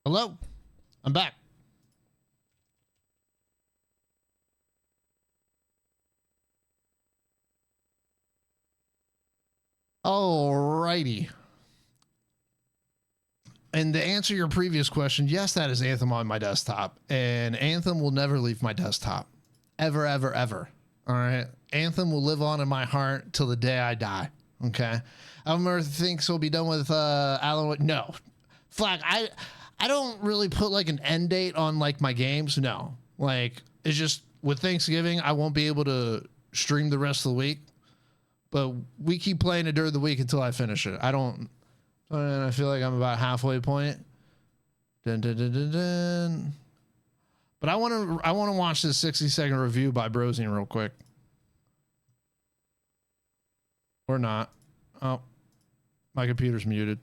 Hello, I'm back. Alrighty. And to answer your previous question, yes, that is Anthem on my desktop. And Anthem will never leave my desktop. Ever, ever, ever. All right. Anthem will live on in my heart till the day I die. Okay. I don't ever think he'll be done with Alan Wake. No. Flag, I don't really put like an end date on like my games. No. Like it's just with Thanksgiving, I won't be able to stream the rest of the week. But we keep playing it during the week until I finish it. And I feel like I'm about halfway point. Dun, dun, dun, dun, dun. But I want to watch this 60-second review by Brosing real quick. Or not. Oh, my computer's muted.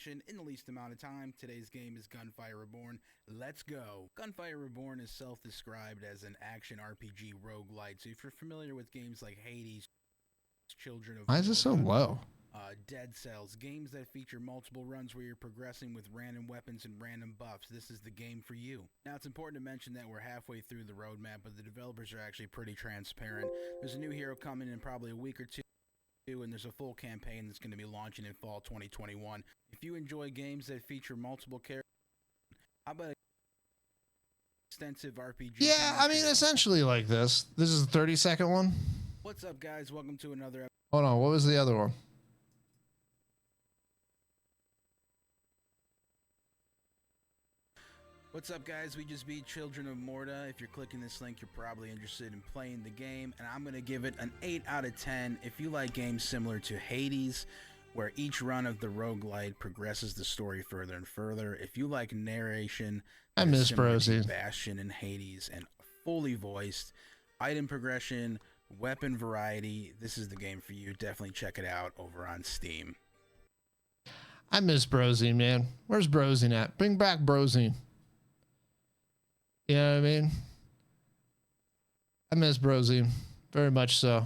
In the least amount of time, today's game is Gunfire Reborn. Let's go. Gunfire Reborn is self-described as an action RPG roguelite. So if you're familiar with games like Hades, Children of Why is it so low? Dead Cells, games that feature multiple runs where you're progressing with random weapons and random buffs, this is the game for you. Now, it's important to mention that we're halfway through the roadmap, but the developers are actually pretty transparent. There's a new hero coming in probably a week or two, and there's a full campaign that's going to be launching in fall 2021. If you enjoy games that feature multiple characters, how about extensive RPG? Yeah, I mean, essentially like this. This is the 30-second one. What's up, guys? Welcome to another episode. Hold on, what was the other one? What's up, guys? We just beat Children of Morta. If you're clicking this link, you're probably interested in playing the game, and I'm going to give it an 8 out of 10. If you like games similar to Hades, where each run of the roguelite progresses the story further and further, if you like narration, I miss Brosy. Bastion and Hades, and fully voiced, item progression, weapon variety, this is the game for you. Definitely check it out over on Steam. I miss Brosy, man. Where's Brosy at? Bring back Brosy. You know what I mean? I miss Brosy. Very much so.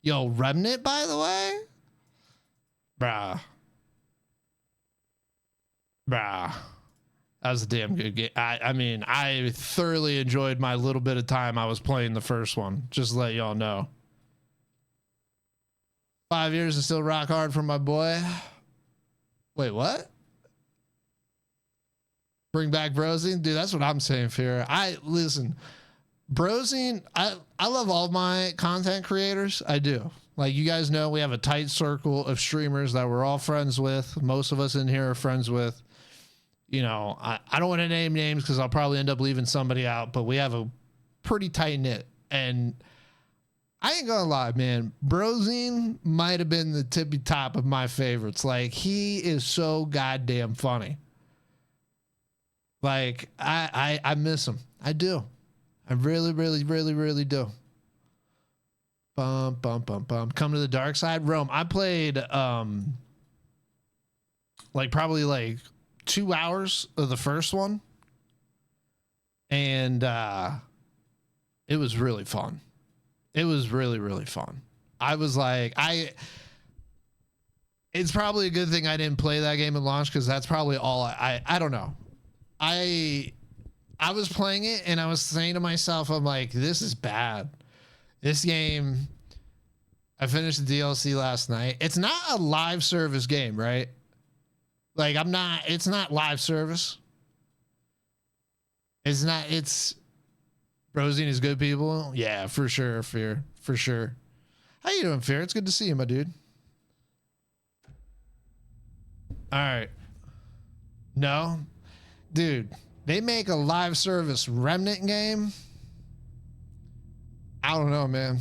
Yo, Remnant, by the way? Bruh. That was a damn good game. I mean, I thoroughly enjoyed my little bit of time I was playing the first one. Just to let y'all know. 5 years is still rock hard for my boy. Wait, what? Bring back Brosing? Dude, that's what I'm saying, Fear. Listen, Brosing, I love all my content creators. I do. Like, you guys know, we have a tight circle of streamers that we're all friends with. Most of us in here are friends with. You know, I don't want to name names because I'll probably end up leaving somebody out, but we have a pretty tight knit. And I ain't gonna lie, man, Brosing might have been the tippy top of my favorites. Like, he is so goddamn funny. Like, I miss him. I do. I really, really, really, really do. Bum, bum, bum, bum. Come to the dark side. Rome. I played like probably like 2 hours of the first one. And it was really fun. It was really, really fun. I was like, it's probably a good thing I didn't play that game at launch, because that's probably all I don't know. I was playing it and I was saying to myself, I'm like, this is bad. This game, I finished the DLC last night. It's not a live service game, right? Like, it's not live service. It's Brosing is good people. Yeah, for sure, Fear. For sure. How you doing, Fear? It's good to see you, my dude. All right. No? Dude, they make a live service Remnant game. I don't know, man.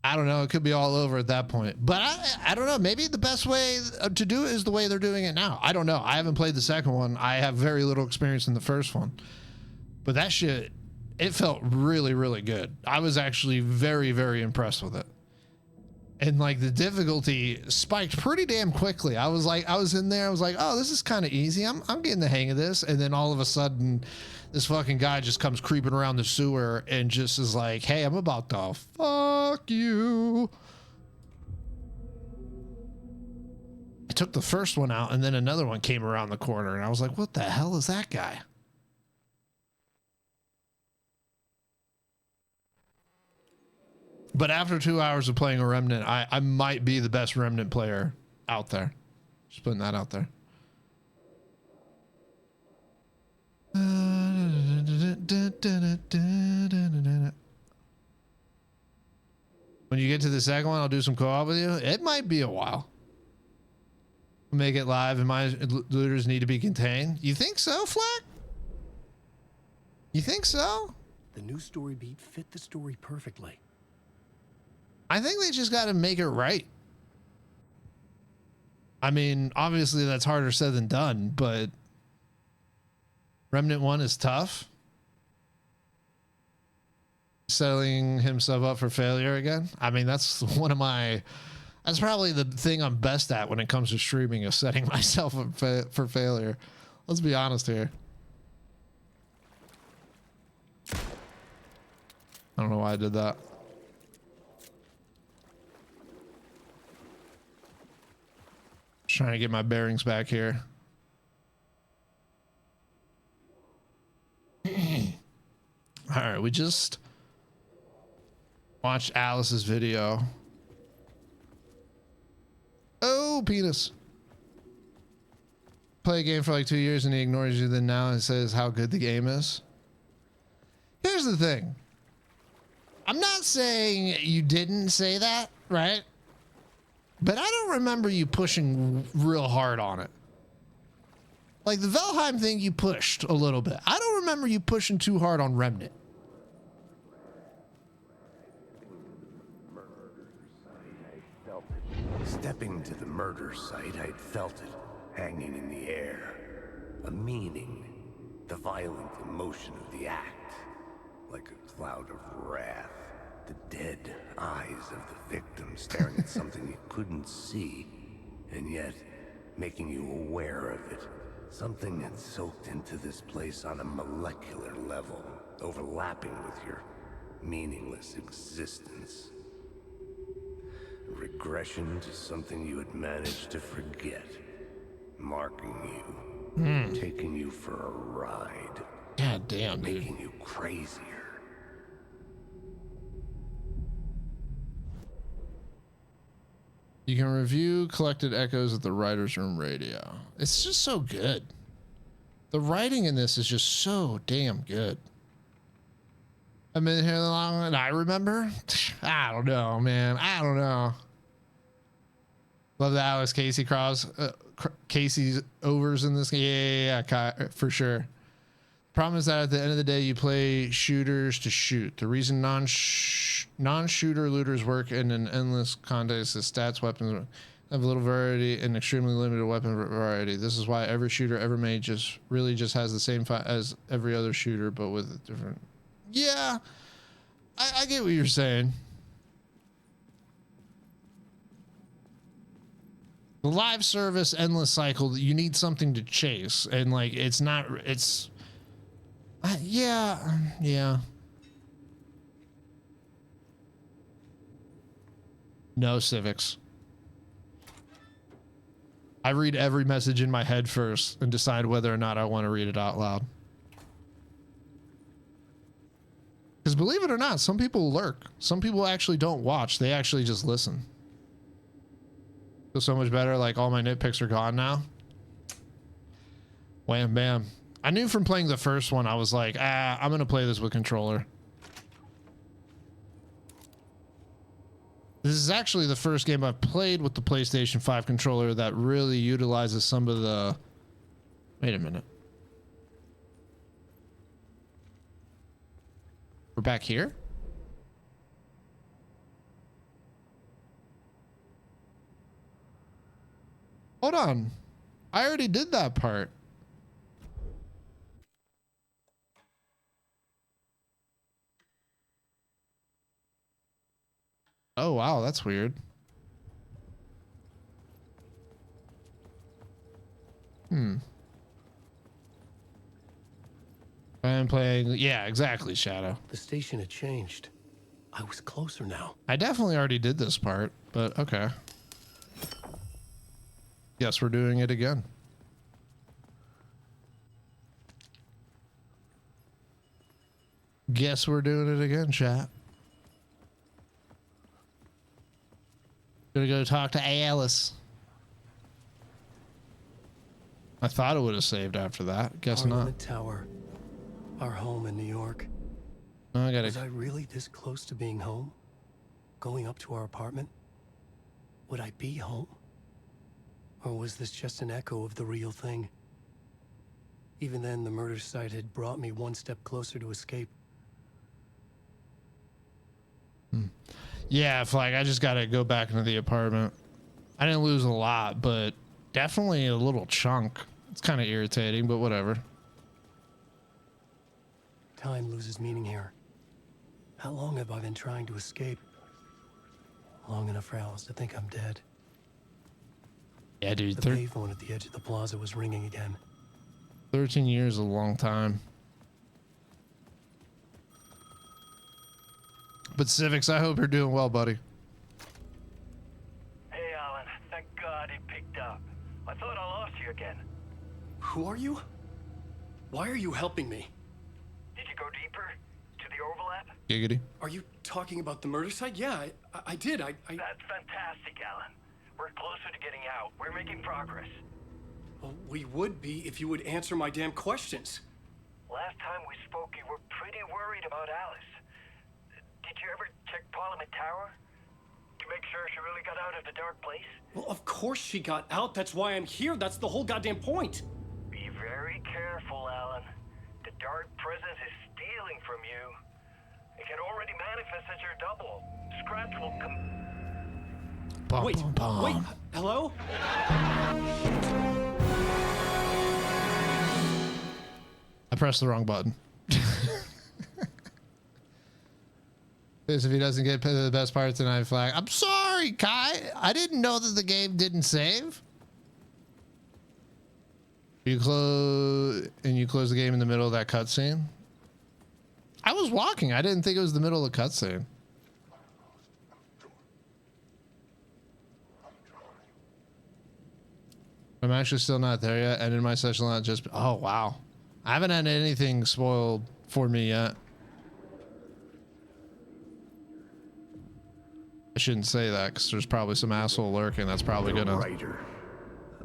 I don't know. It could be all over at that point. But I don't know. Maybe the best way to do it is the way they're doing it now. I don't know. I haven't played the second one. I have very little experience in the first one. But that shit, it felt really, really good. I was actually very, very impressed with it. And like the difficulty spiked pretty damn quickly. I was in there. I was like, oh, this is kind of easy. I'm getting the hang of this. And then all of a sudden, this fucking guy just comes creeping around the sewer and just is like, hey, I'm about to fuck you. took the first one out, and then another one came around the corner, and I was like, what the hell is that guy? But after 2 hours of playing a Remnant, I might be the best Remnant player out there. Just putting that out there. When you get to the second one, I'll do some co-op with you. It might be a while. Make it live, and my looters need to be contained. You think so, Flack? You think so? The new story beat fit the story perfectly. I think they just got to make it right. I mean, obviously that's harder said than done, but Remnant 1 is tough. Setting himself up for failure again. I mean, that's that's probably the thing I'm best at when it comes to streaming, is setting myself up for failure. Let's be honest here. I don't know why I did that. Just trying to get my bearings back here. All right, we just watched Alice's video. Oh, penis. Play a game for like 2 years and he ignores you, then now it says how good the game is. Here's the thing. I'm not saying you didn't say that, right? But I don't remember you pushing real hard on it. Like the Valheim thing, you pushed a little bit. I don't remember you pushing too hard on Remnant. Stepping to the murder site, I'd felt it hanging in the air. A meaning, the violent emotion of the act, like a cloud of wrath. The dead eyes of the victim staring at something you couldn't see, and yet making you aware of it. Something had soaked into this place on a molecular level, overlapping with your meaningless existence. Regression to something you had managed to forget, marking you, taking you for a ride. God damn, dude. Making you crazier. You can review collected echoes at the writer's room radio. It's just so good. The writing in this is just so damn good. I've been here long and I remember. I don't know, man. I don't know. Love that Alex Casey Casey's overs in this game. Yeah, for sure. Problem is that at the end of the day, you play shooters to shoot. The reason non-shooter looters work in an endless context is stats, weapons have little variety and extremely limited weapon variety. This is why every shooter ever made just has the same as every other shooter, but with a different. Yeah, I get what you're saying. The live service endless cycle, you need something to chase, and like it's yeah. No civics. I read every message in my head first and decide whether or not I want to read it out loud. Because believe it or not, some people lurk. Some people actually don't watch. They actually just listen. Feels so much better. Like all my nitpicks are gone now. Wham bam. I knew from playing the first one, I was like, I'm going to play this with controller. This is actually the first game I've played with the PlayStation 5 controller that really utilizes some of the... Wait a minute. We're back here? Hold on. I already did that part. Oh, wow, that's weird. I'm playing... Yeah, exactly, Shadow. The station had changed. I was closer now. I definitely already did this part, but okay. Guess we're doing it again. Guess we're doing it again, chat. Gonna go talk to Alice. I thought it would have saved after that. Guess not. Parliament Tower, our home in New York. I Was I gotta. really this close to being home? Going up to our apartment? Would I be home? Or was this just an echo of the real thing? Even then, the murder site had brought me one step closer to escape. Yeah, Flag. I just gotta go back into the apartment. I didn't lose a lot, but definitely a little chunk. It's kind of irritating, but whatever. Time loses meaning here. How long have I been trying to escape? Long enough for Alice to think I'm dead. Yeah, dude. The payphone at the edge of the plaza was ringing again. 13 years is a long time. But Civics, I hope you're doing well, buddy. Hey, Alan. Thank God it picked up. I thought I lost you again. Who are you? Why are you helping me? Did you go deeper? To the overlap? Giggity. Are you talking about the murder site? Yeah, I did. I... That's fantastic, Alan. We're closer to getting out. We're making progress. Well, we would be if you would answer my damn questions. Last time we spoke, you were pretty worried about Alice. Did you ever check Parliament Tower? To make sure she really got out of the dark place? Well, of course she got out. That's why I'm here. That's the whole goddamn point. Be very careful, Alan. The dark presence is stealing from you. It can already manifest as your double. Scratch will come... Bum, Wait, bum, bum. wait, hello? I pressed the wrong button. If he doesn't get the best part tonight, Flag. I'm sorry, Kai. I didn't know that the game didn't save. You close the game in the middle of that cutscene. I was walking. I didn't think it was the middle of the cutscene. I'm actually still not there yet. Ended my session not just. Oh wow, I haven't had anything spoiled for me yet. I shouldn't say that because there's probably some asshole lurking that's probably The gonna. writer.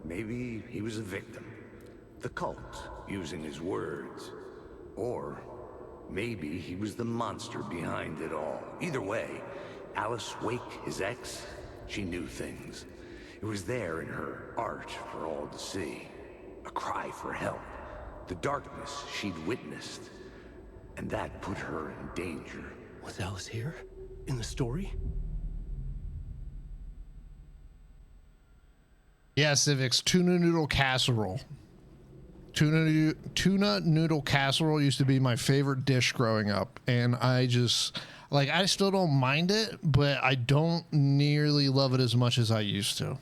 Maybe he was a victim. The cult using his words. Or maybe he was the monster behind it all. Either way, Alice Wake, his ex, she knew things. It was there in her art for all to see. A cry for help. The darkness she'd witnessed. And that put her in danger. Was Alice here? In the story? Yeah, Civics, tuna noodle casserole. Tuna noodle casserole used to be my favorite dish growing up, and I just I still don't mind it, but I don't nearly love it as much as I used to.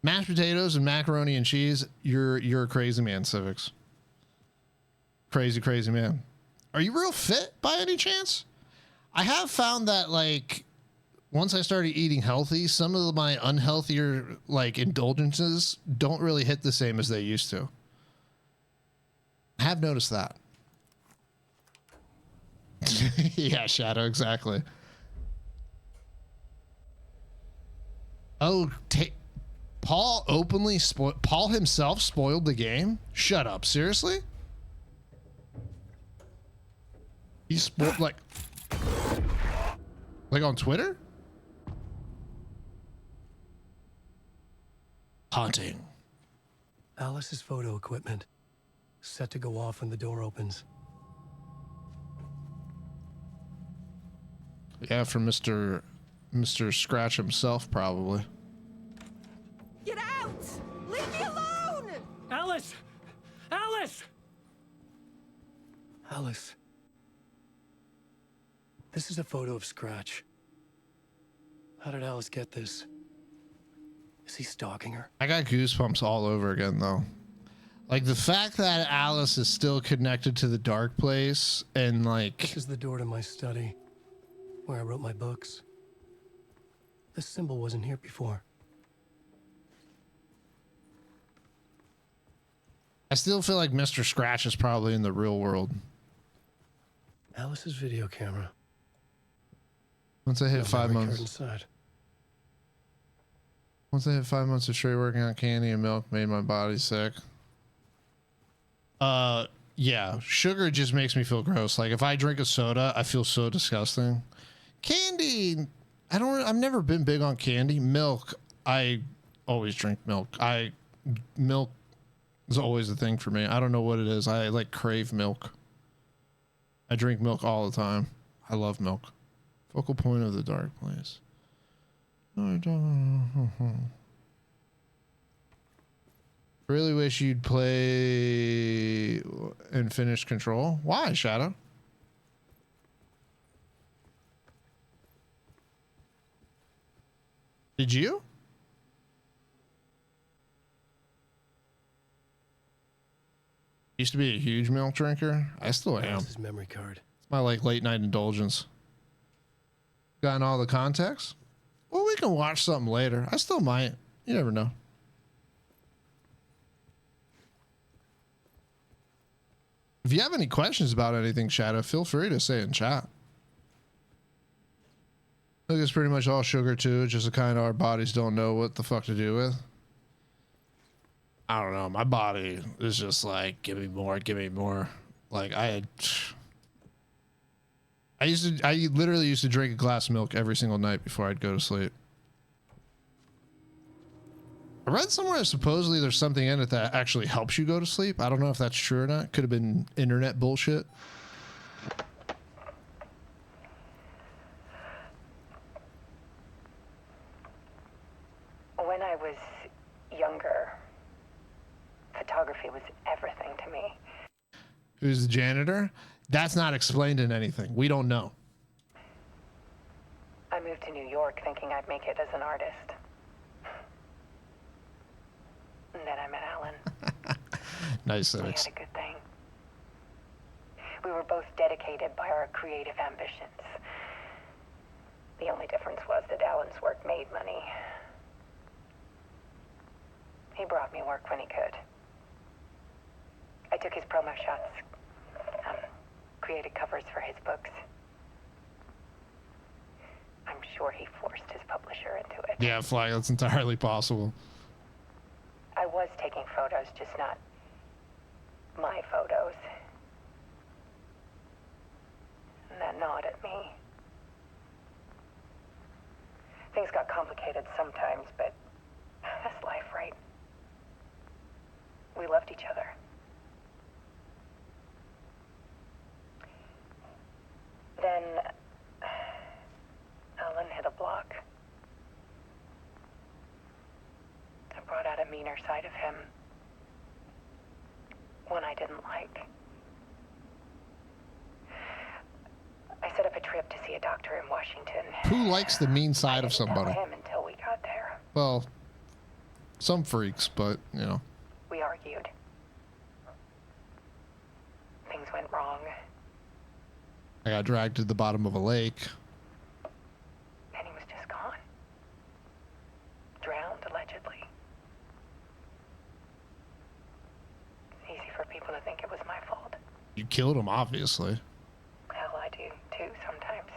Mashed potatoes and macaroni and cheese, you're a crazy man, Civics. Crazy, crazy man. Are you real fit by any chance? I have found that once I started eating healthy, some of my unhealthier indulgences don't really hit the same as they used to. I have noticed that. Yeah, Shadow, exactly. Oh, Paul openly Paul himself spoiled the game? Shut up, seriously? He spoiled like on Twitter? Haunting. Alice's photo equipment. Set to go off when the door opens. Yeah, for Mr. Scratch himself, probably. Get out! Leave me alone! Alice! Alice! Alice. This is a photo of Scratch. How did Alice get this? Is he stalking her? I got goosebumps all over again, though. The fact that Alice is still connected to the dark place and This is the door to my study, where I wrote my books. This symbol wasn't here before. still feel like Mr. Scratch is probably in the real world. Alice's video camera. Once I hit No 5 memory card months. inside. Once I hit 5 months of straight working on candy and milk, made my body sick. Yeah, sugar just makes me feel gross. Like if I drink a soda, I feel so disgusting. Candy, I've never been big on candy. Milk, I always drink milk. Milk is always a thing for me. I don't know what it is. I like crave milk. I drink milk all the time. I love milk. Focal point of the dark place. Really wish you'd play and finish Control. Why, Shadow? Did you? Used to be a huge milk drinker. I still am. Alice's memory card. It's my like late night indulgence. Gotten all the context? Well, we can watch something later. I still might. You never know. If you have any questions about anything, Shadow, feel free to say in chat. I think it's pretty much all sugar too. Just the kind our bodies don't know what the fuck to do with. I don't know. My body is just like, give me more, give me more. Like I literally used to drink a glass of milk every single night before I'd go to sleep. I read somewhere supposedly there's something in it that actually helps you go to sleep. I don't know if that's true or not. Could have been internet bullshit. When I was younger, photography was everything to me. Who's the janitor? That's not explained in anything. We don't know. I moved to New York thinking I'd make it as an artist. And then I met Alan. Nice We cynics. had a good thing. We were both dedicated by our creative ambitions. The only difference was that Alan's work made money. He brought me work when he could. I took his promo shots, created covers for his books. I'm sure he forced his publisher into it. Yeah, Fly, that's entirely possible. I was taking photos, just not my photos. And that gnawed at me. Things got complicated sometimes, but that's life, right? We loved each other. Then Alan hit a block. I brought out a meaner side of him. One I didn't like. I set up a trip to see a doctor in Washington. Who likes the mean side of I didn't somebody? tell him until we got there. Well, some freaks, but you know. We argued. Things went wrong. I got dragged to the bottom of a lake. And he was just gone. Drowned, allegedly. It's easy for people to think it was my fault. You killed him, obviously. Hell, I do, too, sometimes.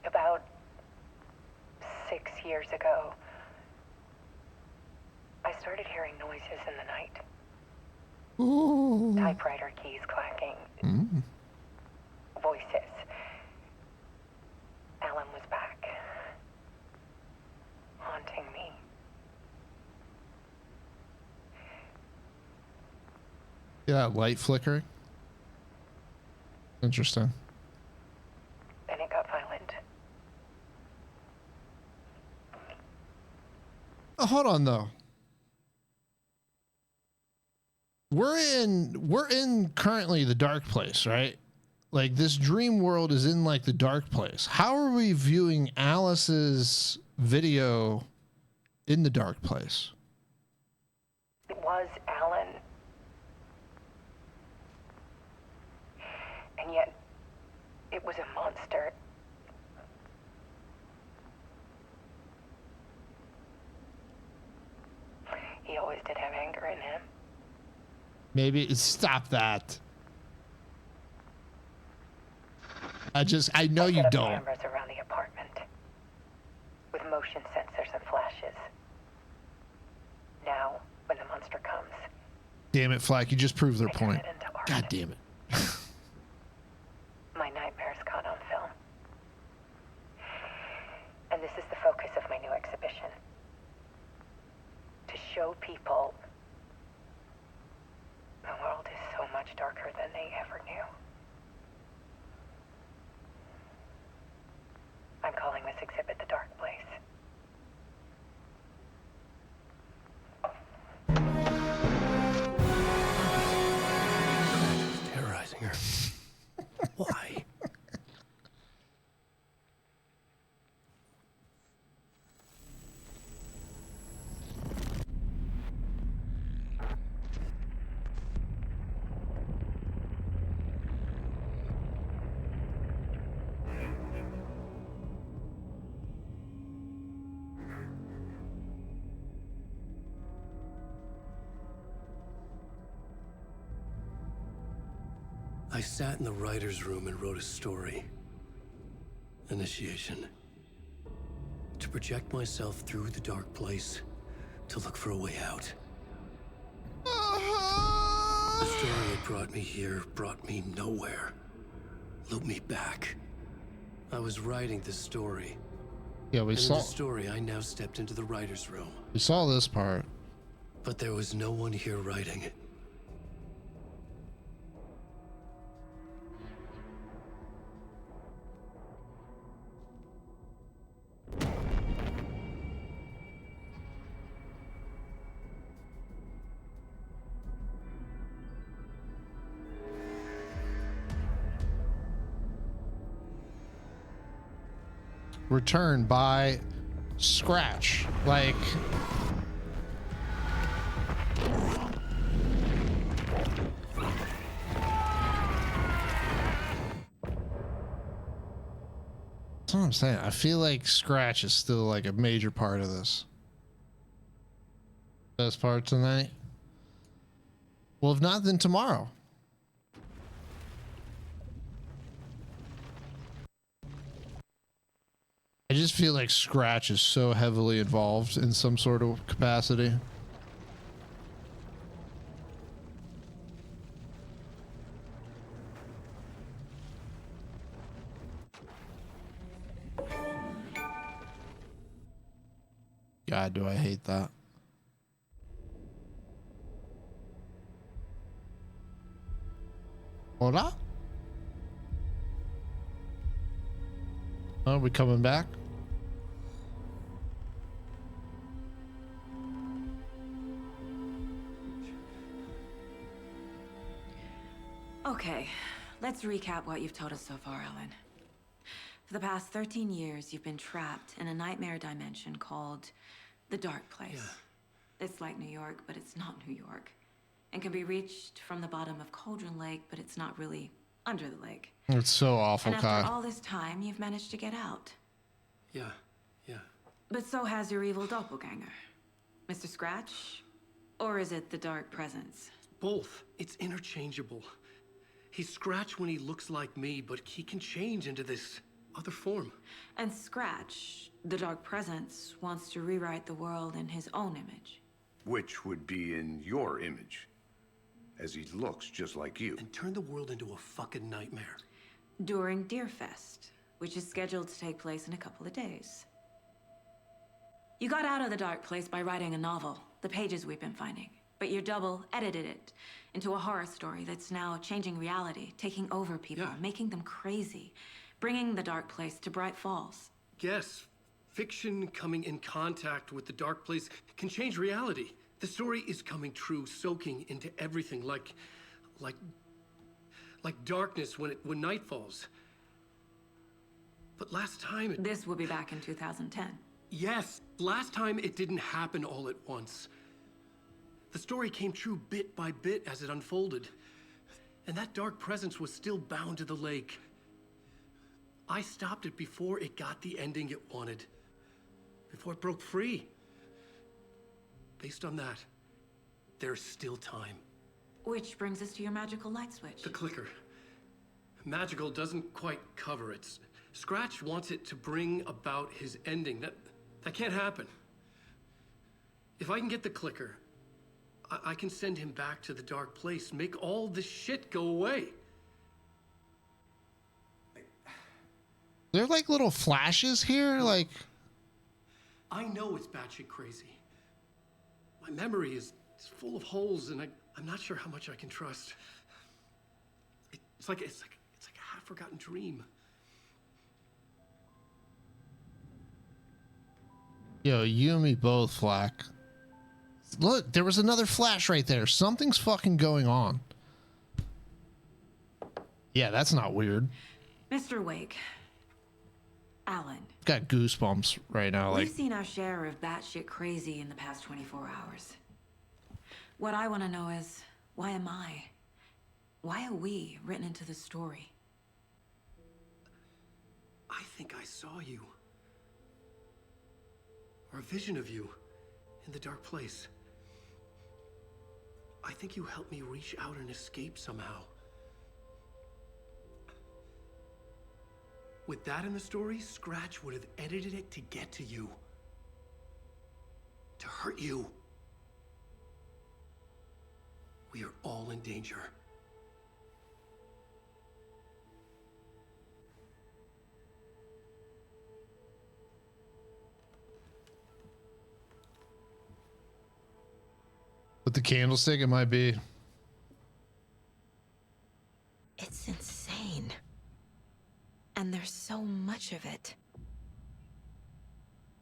About 6 years ago, I started hearing noises in the night. Ooh. Typewriter keys clacking. Mm. Voices. Alan was back. Haunting me. See that light flickering? Interesting. Then it got violent. Hold on though. We're in currently the dark place, right? Like this dream world is in like the dark place. How are we viewing Alice's video in the dark place? It was Alan. And yet, it was a monster. in him. Maybe stop that. I know you Set up don't. cameras around the apartment with motion sensors and flashes. Now, when the monster comes, Damn it, Flack, you just proved their I turn point. it into art. God damn it. My nightmares caught on film. And this is the focus of my new exhibition. To show people the world is so much darker than they ever knew. I'm calling this exhibit The Dark Place. Terrorizing her. Why? I sat in the writer's room and wrote a story. Initiation. To project myself through the dark place, to look for a way out. The story that brought me here brought me nowhere. Looped me back. I was writing the story. Yeah, we And in saw the story, I now stepped into the writer's room. this part. But there was no one here writing it. Returned by Scratch. Like, that's what I'm saying. I feel like Scratch is still like a major part of this. Best part tonight. Well, if not, then tomorrow. I just feel like Scratch is so heavily involved in some sort of capacity. God, do I hate that. Hola? Are we coming back? Okay, let's recap what you've told us so far, Ellen. For the past 13 years, you've been trapped in a nightmare dimension called the Dark Place. Yeah. It's like New York, but it's not New York. And can be reached from the bottom of Cauldron Lake, but it's not really under the lake. It's so awful, And Kai. after all this time, you've managed to get out. Yeah. But so has your evil doppelganger. Mr. Scratch? Or is it the Dark Presence? Both. It's interchangeable. He's Scratch when he looks like me, but he can change into this other form. And Scratch, the Dark Presence, wants to rewrite the world in his own image. Which would be in your image, as he looks just like you. And turn the world into a fucking nightmare. During Deerfest, which is scheduled to take place in a couple of days. You got out of the Dark Place by writing a novel, the pages we've been finding. But your double edited it into a horror story that's now changing reality, taking over people, making them crazy, bringing the Dark Place to Bright Falls. Yes, fiction coming in contact with the Dark Place can change reality. The story is coming true, soaking into everything like darkness when night falls. But last time This will be back in 2010. Yes, last time it didn't happen all at once. The story came true bit by bit as it unfolded. And that dark presence was still bound to the lake. I stopped it before it got the ending it wanted. Before it broke free. Based on that, there's still time. Which brings us to your magical light switch. The clicker. Magical doesn't quite cover it. Scratch wants it to bring about his ending. That can't happen. If I can get the clicker, I can send him back to the dark place, make all this shit go away. There are like little flashes here, like... I know it's batshit crazy. My memory is full of holes, and I'm not sure how much I can trust. It's like a half-forgotten dream. Yo, you and me both, Flack. Look, there was another flash right there. Something's fucking going on. Yeah, that's not weird. Mr. Wake. Alan. Got goosebumps right now. We've Like, seen our share of batshit crazy in the past 24 hours. What I want to know is, why am I? Why are we written into the story? I think I saw you. Or a vision of you in the dark place. I think you helped me reach out and escape somehow. With that in the story, Scratch would have edited it to get to you. To hurt you. We are all in danger. with the candlestick, it might be. It's insane. And there's so much of it.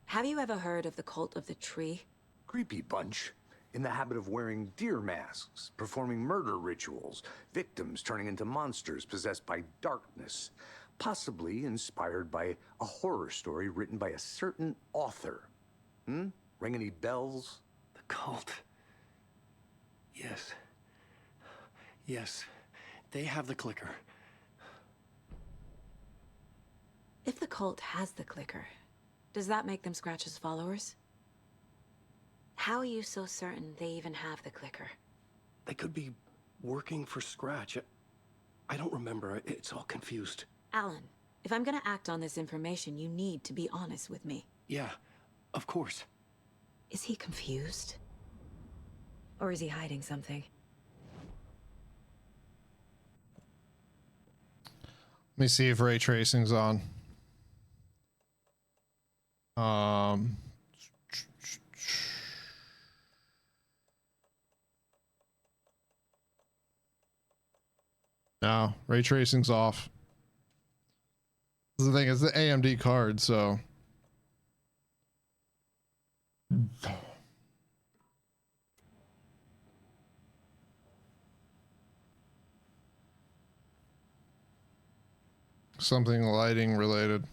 Have you ever heard of the Cult of the Tree? Creepy bunch. In the habit of wearing deer masks, performing murder rituals, victims turning into monsters possessed by darkness, possibly inspired by a horror story written by a certain author. Ring any bells? The cult. Yes. Yes. They have the clicker. If the cult has the clicker, does that make them Scratch's followers? How are you so certain they even have the clicker? They could be working for Scratch. I don't remember. It's all confused. Alan, if I'm gonna act on this information, you need to be honest with me. Yeah, of course. Is he confused? Or is he hiding something? Let me see if ray tracing's on. No, ray tracing's off. The thing is the AMD card, so something lighting related.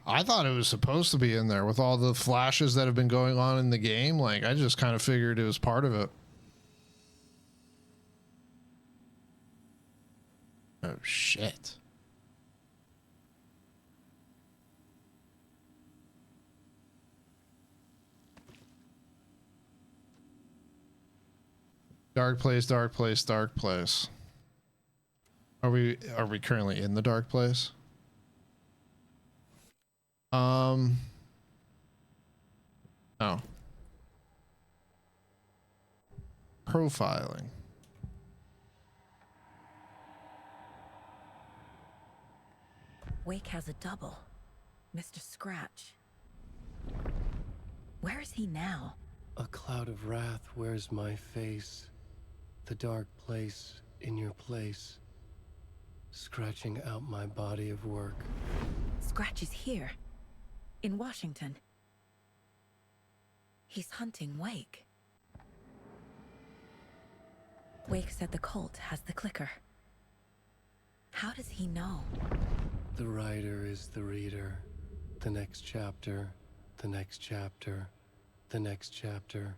I thought it was supposed to be in there with all the flashes that have been going on in the game. Like, I just kind of figured it was part of it. Oh, shit. Dark place, dark place, dark place. Are we currently in the dark place? No. Profiling. Wake has a double. Mr. Scratch. Where is he now? A cloud of wrath wears my face. The dark place in your place. Scratching out my body of work. Scratch is here. In Washington. He's hunting Wake. Wake said the cult has the clicker. How does he know? The writer is the reader. The next chapter, the next chapter, the next chapter.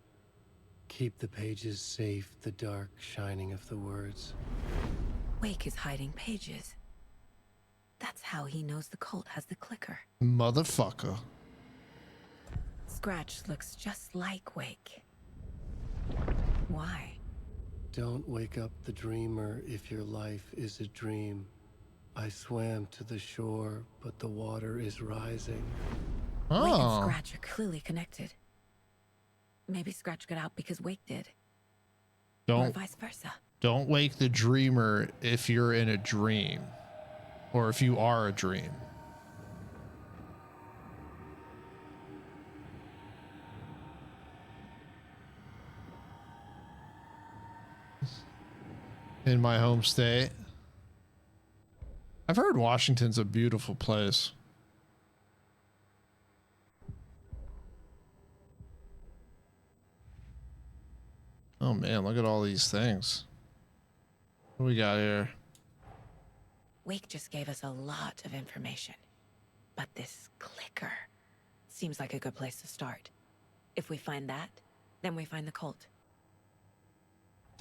Keep the pages safe, the dark shining of the words. Wake is hiding pages. That's how he knows the cult has the clicker. Motherfucker. Scratch looks just like Wake. Why? Don't wake up the dreamer if your life is a dream. I swam to the shore, but the water is rising. Wake and Oh, Scratch are clearly connected. Maybe Scratch got out because Wake did. Or don't vice versa. don't wake the dreamer if you're in a dream, or if you are a dream. In my home state, I've heard Washington's a beautiful place. Oh man, look at all these things. What do we got here? Wake just gave us a lot of information. But this clicker seems like a good place to start. If we find that, then we find the cult.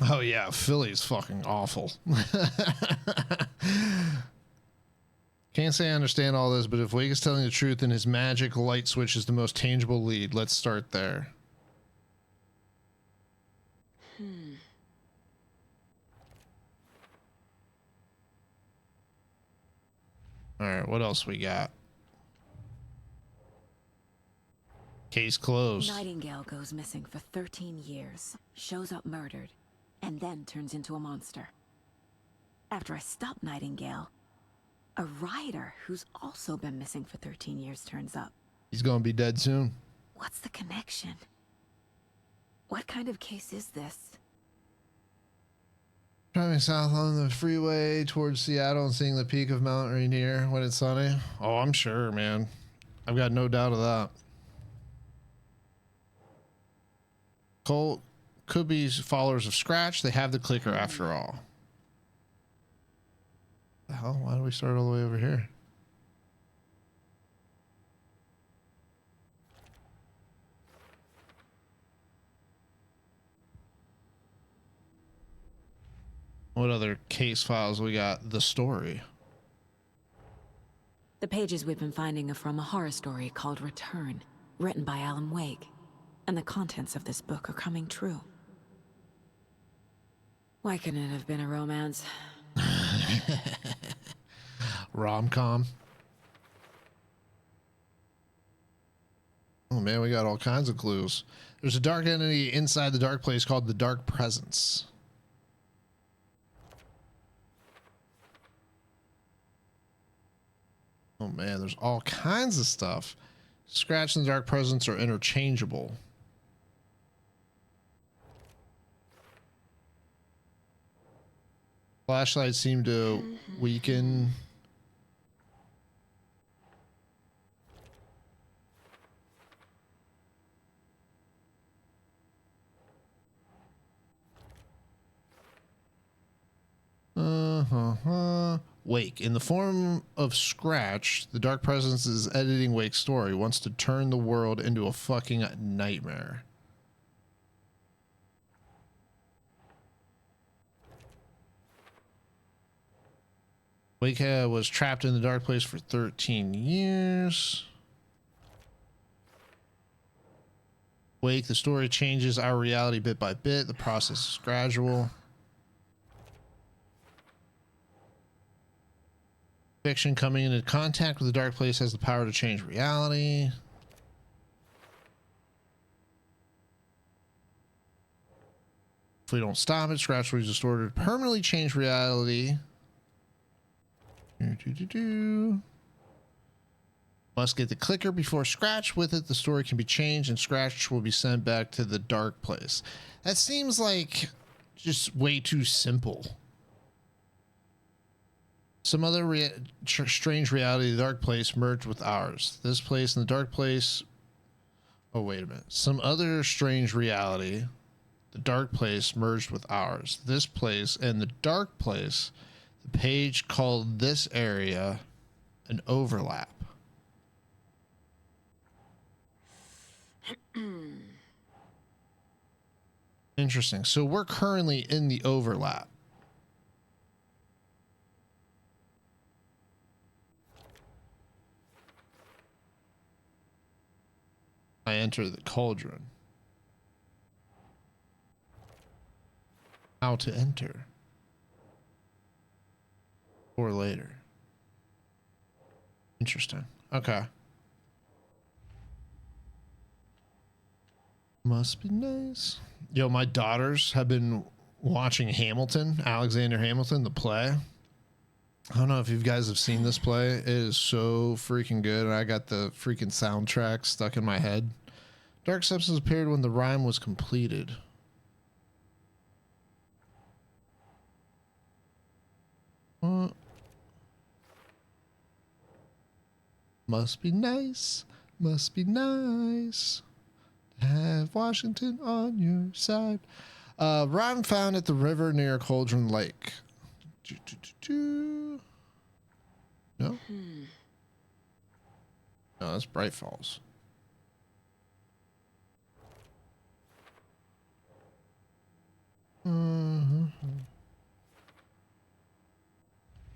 Oh yeah, Philly's fucking awful. Can't say I understand all this, but if Wake is telling the truth and his magic light switch is the most tangible lead, let's start there. All right, what else we got? Case closed. Nightingale goes missing for 13 years, shows up murdered, and then turns into a monster. After I stop Nightingale, a rider who's also been missing for 13 years turns up. He's gonna be dead soon. What's the connection? What kind of case is this? Driving south on the freeway towards Seattle and seeing the peak of Mount Rainier when it's sunny. Oh, I'm sure, man. I've got no doubt of that. Colt could be followers of Scratch. They have the clicker after all. The hell? Why do we start all the way over here? What other case files we got? The story. The pages we've been finding are from a horror story called Return, written by Alan Wake. And the contents of this book are coming true. Why couldn't it have been a romance? Rom-com. Oh man, we got all kinds of clues. There's a dark entity inside the dark place called the Dark Presence. Oh man, there's all kinds of stuff. Scratch and the Dark Presence are interchangeable. Flashlights seem to weaken. Wake. In the form of Scratch, the Dark Presence is editing Wake's story, wants to turn the world into a fucking nightmare. Wake was trapped in the dark place for 13 years. Wake, the story changes our reality bit by bit. The process is gradual. Fiction coming into contact with the dark place has the power to change reality. If we don't stop it, Scratch will be distorted, permanently change reality. Must get the clicker before Scratch. With it, the story can be changed and Scratch will be sent back to the dark place. That seems like just way too simple. Some other strange reality, the dark place merged with ours. This place and the dark place. Oh, wait a minute. Some other strange reality, the dark place merged with ours. This place and the dark place. The page called this area an overlap. Interesting. So we're currently in the overlap. I enter the cauldron. how to enter. Or later. Interesting. Okay. Must be nice. Yo, my daughters have been watching Hamilton, Alexander Hamilton, the play. I don't know if you guys have seen this play. It is so freaking good. I got the freaking soundtrack stuck in my head. Dark Substance appeared when the rhyme was completed. Must be nice. Must be nice. Have Washington on your side. Rhyme found at the river near Cauldron Lake. No? No, that's Bright Falls.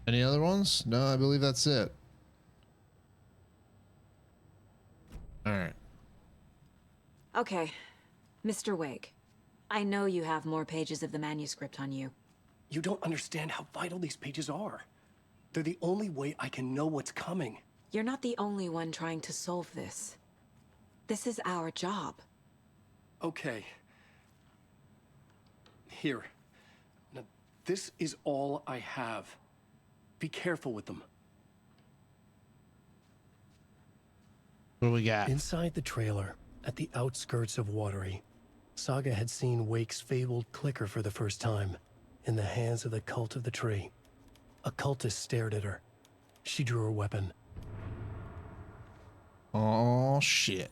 Any other ones? No, I believe that's it. All right. Okay, Mr. Wake. I know you have more pages of the manuscript on you. You don't understand how vital these pages are. They're the only way I can know what's coming. You're not the only one trying to solve this. This is our job. Okay. Here. Now, this is all I have. Be careful with them. What do we got? Inside the trailer, at the outskirts of Watery, Saga had seen Wake's fabled clicker for the first time, in the hands of the Cult of the Tree. A cultist stared at her. She drew her weapon. Oh, shit.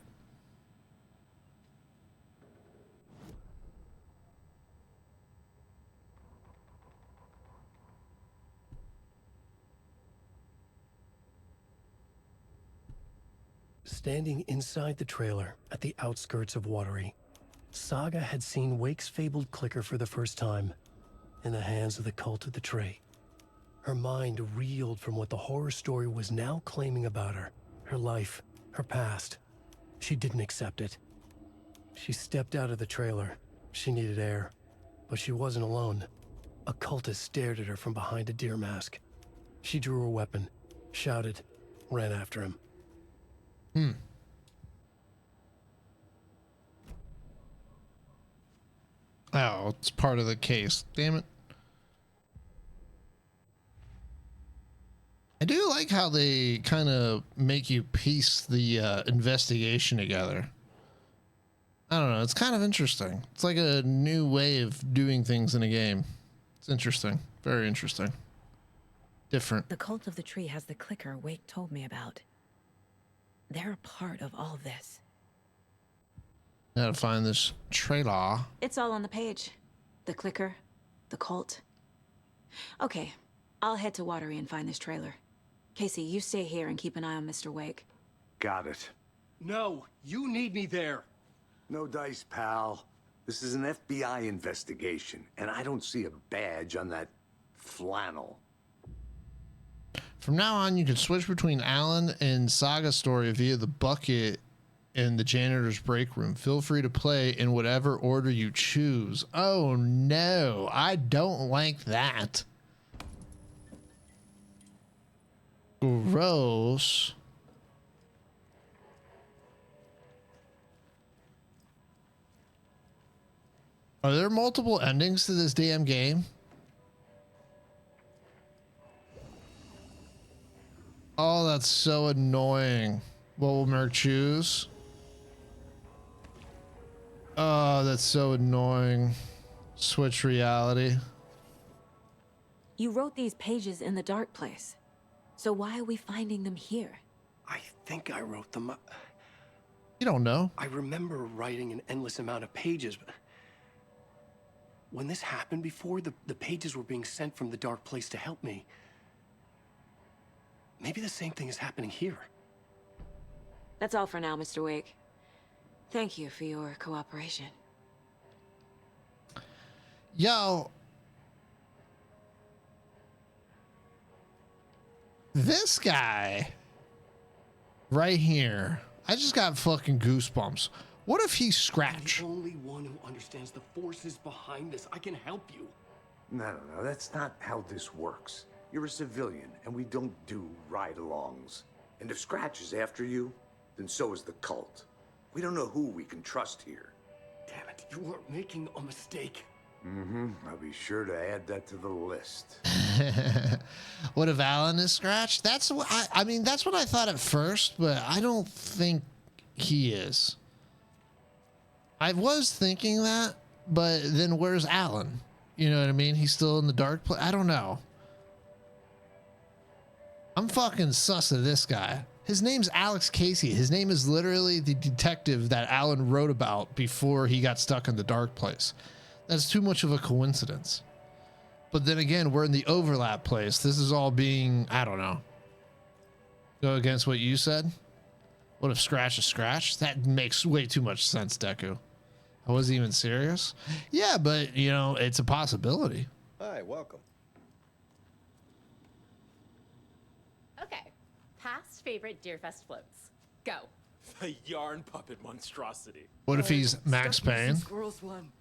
Standing inside the trailer at the outskirts of Watery, Saga had seen Wake's fabled clicker for the first time, in the hands of the Cult of the Tree. Her mind reeled from what the horror story was now claiming about her, her life, her past. She didn't accept it. She stepped out of the trailer. She needed air, but she wasn't alone. A cultist stared at her from behind a deer mask. She drew her weapon, shouted, ran after him. Oh, it's part of the case. Damn it. I do like how they kind of make you piece the investigation together. I don't know. It's kind of interesting. It's like a new way of doing things in a game. It's interesting. Very interesting. Different. The Cult of the Tree has the clicker Wake told me about. They're a part of all this. Gotta find this trailer. It's all on the page. The clicker, the cult. Okay, I'll head to Watery and find this trailer. Casey, you stay here and keep an eye on Mr. Wake. Got it. No, you need me there. No dice, pal. This is an FBI investigation, and I don't see a badge on that flannel. From now on, you can switch between Alan and Saga story via the bucket in the janitor's break room. Feel free to play in whatever order you choose. Oh no, I don't like that. Gross. Are there multiple endings to this damn game? Oh, that's so annoying. What will Merc choose? Oh, that's so annoying. Switch reality. You wrote these pages in the dark place. So why are we finding them here? I think I wrote them. You don't know. I remember writing an endless amount of pages, but when this happened before, the pages were being sent from the dark place to help me. Maybe the same thing is happening here. That's all for now, Mr. Wake. Thank you for your cooperation. Yo. This guy right here, I just got fucking goosebumps. What if he's Scratch? I'm the only one who understands the forces behind this. I can help you. No, that's not how this works. You're a civilian, and we don't do ride-alongs. And if Scratch is after you, then so is the cult. We don't know who we can trust here. Damn it, you are making a mistake. I'll be sure to add that to the list. What if Alan is Scratch? That's what I mean, that's what I thought at first, but I don't think he is. I was thinking that, but then where's Alan? You know what I mean? He's still in the dark place. I don't know. I'm fucking sus of this guy. His name's Alex Casey. His name is literally the detective that Alan wrote about before he got stuck in the dark place. That's too much of a coincidence. But then again, we're in the overlap place. This is all being, I don't know. Go against what you said? What if Scratch is Scratch? That makes way too much sense, Deku. I wasn't even serious. Yeah, but, you know, it's a possibility. Hi, welcome. Okay. Past favorite Deerfest floats. Go. The yarn puppet monstrosity. What if he's Max Payne? Squirrels one.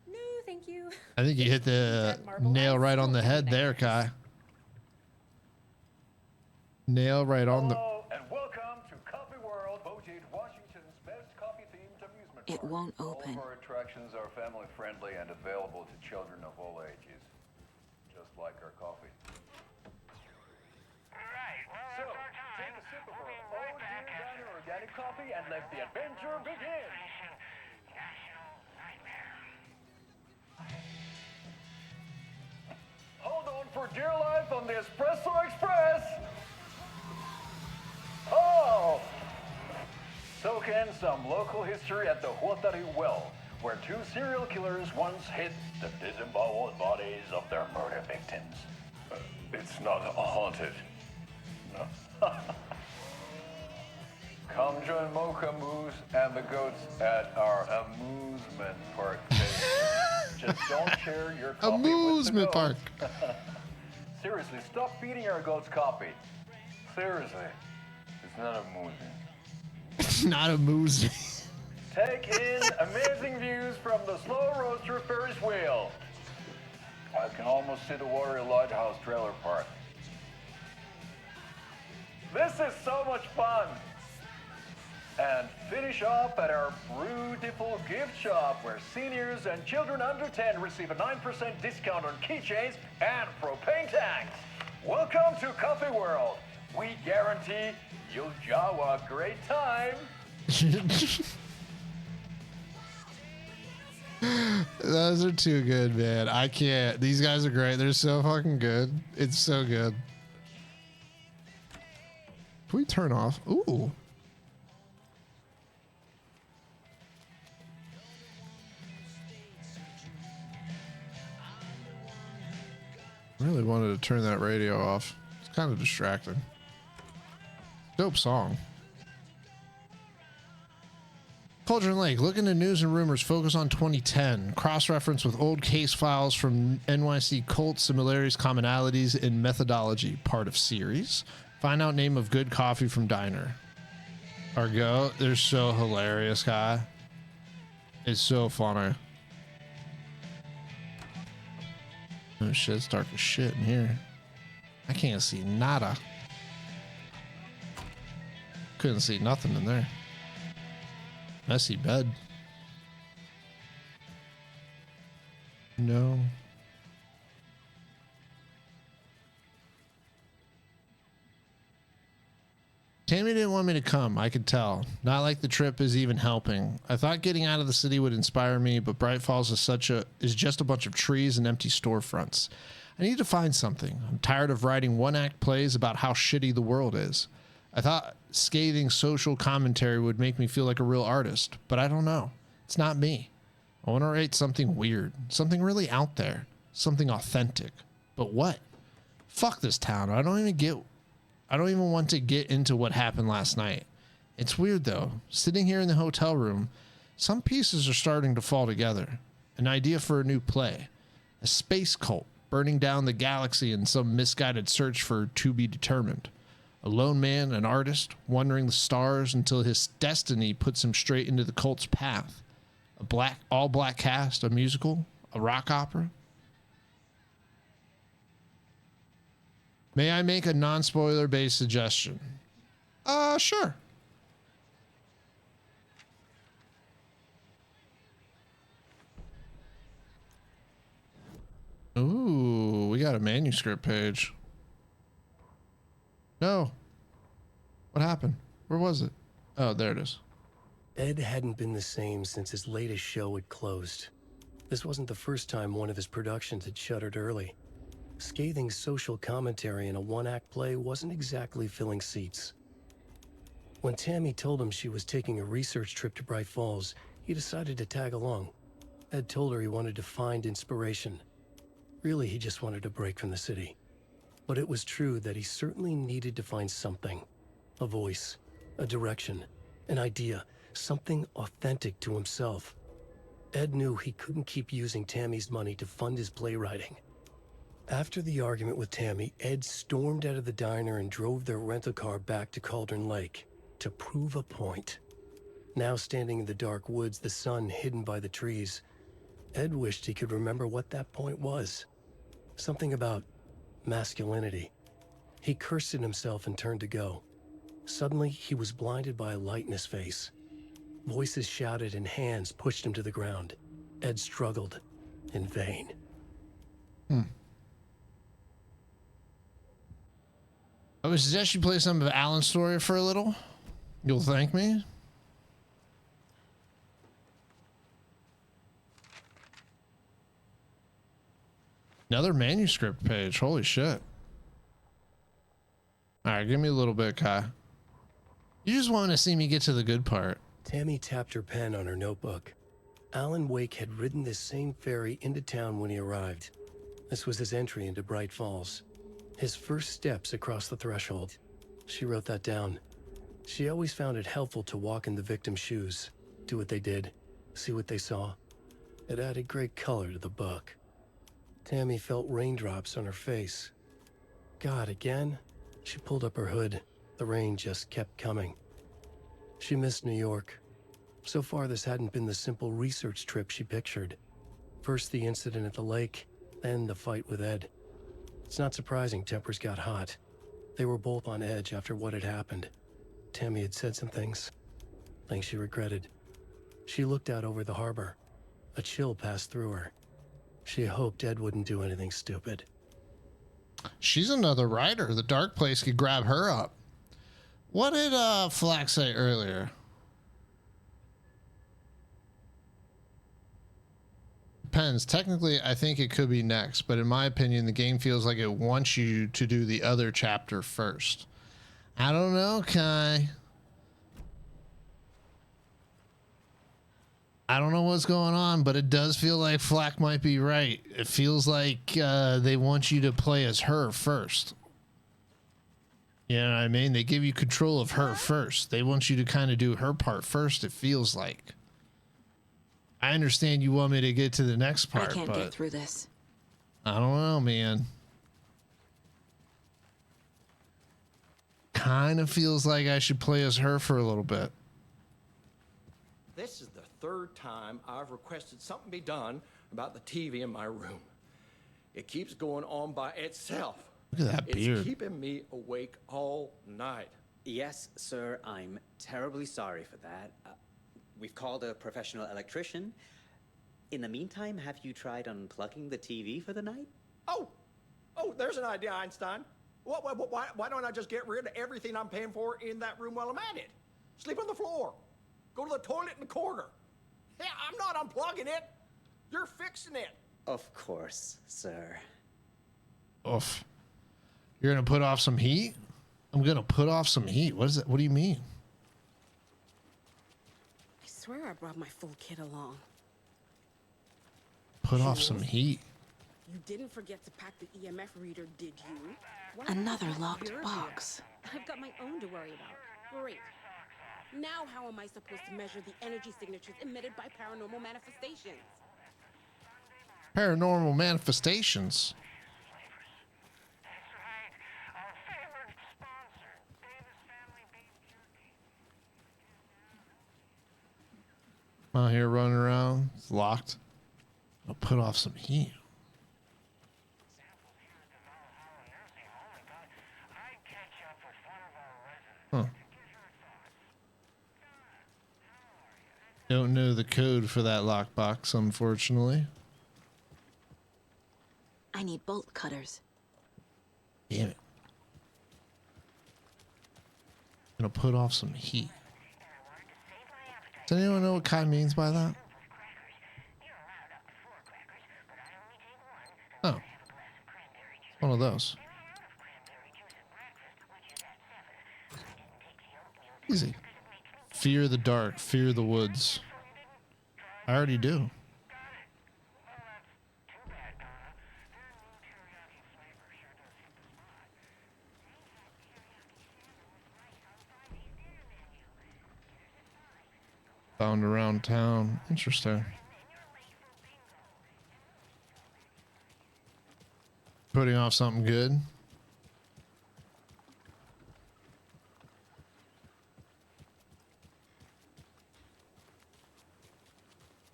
No, thank you. I think you hit the nail right on the head there, Kai. Nail right on the... And welcome to Coffee World, voted Washington's best coffee-themed amusement It park. won't open. All of our attractions are family-friendly and available to children of all ages, just like our coffee. So, take a sip of our Deer Diner organic coffee and let the adventure begin. Hold on for dear life on the Espresso Express. Oh! Soak in some local history at the Huatari Well, where two serial killers once hid the disemboweled bodies of their murder victims. It's not haunted. No. Come join Mocha Moose and the goats at our amusement park. Just don't share your coffee Amusement with the park. goats. Seriously, stop feeding our goats coffee. Seriously, it's not amusing. It's not amusing. Take in amazing views from the Slow Roaster Ferris wheel. I can almost see the Warrior Lighthouse trailer park. This is so much fun. And finish off at our beautiful gift shop where seniors and children under 10 receive a 9% discount on keychains and propane tanks. Welcome to Coffee World. We guarantee you'll have a great time. Those are too good, man. I can't. These guys are great. They're so fucking good. It's so good. Can we turn off? Ooh. Really wanted to turn that radio off. It's kind of distracting. Dope song. Cauldron Lake, look into news and rumors, focus on 2010. Cross-reference with old case files from NYC cult, similarities, commonalities, and methodology. Part of series. Find out name of good coffee from diner. Argo, they're so hilarious, guy. It's so funny. Oh shit, it's dark as shit in here. I can't see nada. Couldn't see nothing in there. Messy bed. No. Tammy didn't want me to come, I could tell. Not like the trip is even helping. I thought getting out of the city would inspire me, but Bright Falls is just a bunch of trees and empty storefronts. I need to find something. I'm tired of writing one-act plays about how shitty the world is. I thought scathing social commentary would make me feel like a real artist, but I don't know. It's not me. I want to write something weird, something really out there, something authentic. But what? Fuck this town. I don't even want to get into what happened last night. It's weird though. Sitting here in the hotel room, some pieces are starting to fall together. An idea for a new play. A space cult burning down the galaxy in some misguided search for to be determined. A lone man, an artist, wandering the stars until his destiny puts him straight into the cult's path. All black cast, a musical, a rock opera. May I make a non-spoiler based suggestion? Sure. Ooh, we got a manuscript page. No. What happened? Where was it? Oh, there it is. Ed hadn't been the same since his latest show had closed. This wasn't the first time one of his productions had shuttered early. Scathing social commentary in a one-act play wasn't exactly filling seats. When Tammy told him she was taking a research trip to Bright Falls, he decided to tag along. Ed told her he wanted to find inspiration. Really, he just wanted a break from the city. But it was true that he certainly needed to find something. A voice, a direction, an idea, something authentic to himself. Ed knew he couldn't keep using Tammy's money to fund his playwriting. After the argument with Tammy, Ed stormed out of the diner and drove their rental car back to Cauldron Lake to prove a point. Now standing in the dark woods, the sun hidden by the trees, Ed wished he could remember what that point was. Something about masculinity. He cursed at himself and turned to go. Suddenly, he was blinded by a light in his face. Voices shouted and hands pushed him to the ground. Ed struggled in vain. I would suggest you play some of Alan's story for a little. You'll thank me. Another manuscript page. Holy shit. All right, give me a little bit, Kai. You just want to see me get to the good part. Tammy tapped her pen on her notebook. Alan Wake had ridden this same ferry into town when he arrived. This was his entry into Bright Falls. His first steps across the threshold. She wrote that down. She always found it helpful to walk in the victim's shoes, do what they did, see what they saw. It added great color to the book. Tammy felt raindrops on her face. God, again? She pulled up her hood. The rain just kept coming. She missed New York. So far, this hadn't been the simple research trip she pictured. First the incident at the lake, then the fight with Ed. It's not surprising tempers got hot. They were both on edge after what had happened. Tammy had said some things she regretted. She looked out over the harbor. A chill passed through her. She hoped Ed wouldn't do anything stupid. She's another writer. The Dark Place could grab her up. What did Flack say earlier? Depends. Technically, I think it could be next, but in my opinion, the game feels like it wants you to do the other chapter first. I don't know, Kai. I don't know what's going on, but it does feel like Flack might be right. It feels like they want you to play as her first. You know what I mean? They give you control of her first. They want you to kind of do her part first, it feels like. I understand you want me to get to the next part, I can't but get through this. I don't know, man. Kind of feels like I should play as her for a little bit. This is the third time I've requested something be done about the TV in my room. It keeps going on by itself. Look at that beard. It's keeping me awake all night. Yes, sir, I'm terribly sorry for that. We've called a professional electrician. In the meantime, have you tried unplugging the TV for the night? Oh, there's an idea, Einstein. Why don't I just get rid of everything I'm paying for in that room while I'm at it? Sleep on the floor. Go to the toilet in the corner. Yeah, I'm not unplugging it. You're fixing it. Of course, sir. Oof. You're going to put off some heat? I'm going to put off some heat. What is it? What do you mean? I swear I brought my full kit along. Put off some heat. You didn't forget to pack the EMF reader, did you? What Another about locked your box. gear? I've got my own to worry about. Great. Now how am I supposed to measure the energy signatures emitted by paranormal manifestations? Paranormal manifestations. I'm out here running around. It's locked. I'll put off some heat. the code for that lockbox, unfortunately. I need bolt cutters. Damn it. Gonna put off some heat. Does anyone know what Kai means by that? Oh. One of those. Easy. Fear the dark, fear the woods. I already do. Found around town. Interesting. Putting off something good.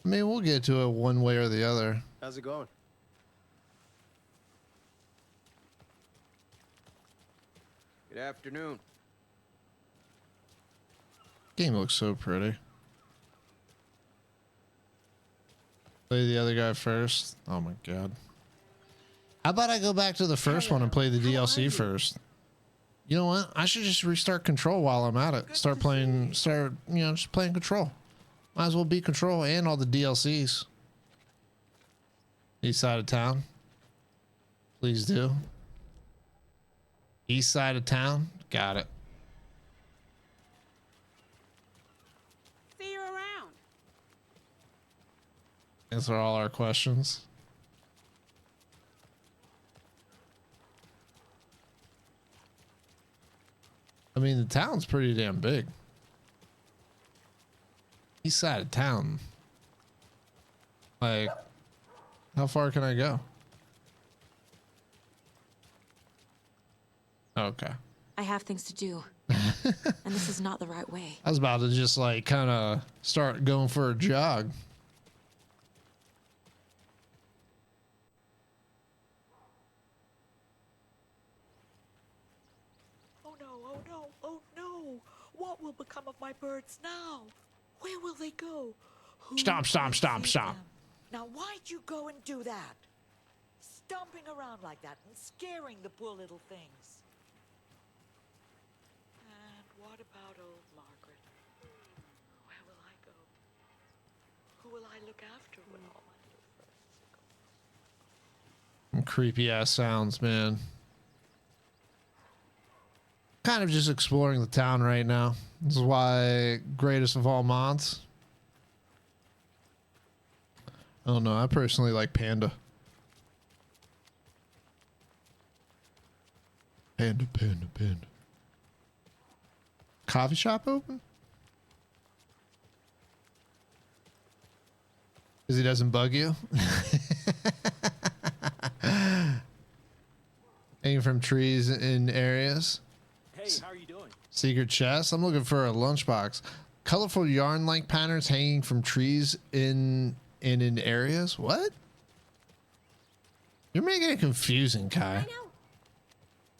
I mean, we'll get to it one way or the other. How's it going? Good afternoon. Game looks so pretty. Play the other guy first. Oh my god. How about I go back to the first one and play the DLC first? You know what? I should just restart Control while I'm at it. Just playing Control. Might as well beat Control and all the DLCs. East side of town. Please do. East side of town. Got it. See you around. Answer all our questions. I mean, the town's pretty damn big. East side of town. Like, how far can I go? Okay. I have things to do. And this is not the right way. I was about to just like kind of start going for a jog. Oh no, oh no, oh no. What will become of my birds now? Where will they go? Who Stomp, stomp, will stomp, feed stomp. them? Now why'd you go and do that? Stomping around like that and scaring the poor little things. And what about old Margaret? Where will I go? Who will I look after when all my little friends are gone? Creepy ass sounds, man. Kind of just exploring the town right now. This is why greatest of all mods. I don't know. I personally like Panda. Panda, panda, panda. Coffee shop open? Because he doesn't bug you? Hanging from trees in areas. Hey, how are you doing? Secret chest. I'm looking for a lunchbox. Colorful yarn-like patterns hanging from trees in areas. What? You're making it confusing, Kai. I know.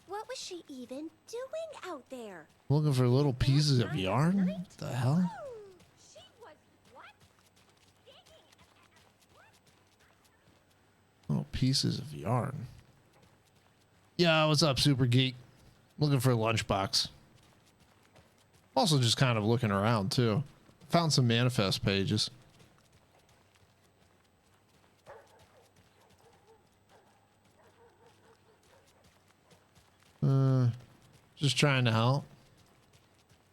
What was she even doing out there? Looking for little pieces of yarn? What the hell? She was what? Little pieces of yarn. Yeah, what's up, Super Geek? Looking for a lunchbox. Also just kind of looking around, too. Found some manifest pages. Just trying to help.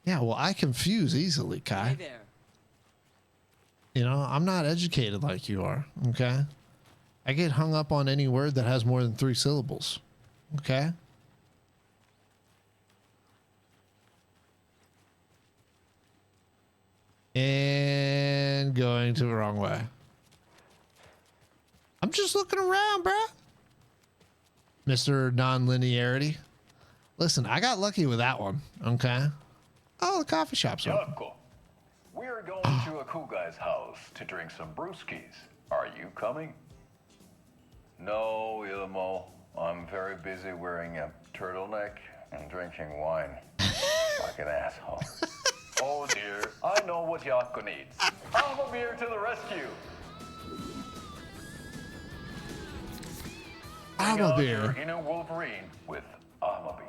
Yeah, well, I confuse easily, Kai. Hi there. You know, I'm not educated like you are, okay? I get hung up on any word that has more than 3 syllables, okay? And going to the wrong way. I'm just looking around, bruh. Mr. Non-linearity. Listen, I got lucky with that one, okay? Oh, the coffee shop's open. Yucko. We're going to a cool guy's house to drink some brewskis. Are you coming? No, Ilmo. I'm very busy wearing a turtleneck and drinking wine like an asshole. Oh dear, I know what Yakko needs. Alma beer to the rescue. Bring Alma out beer. your inner Wolverine with Alma beer.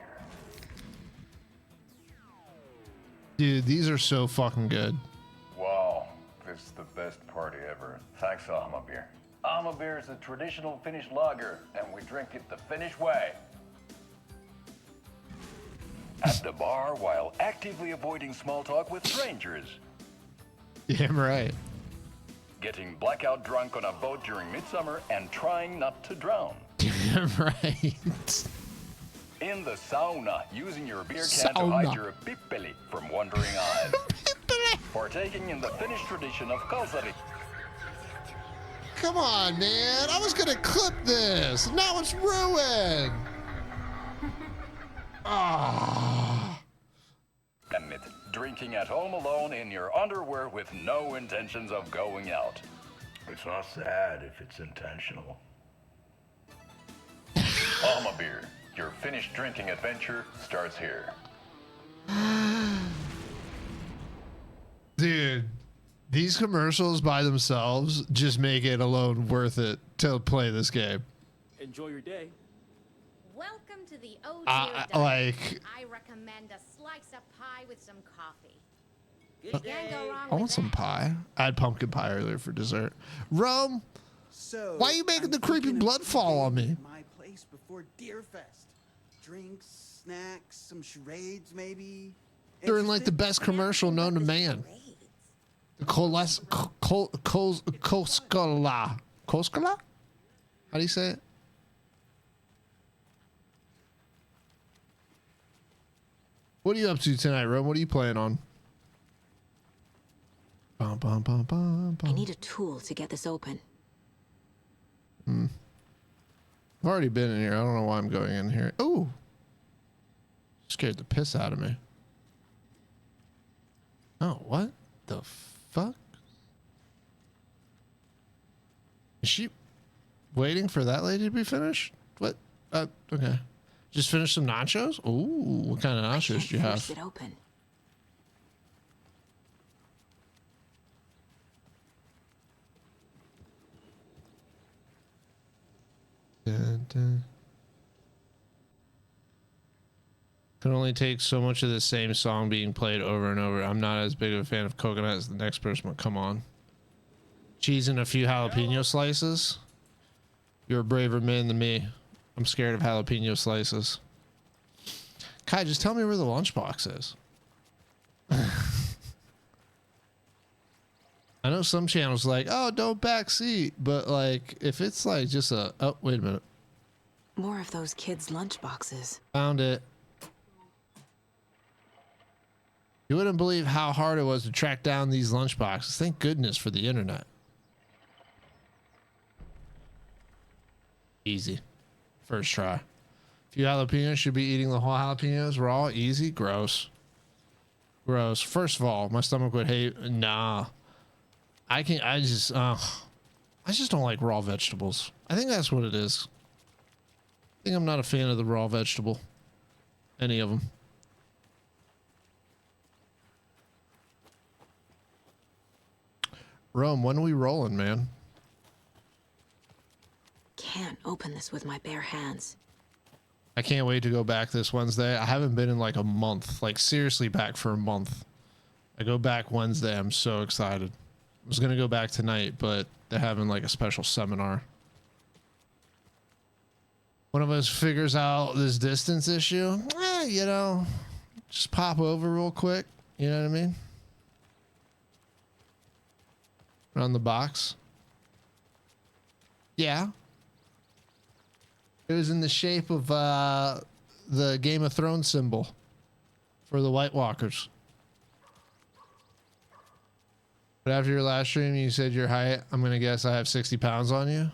Dude, these are so fucking good. Wow, this is the best party ever. Thanks, Alma beer. Alma beer is a traditional Finnish lager, and we drink it the Finnish way. At the bar while actively avoiding small talk with strangers. Damn right. Getting blackout drunk on a boat during midsummer and trying not to drown. Damn right. In the sauna, using your beer can to hide your pippeli from wandering eyes. Partaking in the Finnish tradition of kalsari. Come on, man. I was gonna clip this. Now it's ruined. Ah. Damn it. Drinking at home alone in your underwear with no intentions of going out. It's not sad if it's intentional. Alma beer. Your Finnish drinking adventure starts here. Dude, these commercials by themselves just make it alone worth it to play this game. Enjoy your day. Welcome to the Oh Dear Like, I recommend a slice of pie with some coffee. Good Can't go wrong I with want some pie. I had pumpkin pie earlier for dessert. Rome, So, why are you making the creepy blood fall on me? My place before Deerfest. Drinks, snacks, some charades, maybe. During like the best commercial known to man. The Koskala. Koskala? How do you say it? What are you up to tonight, Rome? What are you playing on? Bum, bum, bum, bum, bum. I need a tool to get this open. I've already been in here. I don't know why I'm going in here. Oh, scared the piss out of me. Oh, what the fuck? Is she waiting for that lady to be finished? What? Okay. Just finish some nachos? Ooh, what kind of nachos do you have? Force it open. Dun, dun. Can only take so much of the same song being played over and over. I'm not as big of a fan of coconut as the next person, but come on. Cheese and a few jalapeno slices? You're a braver man than me. I'm scared of jalapeno slices. Kai, just tell me where the lunchbox is. I know some channels like, oh, don't backseat, but like if it's like just a, oh, wait a minute. More of those kids' lunchboxes. Found it. You wouldn't believe how hard it was to track down these lunchboxes. Thank goodness for the internet. Easy. First try. A few jalapenos, should be eating the whole jalapenos raw. Easy. Gross. Gross. First of all, my stomach would hate. Nah. I just don't like raw vegetables. I think that's what it is. I think I'm not a fan of the raw vegetable. Any of them. Rome, when are we rolling, man? Can't open this with my bare hands. I can't wait to go back this Wednesday. I haven't been in like a month. Like seriously back for a month. I go back Wednesday. I'm so excited. I was going to go back tonight, but they're having like a special seminar. One of us figures out this distance issue. You know, just pop over real quick. You know what I mean? Around the box. Yeah. It was in the shape of the Game of Thrones symbol for the White Walkers. But after your last stream, you said your height. I'm going to guess I have 60 pounds on you.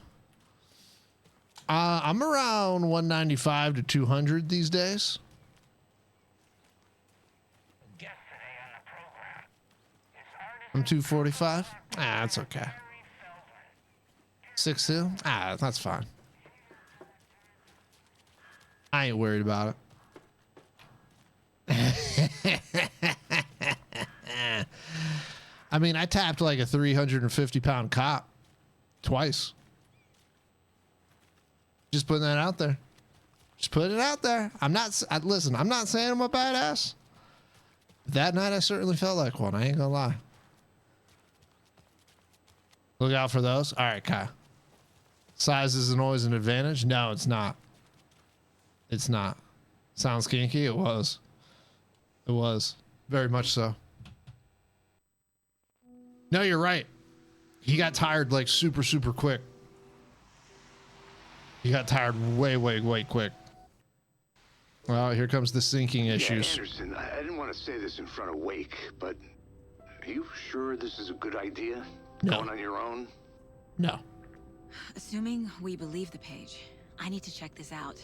I'm around 195 to 200 these days. I'm 245. That's okay. 6'2". That's fine. I ain't worried about it. I mean, I tapped like a 350-pound cop twice. Just putting that out there. Just putting it out there. Listen, I'm not saying I'm a badass. That night I certainly felt like one. I ain't gonna lie. Look out for those. All right, Kai. Size isn't always an advantage. No, it's not. It's not. Sounds kinky. It was. It was. Very much so. No, you're right. He got tired like super, super quick. He got tired way, way, way quick. Well, here comes the sinking issues. Yeah, Anderson, I didn't want to say this in front of Wake, but are you sure this is a good idea? No. Going on your own? No. Assuming we believe the page, I need to check this out.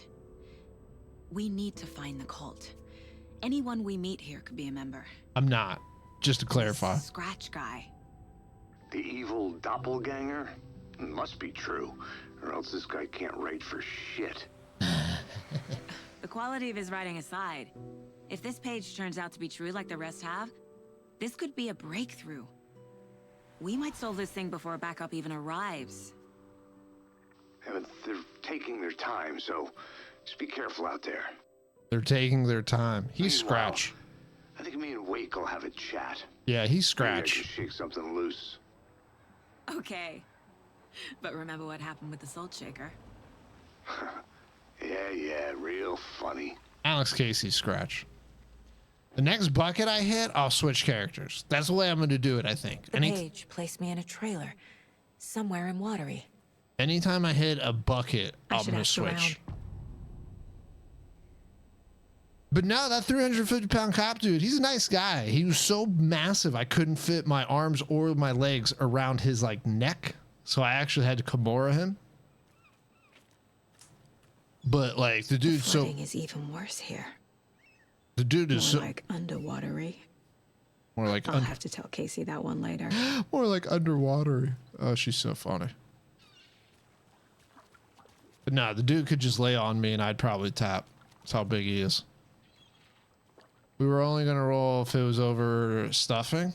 We need to find the cult. Anyone we meet here could be a member. I'm not. Just to clarify. Scratch guy. The evil doppelganger? Must be true, or else this guy can't write for shit. The quality of his writing aside, if this page turns out to be true like the rest have, this could be a breakthrough. We might solve this thing before backup even arrives. Yeah, but they're taking their time, so just be careful out there. They're taking their time. He's Meanwhile, Scratch. I think me and Wake will have a chat. Yeah, he's Maybe I Scratch. can shake something loose. Okay. But remember what happened with the Salt Shaker? Yeah, real funny. Alex Casey's Scratch. The next bucket I hit, I'll switch characters. That's the way I'm going to do it, I think. The page placed me in a trailer, somewhere in Watery. Anytime I hit a bucket, I'm going to switch. Around. But no, that 350-pound cop dude, he's a nice guy. He was so massive, I couldn't fit my arms or my legs around his like neck. So I actually had to Kimura him. But like the dude, The footing is even worse here. The dude is More so like underwatery. more like I'll have to tell Casey that one later. more like underwater. Oh, she's so funny. But no, the dude could just lay on me and I'd probably tap. That's how big he is. We were only gonna roll if it was over stuffing.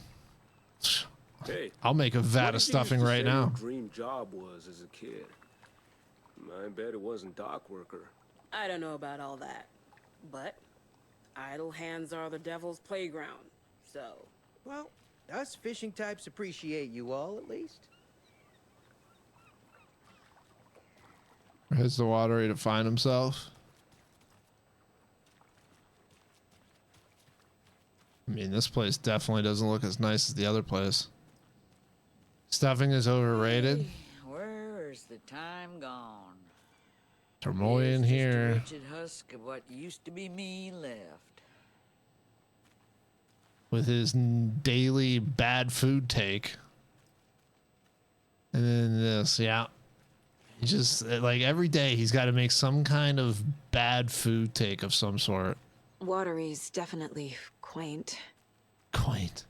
Hey, I'll make a vat of stuffing right now. Your dream job was as a kid. I bet it wasn't dock worker. I don't know about all that, but idle hands are the devil's playground, so... Well, us fishing types appreciate you all, at least. Heads the watery to find himself. I mean, this place definitely doesn't look as nice as the other place. Stuffing is overrated. Where's the time gone? Termoyan here. Wretched husk of what used to be me left. With his daily bad food take. And then this, yeah. He just, like, every day he's got to make some kind of bad food take of some sort. Watery's definitely quaint. Quaint.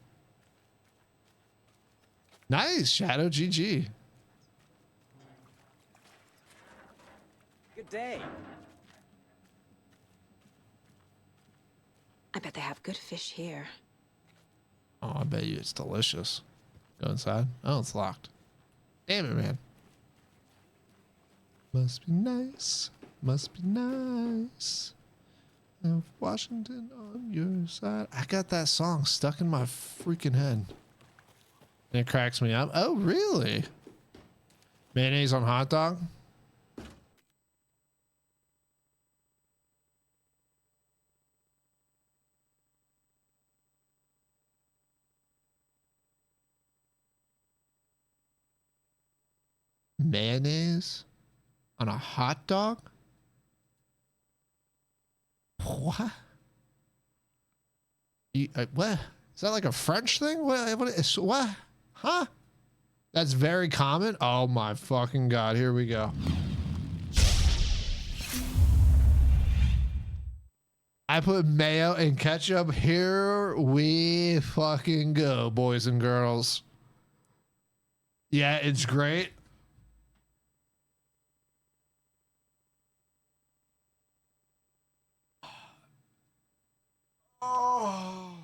Nice, Shadow. GG. Good day. I bet they have good fish here. Oh, I bet you it's delicious. Go inside. Oh, it's locked. Damn it, man. Must be nice. Must be nice. Of Washington on your side. I got that song stuck in my freaking head. And it cracks me up. Oh, really? Mayonnaise on hot dog? Mayonnaise on a hot dog? What? What? Is that like a French thing? What? Huh? That's very common? Oh my fucking God. Here we go. I put mayo and ketchup. Here we fucking go, boys and girls. Yeah, it's great. Oh.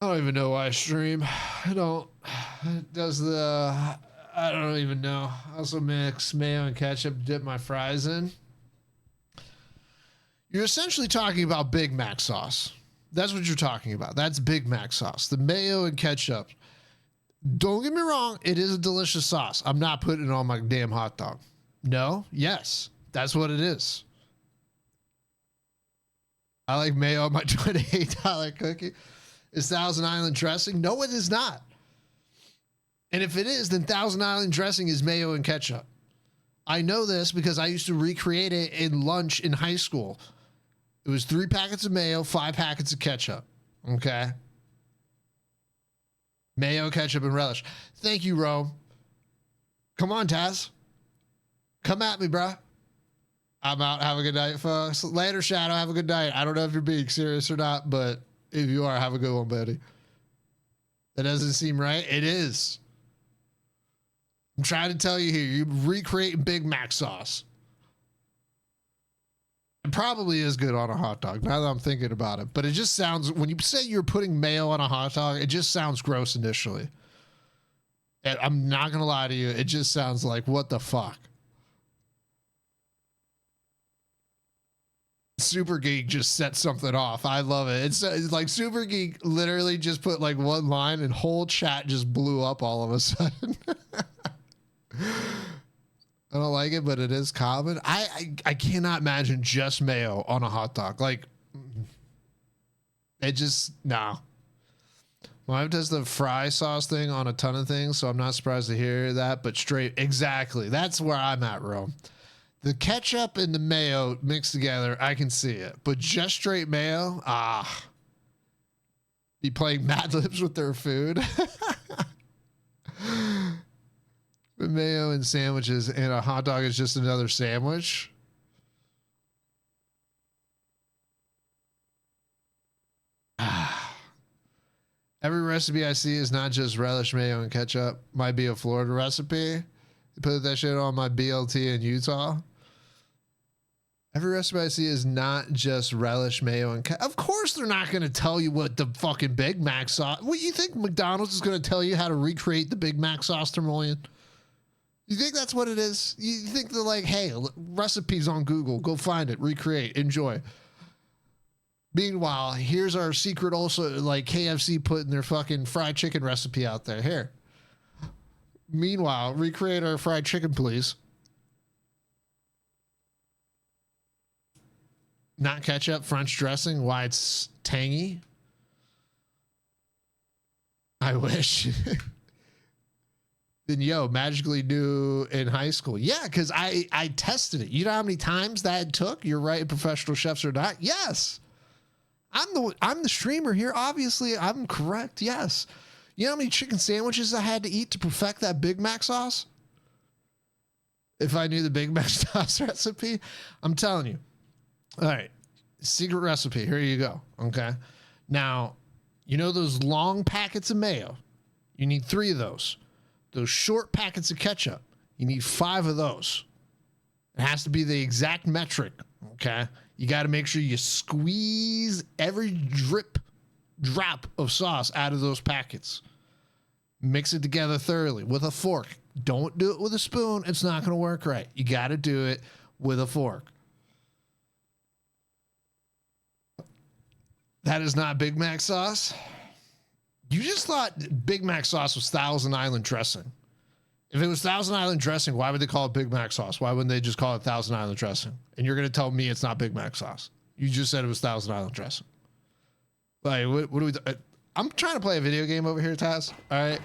I don't even know why I stream. I don't. I don't even know. I also mix mayo and ketchup to dip my fries in. You're essentially talking about Big Mac sauce. That's what you're talking about. That's Big Mac sauce. The mayo and ketchup. Don't get me wrong. It is a delicious sauce. I'm not putting it on my damn hot dog. No. Yes. That's what it is. I like mayo on my $28 cookie. Is Thousand Island dressing? No, it is not. And if it is, then Thousand Island dressing is mayo and ketchup. I know this because I used to recreate it in lunch in high school. It was 3 packets of mayo, 5 packets of ketchup. Okay. Mayo, ketchup, and relish. Thank you, Rome. Come on, Taz. Come at me, bruh. I'm out. Have a good night, folks. Later, Shadow. Have a good night. I don't know if you're being serious or not, but if you are, have a good one, buddy. That doesn't seem right. It is. I'm trying to tell you here. You're recreating Big Mac sauce. It probably is good on a hot dog, now that I'm thinking about it. But it just sounds, when you say you're putting mayo on a hot dog, it just sounds gross initially. And I'm not going to lie to you. It just sounds like, what the fuck? Super Geek just set something off. I love it. It's like Super Geek literally just put like one line and whole chat just blew up all of a sudden. I don't like it, but it is common. I cannot imagine just mayo on a hot dog. Like, it just, no. My wife does the fry sauce thing on a ton of things, so I'm not surprised to hear that, but straight, exactly. That's where I'm at, Rome. The ketchup and the mayo mixed together, I can see it. But just straight mayo, be playing Mad Libs with their food. With mayo and sandwiches, and a hot dog is just another sandwich. Every recipe I see is not just relish, mayo, and ketchup. Might be a Florida recipe. Put that shit on my BLT in Utah. Every recipe I see is not just relish, mayo, and ketchup. Of course they're not going to tell you what the fucking Big Mac sauce. What, you think McDonald's is going to tell you how to recreate the Big Mac sauce, Termullion? You think that's what it is? You think they're like, hey, recipes on Google. Go find it, recreate, enjoy. Meanwhile, here's our secret also, like KFC putting their fucking fried chicken recipe out there. Here. Meanwhile, recreate our fried chicken, please. Not ketchup, French dressing. Why it's tangy? I wish. Then, magically knew in high school. Yeah, because I tested it. You know how many times that took? You're right, professional chefs or not. Yes. I'm the streamer here. Obviously, I'm correct. Yes. You know how many chicken sandwiches I had to eat to perfect that Big Mac sauce? If I knew the Big Mac sauce recipe, I'm telling you. All right. Secret recipe. Here you go. Okay. Now, you know those long packets of mayo? You need 3 of those. Those short packets of ketchup, you need 5 of those. It has to be the exact metric, okay? You got to make sure you squeeze every drop of sauce out of those packets. Mix it together thoroughly with a fork. Don't do it with a spoon. It's not going to work right. You got to do it with a fork. That is not Big Mac sauce. You just thought Big Mac sauce was Thousand Island dressing. If it was Thousand Island dressing, why would they call it Big Mac sauce? Why wouldn't they just call it Thousand Island dressing? And you're going to tell me it's not Big Mac sauce. You just said it was Thousand Island dressing. Like, what do we do? I'm trying to play a video game over here, Taz. All right.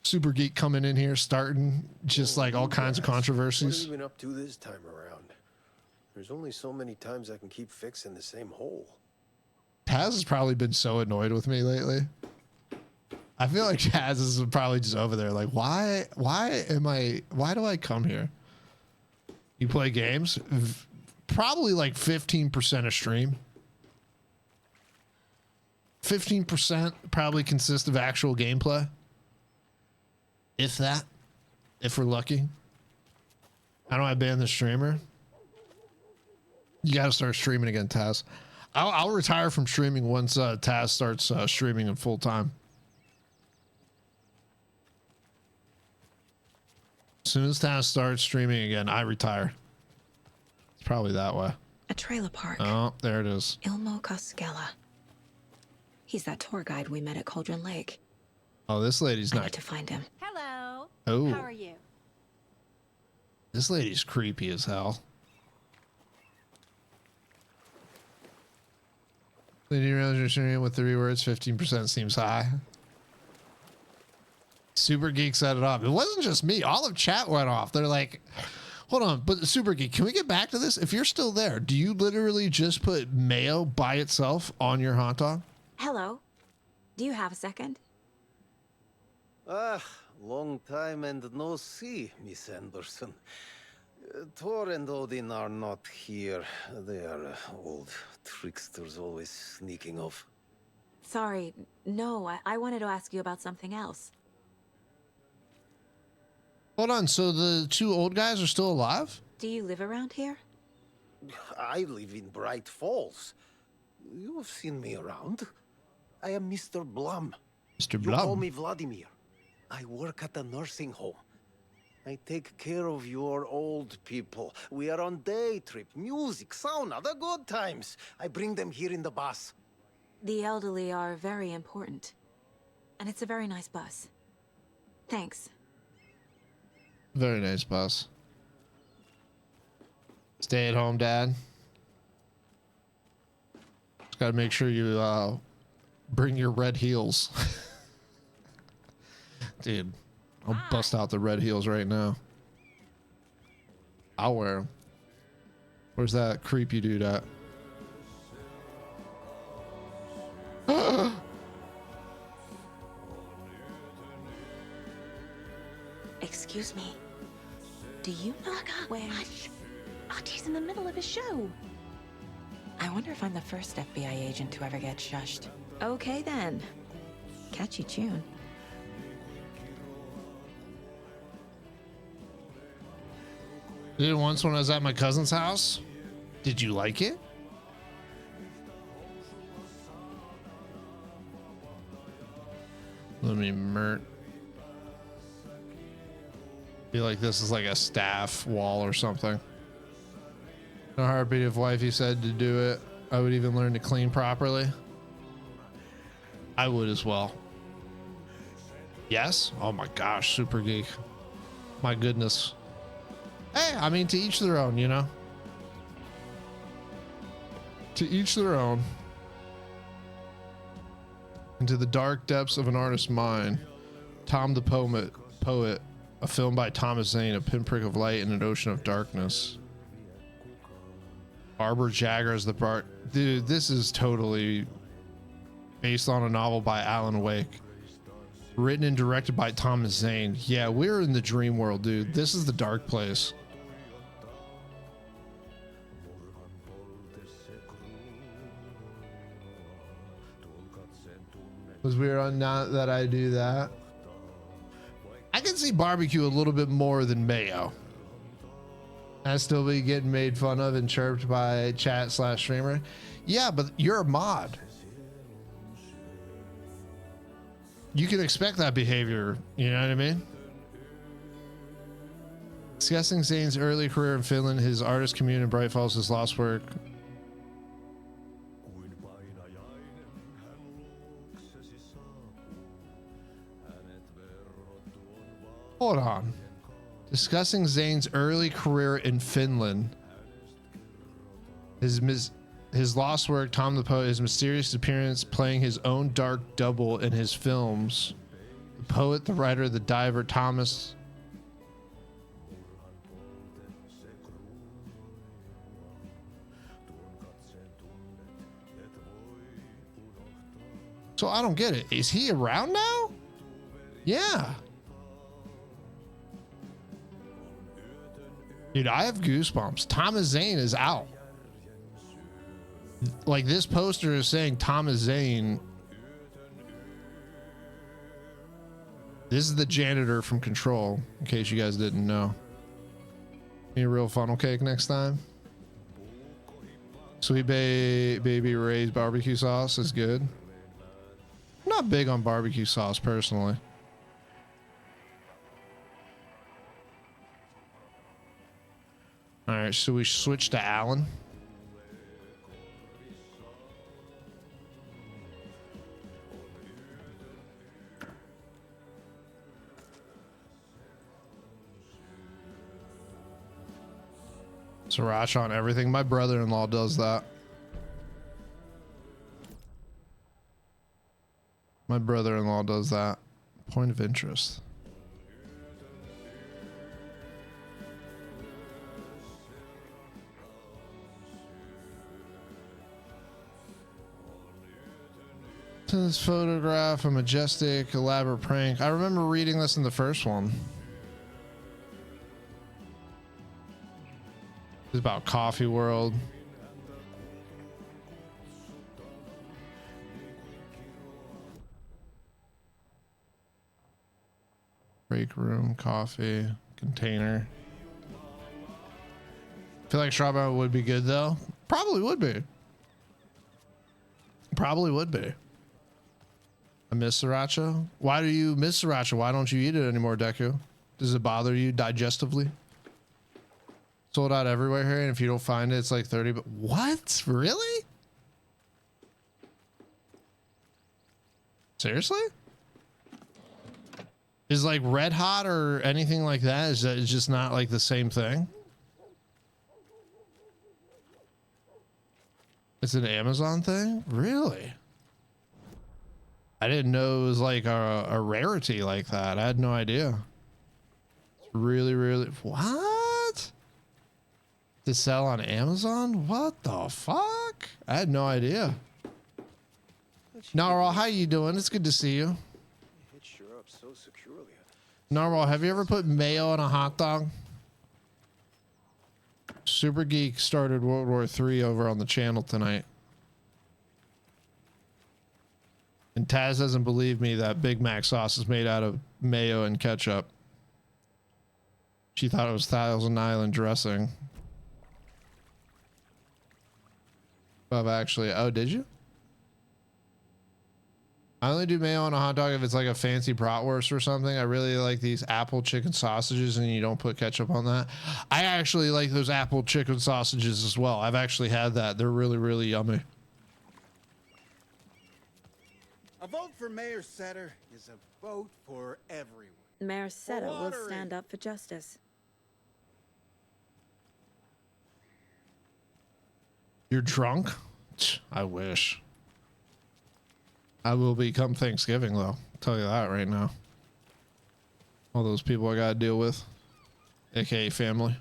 Super Geek coming in here, starting just like all kinds of controversies. What have you been up to this time around? There's only so many times I can keep fixing the same hole. Taz has probably been so annoyed with me lately. I feel like Taz is probably just over there like, why do I come here? You play games? Probably like 15% of stream. 15% probably consists of actual gameplay. If that. If we're lucky. How do I ban the streamer? You got to start streaming again, Taz. I'll retire from streaming once Taz starts streaming in full time. As soon as Taz starts streaming again, I retire. It's probably that way. A trailer park. Oh, there it is. Ilmo Koskela. He's that tour guide we met at Cauldron Lake. Oh, this lady's I not. need to find him. Hello. Oh. How are you? This lady's creepy as hell. Lady around your stream with 3 words, 15% seems high. Super Geek set it off. It wasn't just me. All of chat went off. They're like, hold on, but Super Geek, can we get back to this? If you're still there, do you literally just put mayo by itself on your hot dog? Hello. Do you have a second? Ah, long time and no see, Miss Anderson. Thor and Odin are not here. They are old tricksters always sneaking off. Sorry. No, I wanted to ask you about something else. Hold on, so the 2 old guys are still alive? Do you live around here? I live in Bright Falls. You have seen me around. I am Mr. Blum. Mr. You call Blum? me Vladimir. I work at a nursing home. I take care of your old people. We are on day trip, music, sauna, the good times. I bring them here in the bus. The elderly are very important. And it's a very nice bus. Thanks. Very nice, boss. Stay at home, Dad. Just gotta make sure you bring your red heels. Dude, I'll bust out the red heels right now. I'll wear them. Where's that creepy dude at? Excuse me. Do you know where... Hush! Artie's in the middle of his show. I wonder if I'm the first FBI agent to ever get shushed. Okay then. Catchy tune. Did it once when I was at my cousin's house. Did you like it? Let me feel like this is like a staff wall or something. No heartbeat if wifey said to do it. I would even learn to clean properly. I would as well. Yes? Oh my gosh, Super Geek. My goodness. Hey, I mean, to each their own, you know? To each their own. Into the dark depths of an artist's mind. Tom the Poet, a film by Thomas Zane, a pinprick of light in an ocean of darkness. Barbara Jagger is the part. Dude, this is totally based on a novel by Alan Wake. Written and directed by Thomas Zane. Yeah, we're in the dream world, dude. This is the dark place. Was weird on now that I do that. I can see barbecue a little bit more than mayo. I still be getting made fun of and chirped by chat/streamer. Yeah, but you're a mod. You can expect that behavior. You know what I mean? Discussing Zane's early career in Finland, his artist commune in Bright Falls, his lost work. Hold on. Discussing Zane's early career in Finland. His lost work, Tom the Poet, his mysterious appearance playing his own dark double in his films. The poet, the writer, the diver, Thomas. So I don't get it. Is he around now? Yeah. Dude, I have goosebumps. Thomas Zane is out. Like, this poster is saying Thomas Zane. This is the janitor from Control, in case you guys didn't know. Need a real funnel cake next time? Sweet baby Ray's barbecue sauce is good. I'm not big on barbecue sauce personally. All right, so we switch to Alan. Sriracha on everything. My brother-in-law does that. My brother-in-law does that. Point of interest. To this photograph, a majestic, elaborate prank. I remember reading this in the first one. It's about Coffee World. Break room, coffee, container. I feel like strawberry would be good though. Probably would be. Probably would be. I miss sriracha. Why do you miss sriracha? Why don't you eat it anymore, Deku? Does it bother you digestively? Sold out everywhere here, and if you don't find it, it's like 30. But what? Really? Seriously? Is like Red Hot or anything like that? Is that it's just not like the same thing? It's an Amazon thing? Really? I didn't know it was like a rarity like that. I had no idea. It's really, really. What? To sell on Amazon? What the fuck? I had no idea. Narwhal, how you doing? It's good to see you. Hitched her up so securely. Narwhal, have you ever put mayo on a hot dog? Super Geek started World War III over on the channel tonight. And Taz doesn't believe me that Big Mac sauce is made out of mayo and ketchup. She thought it was Thousand Island dressing. But actually, oh, did you? I only do mayo on a hot dog if it's like a fancy bratwurst or something. I really like these apple chicken sausages and you don't put ketchup on that. I actually like those apple chicken sausages as well. I've actually had that. They're really, really yummy. A vote for Mayor Setter is a vote for everyone. Mayor Seta will stand up for justice. You're drunk? I wish. I will be come Thanksgiving though. I'll tell you that right now. All those people I gotta deal with, aka family.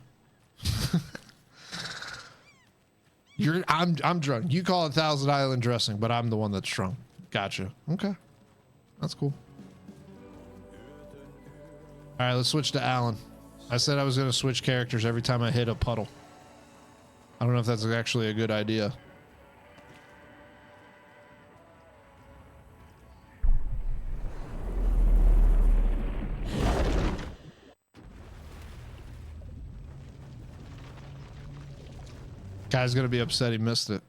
I'm drunk. You call it Thousand Island dressing, but I'm the one that's drunk. Gotcha. Okay, that's cool. All right, let's switch to Alan. I said I was gonna switch characters every time I hit a puddle. I don't know if that's actually a good idea. Guy's gonna be upset he missed it.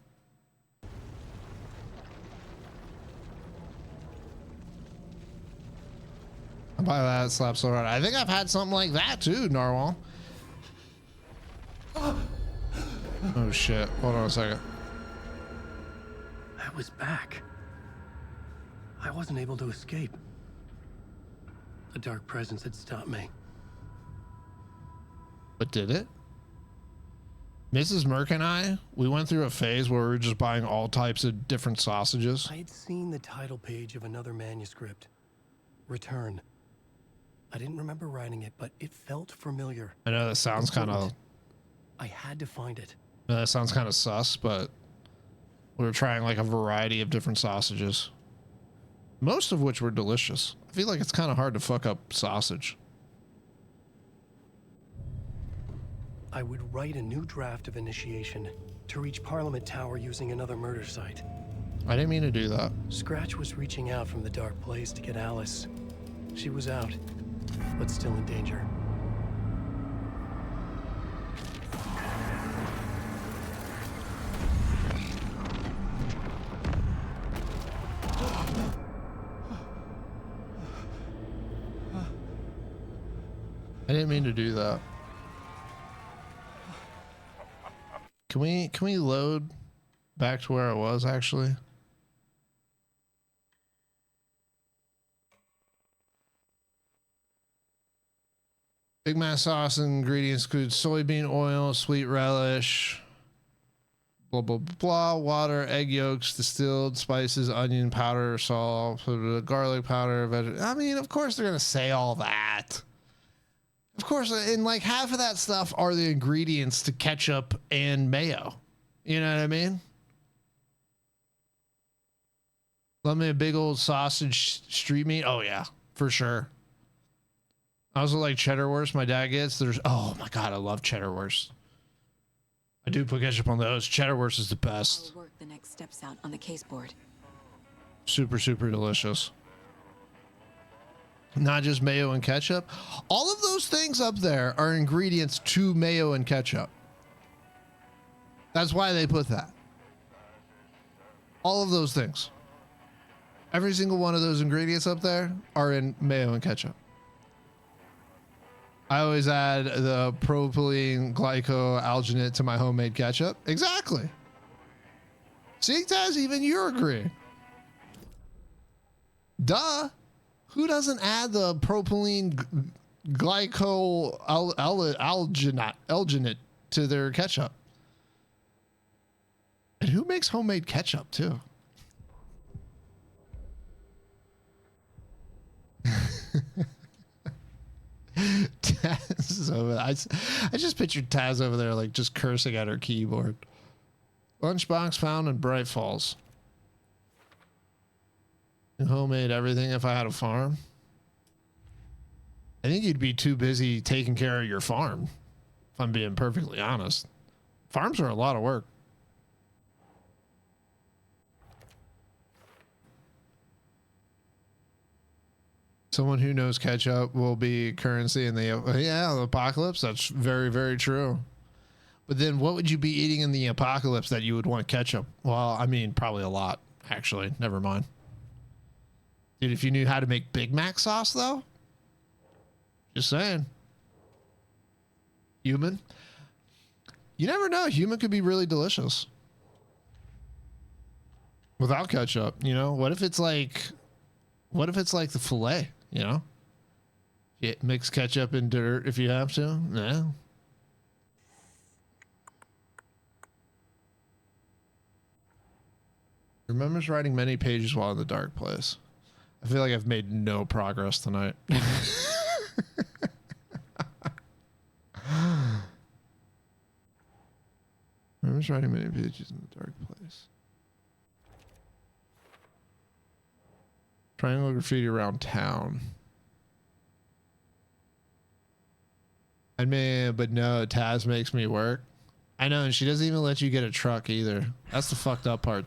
I'll buy that, slap so hard. I think I've had something like that too, Narwhal. Oh shit, hold on a second. I was back. I wasn't able to escape. A dark presence had stopped me. But did it? Mrs. Merck and I, we went through a phase where we were just buying all types of different sausages. I had seen the title page of another manuscript. Return. I didn't remember writing it, but it felt familiar. I know that sounds kind of... I had to find it. That sounds kind of sus, but we were trying like a variety of different sausages. Most of which were delicious. I feel like it's kind of hard to fuck up sausage. I would write a new draft of initiation to reach Parliament Tower using another murder site. I didn't mean to do that. Scratch was reaching out from the dark place to get Alice. She was out, but still in danger. I didn't mean to do that. Can we load back to where I was actually? Big Mac sauce ingredients include soybean oil, sweet relish, blah, blah, blah, water, egg yolks, distilled spices, onion powder, salt, garlic powder, I mean, of course they're going to say all that. Of course, and like half of that stuff are the ingredients to ketchup and mayo. You know what I mean? Love me a big old sausage street meat. Oh yeah, for sure. I also like cheddar wurst my dad gets. Oh my God, I love cheddar wurst. I do put ketchup on those. Cheddar wurst is the best. I'll work the next steps out on the case board. Super, super delicious. Not just mayo and ketchup. All of those things up there are ingredients to mayo and ketchup. That's why they put that. All of those things. Every single one of those ingredients up there are in mayo and ketchup. I always add the propylene glycoalginate to my homemade ketchup. Exactly. See, Taz, even you're agreeing. Duh. Who doesn't add the propylene glycoalginate to their ketchup? And who makes homemade ketchup too? Taz is over there. I just pictured Taz over there like just cursing at her keyboard. Lunchbox found in Bright Falls. Homemade everything if I had a farm. I think you'd be too busy taking care of your farm, if I'm being perfectly honest. Farms are a lot of work. Someone who knows ketchup will be currency in the apocalypse. That's very, very true. But then what would you be eating in the apocalypse that you would want ketchup? Well, I mean, probably a lot, actually. Never mind. Dude, if you knew how to make Big Mac sauce, though, just saying. Human. You never know. Human could be really delicious. Without ketchup, you know? What if it's like the filet, you know? Yeah, mix ketchup and dirt if you have to. Yeah. Remembers writing many pages while in the dark place. I feel like I've made no progress tonight. Remembers writing many pages in the dark place. Triangle graffiti around town. I mean, but no, Taz makes me work. I know, and she doesn't even let you get a truck either. That's the fucked up part.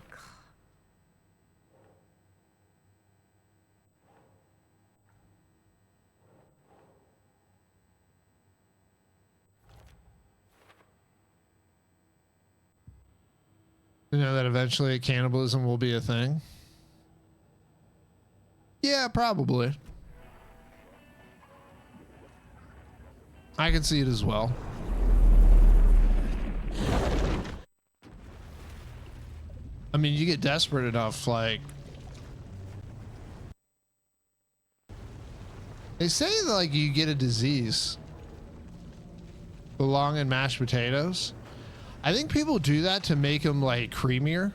You know that eventually cannibalism will be a thing? Yeah, probably. I can see it as well. I mean, you get desperate enough, like... They say that, like, you get a disease belong in mashed potatoes. I think people do that to make them, like, creamier.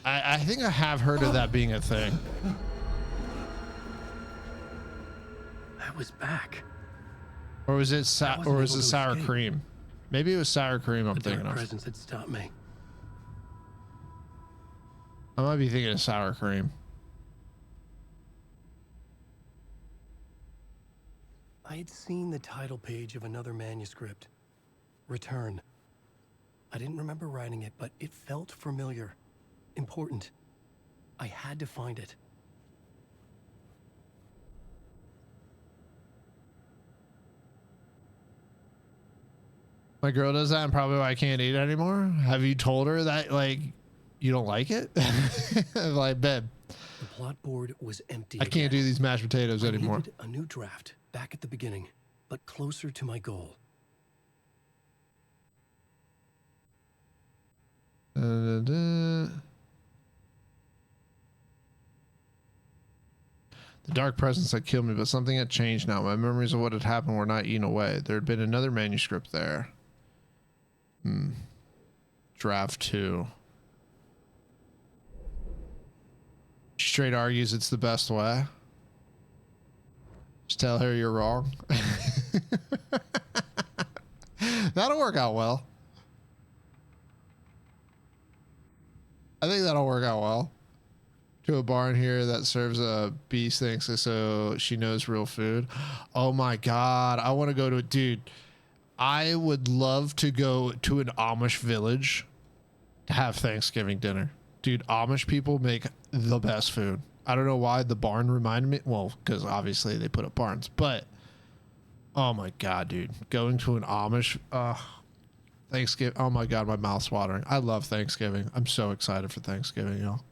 I think I have heard of that being a thing. I was back. Or was it sour cream? Maybe it was sour cream I'm thinking of. Presence had stopped me. I might be thinking of sour cream. I had seen the title page of another manuscript. Return. I didn't remember writing it, but it felt familiar. Important. I had to find it. My girl does that and probably why I can't eat it anymore. Have you told her that, like, you don't like it? Like, babe, the plot board was empty. I can't do these mashed potatoes anymore. I needed a new draft back at the beginning, but closer to my goal. The dark presence had killed me, but something had changed now. My memories of what had happened were not eaten away. There had been another manuscript there. Draft 2. Straight argues it's the best way. Just tell her you're wrong. That'll work out well. I think that'll work out well. To a bar in here that serves a beast things so she knows real food. Oh my God. I want to go to a dude. I would love to go to an Amish village to have Thanksgiving dinner. Dude, Amish people make the best food. I don't know why the barn reminded me. Well, because obviously they put up barns, but oh my God, dude, going to an Amish, Thanksgiving. Oh my God, my mouth's watering. I love Thanksgiving. I'm so excited for Thanksgiving, y'all.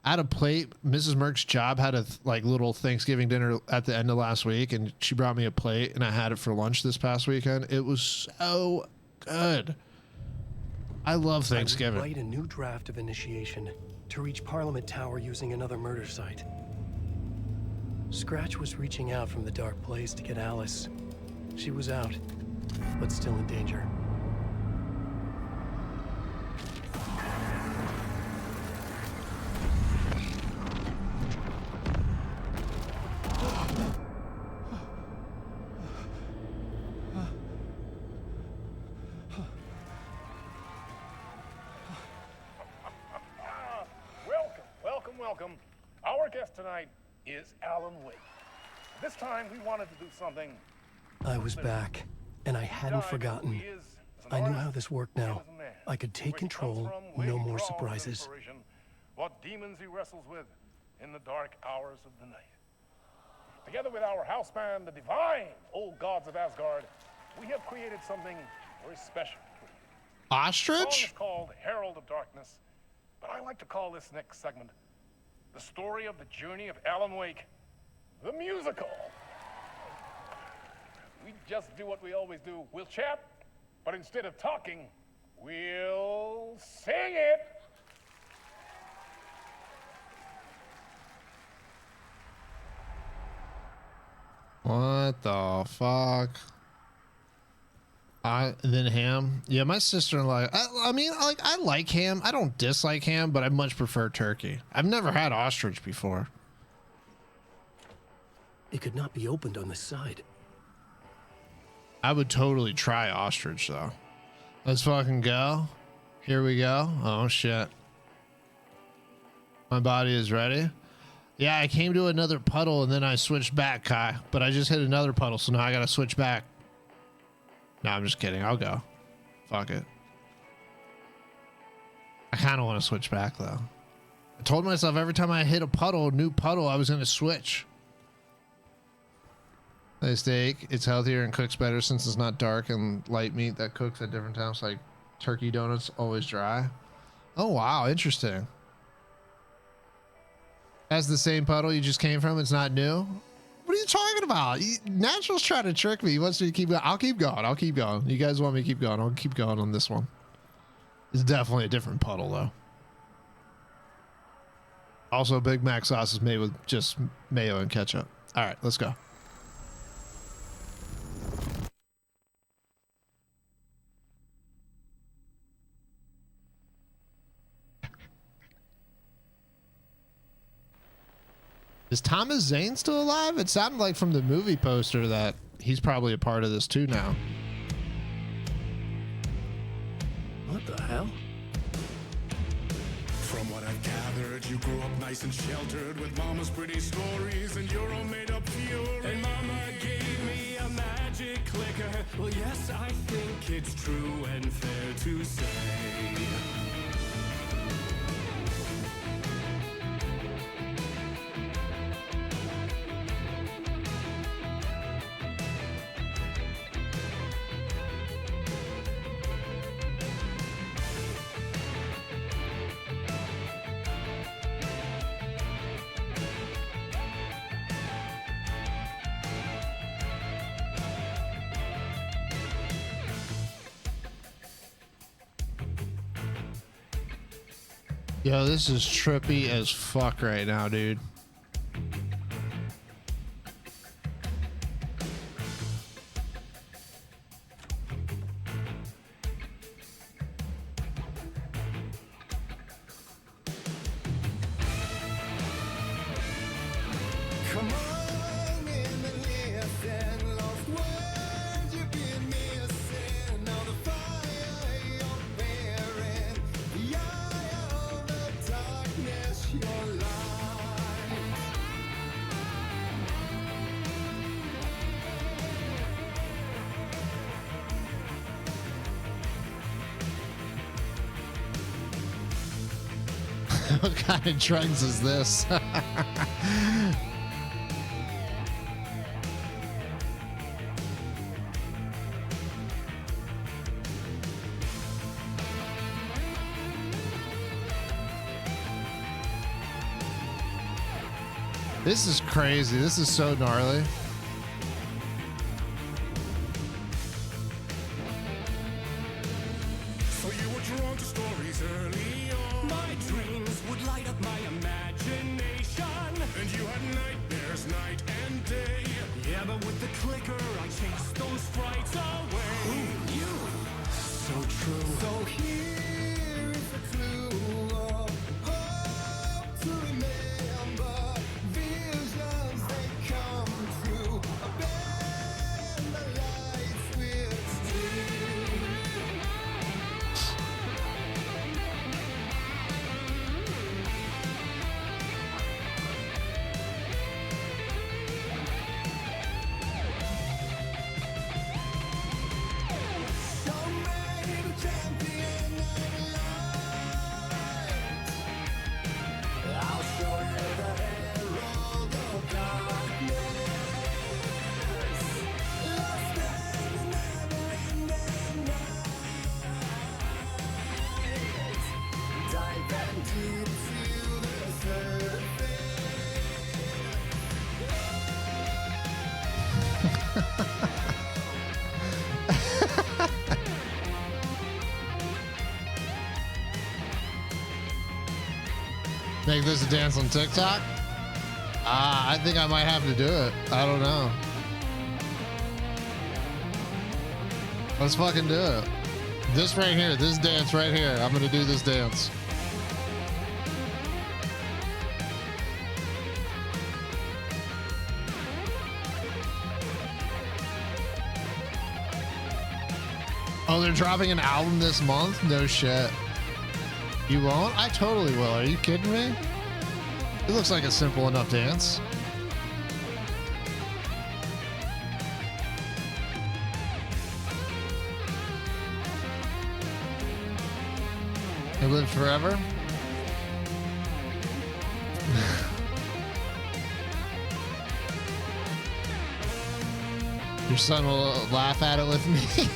I had a plate. Mrs. Merck's job had a little Thanksgiving dinner at the end of last week, and she brought me a plate, and I had it for lunch this past weekend. It was so good. I love Thanksgiving. I would write a new draft of initiation to reach Parliament Tower using another murder site. Scratch was reaching out from the dark place to get Alice. She was out, but still in danger. Welcome. Our guest tonight is Alan Wake. This time we wanted to do something. I was back, and I hadn't forgotten. I knew how this worked now. I could take control, no more surprises. What demons he wrestles with in the dark hours of the night. Together with our house band, the divine old gods of Asgard, we have created something very special for you. Ostrich? The song is called Herald of Darkness, but I like to call this next segment the story of the journey of Alan Wake, the musical. We just do what we always do. We'll chat, but instead of talking, we'll sing it. What the fuck? Then ham. Yeah, my sister-in-law. I mean, I like ham. I don't dislike ham, but I much prefer turkey. I've never had ostrich before. It could not be opened on the side. I would totally try ostrich though. Let's fucking go. Here we go. Oh shit. My body is ready. Yeah, I came to another puddle and then I switched back, Kai. But I just hit another puddle, so now I gotta switch back. No, I'm just kidding. I'll go. Fuck it. I kind of want to switch back, though. I told myself every time I hit a puddle, new puddle, I was going to switch. The steak, it's healthier and cooks better since it's not dark and light meat that cooks at different times, like turkey donuts, always dry. Oh, wow. Interesting. That's the same puddle you just came from. It's not new. What are you talking about? Natural's trying to trick me. He wants me to keep going. I'll keep going. I'll keep going. You guys want me to keep going? I'll keep going on this one. It's definitely a different puddle, though. Also, Big Mac sauce is made with just mayo and ketchup. All right, let's go. Is Thomas Zane still alive? It sounded like from the movie poster that he's probably a part of this too now. What the hell? From what I've gathered, you grew up nice and sheltered with mama's pretty stories and your own made-up fury. And mama gave me a magic clicker. Well, yes, I think it's true and fair to say. Yo, this is trippy as fuck right now, dude. Come on in the listen, lost words you've been missing. Now the fire you're bearing, the eye of the darkness, your light. What kind of drugs is this? This is crazy. This is so gnarly. So you were drawn to stories early on. My dreams would light up my imagination. And you had nightmares night and day. Yeah, but with the clicker, I chased those frights away. Who knew? So true. So here is the clue. Hope to remember. Visions, they come true. Bend the lights with steel. Make this a dance on TikTok? I think I might have to do it. I don't know. Let's fucking do it. This right here, this dance right here. I'm gonna do this dance. Oh, they're dropping an album this month? No shit. You won't? I totally will. Are you kidding me? It looks like a simple enough dance. It live forever? Your son will laugh at it with me.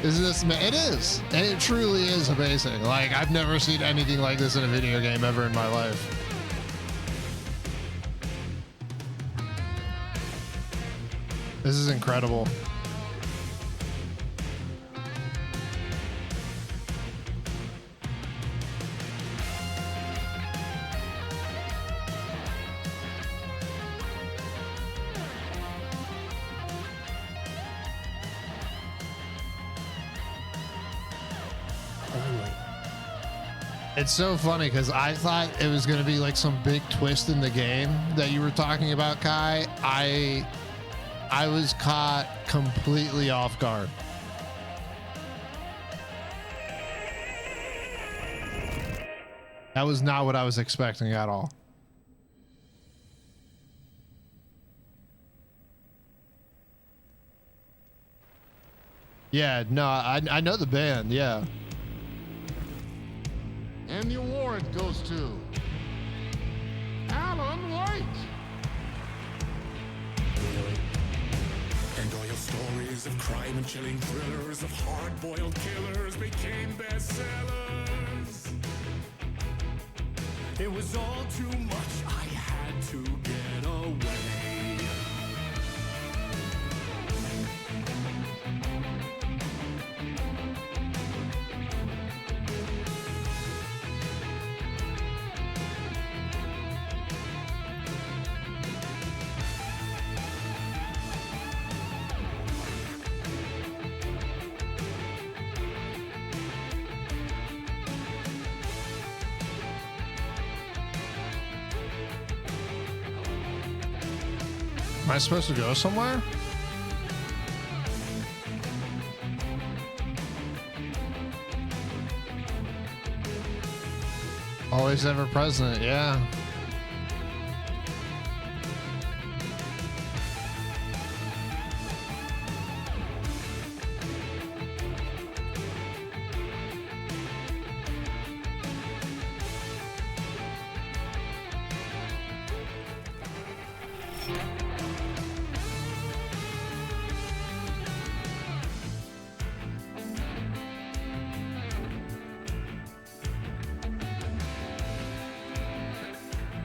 Is this? It is. And it truly is amazing. Like, I've never seen anything like this in a video game ever in my life. This is incredible. It's so funny because I thought it was going to be like some big twist in the game that you were talking about, Kai. I was caught completely off guard. That was not what I was expecting at all. Yeah, no, I know the band, yeah. And the award goes to Alan White. And all your stories of crime and chilling thrillers of hard-boiled killers became bestsellers. It was all too much. I had to get away. Am I supposed to go somewhere? Always ever present, yeah.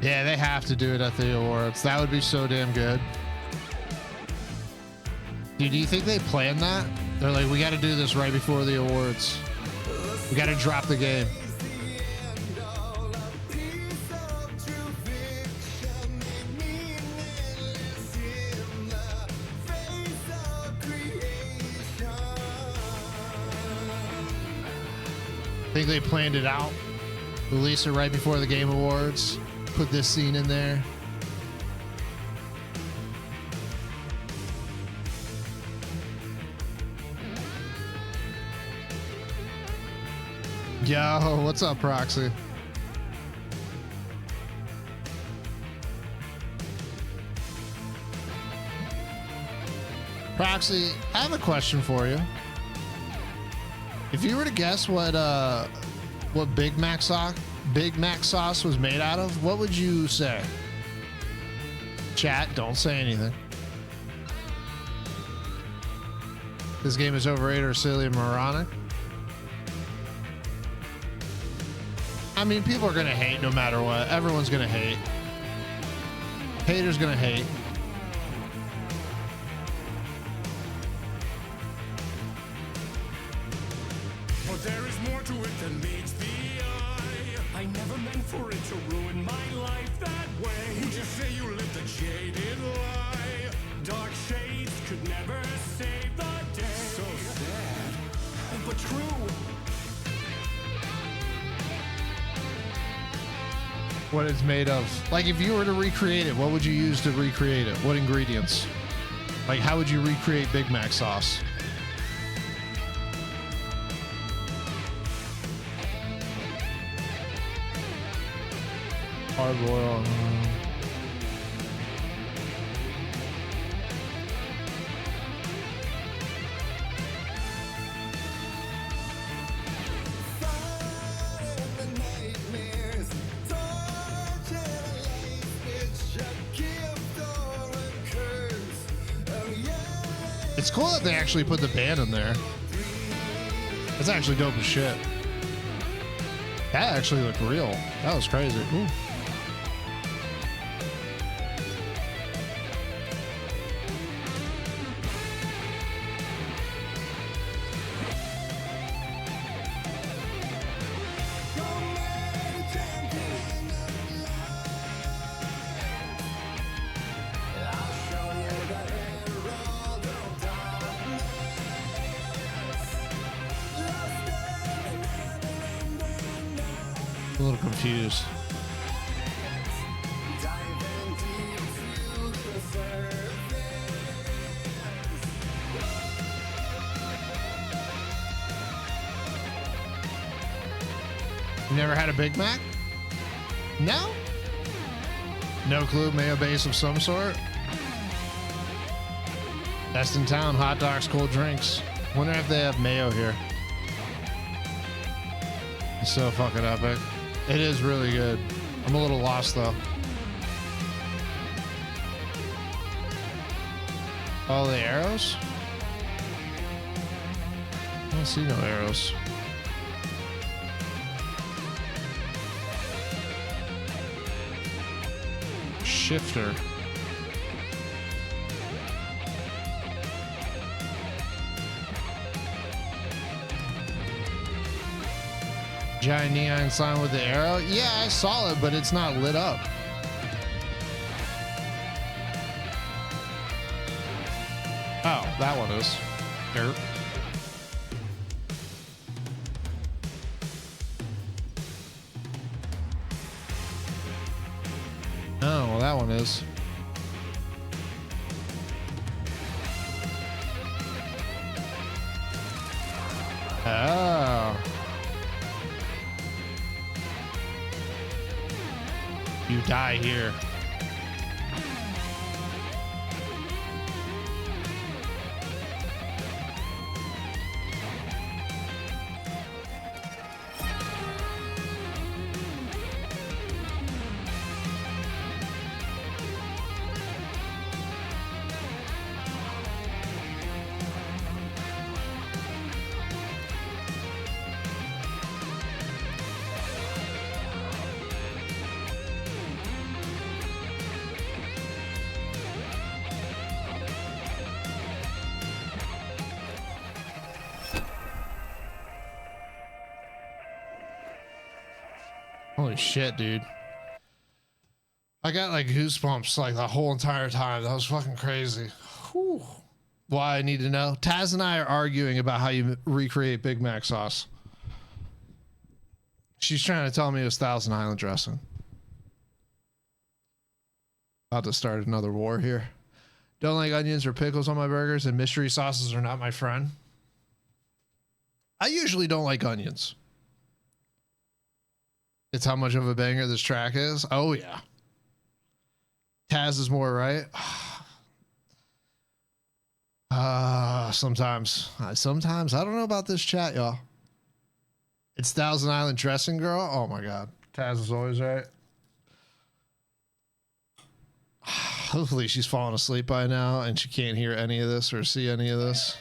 Yeah, they have to do it at the awards. That would be so damn good. Dude, do you think they planned that? They're like, we got to do this right before the awards. We got to drop the game. Think they planned it out. Release it right before the Game Awards. Put this scene in there. Yo, what's up, Proxy? Proxy, I have a question for you. If you were to guess what Big Mac sauce was made out of, what would you say? Chat, don't say anything. This game is overrated or silly and moronic. I mean, people are gonna hate no matter what. Everyone's gonna hate. Haters gonna hate. But there is more to it than meets the eye. I never meant for it to ruin my life that way. Would you say you lived a jaded lie? Dark shades could never save the day. So sad, but true. What it's made of. Like, if you were to recreate it, what would you use to recreate it? What ingredients? Like, how would you recreate Big Mac sauce? Hard boil. It's cool that they actually put the band in there. It's actually dope as shit. That actually looked real. That was crazy. Ooh. A little confused. You never had a Big Mac? No? No clue, mayo base of some sort? Best in town, hot dogs, cold drinks. Wonder if they have mayo here. It's so fucking epic. It is really good. I'm a little lost though. Oh, the arrows? I don't see no arrows. Shifter. Giant neon sign with the arrow? Yeah, I saw it, but it's not lit up. Oh, that one is. Derp. Oh, well, that one is. Oh. You die here. Holy shit, dude. I got like goosebumps like the whole entire time. That was fucking crazy. Whew. Why I need to know? Taz and I are arguing about how you recreate Big Mac sauce. She's trying to tell me it was Thousand Island dressing. About to start another war here. Don't like onions or pickles on my burgers, and mystery sauces are not my friend. I usually don't like onions. It's how much of a banger this track is. Oh yeah. Taz is more right. Sometimes I don't know about this chat, y'all. It's Thousand Island dressing, girl. Oh my god. Taz is always right. Hopefully she's fallen asleep by now and she can't hear any of this or see any of this.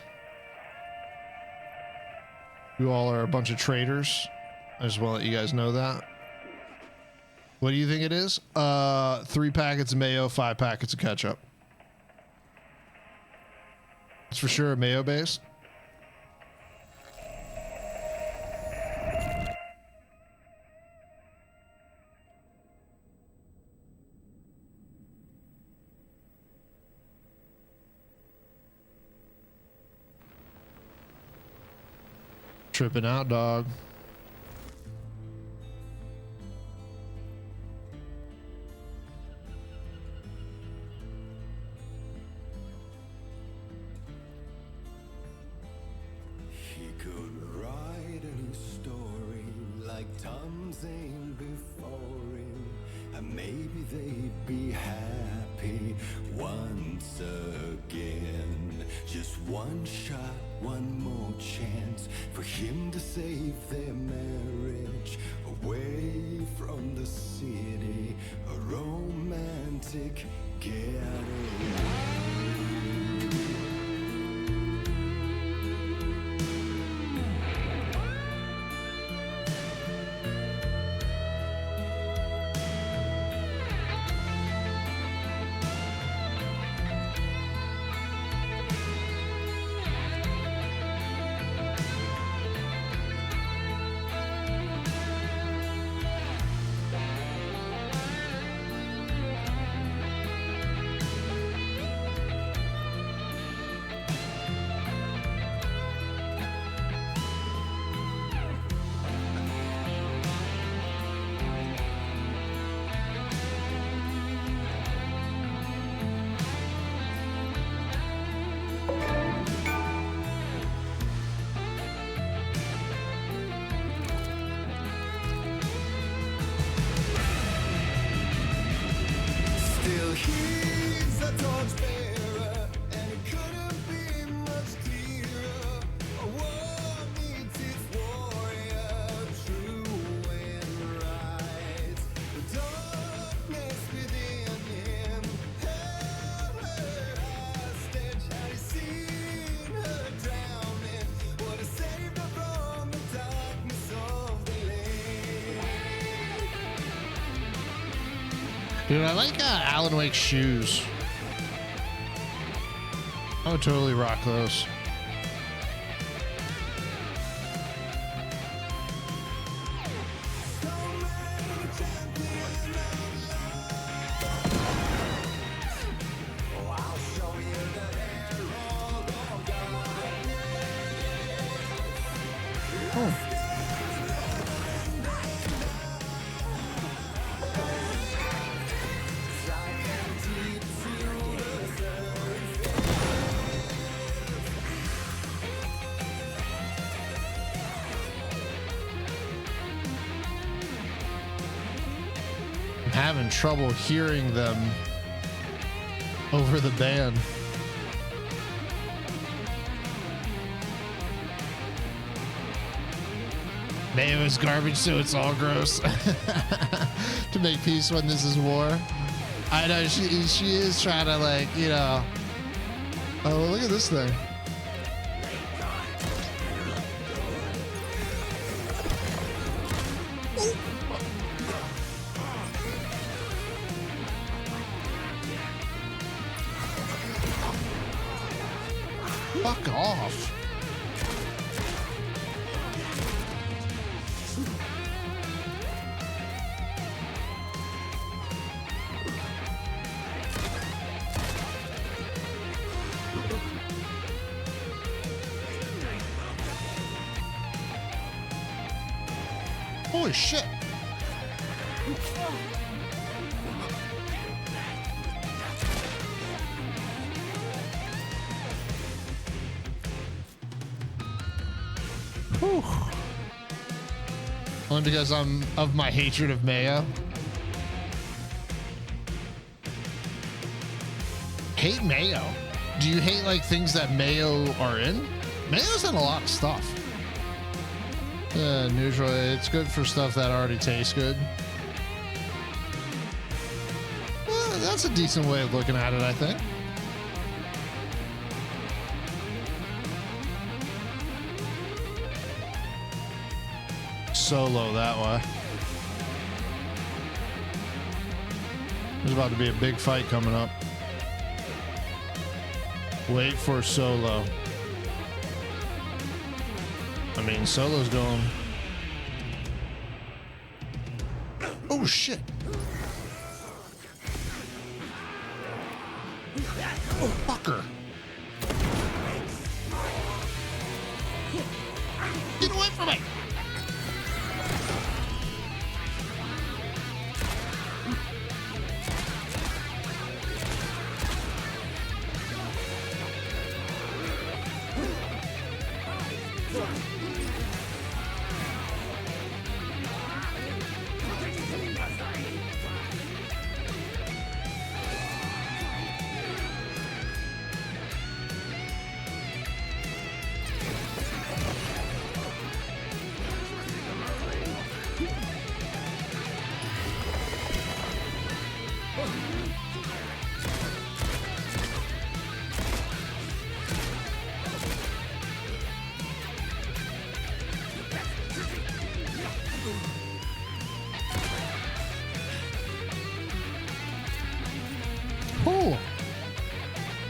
You all are a bunch of traitors. I just want to let you guys know that. What do you think it is? 3 packets of mayo, 5 packets of ketchup. It's for sure mayo based. Tripping out, dog. He could write a new story like Tom Zane before him, and maybe they'd be happy once again. Just one shot, one more chance for him to save their marriage away from the city, a romantic getaway. Still he's a torchbearer, and it couldn't be much clearer. A war needs its warrior, true and right. The darkness within him held her hostage. Had he seen her drowning, would have saved her from the darkness of the lake. Dude, I like Alan Wake's shoes. I would totally rock those. having trouble hearing them over the band. Mayo is garbage, so it's all gross. To make peace when this is war. I know she is trying to, like, you know. Oh, look at this thing. Fuck off. Holy shit. Whew. Only because I'm of my hatred of Mayo. Hate Mayo. Do you hate like things that Mayo are in? Mayo's in a lot of stuff. Neutral. It's good for stuff that already tastes good. Well, that's a decent way of looking at it, I think. Solo that way. There's about to be a big fight coming up. Wait for Solo. I mean, Solo's going. Oh shit. Oh fucker. Get away from me. Oh,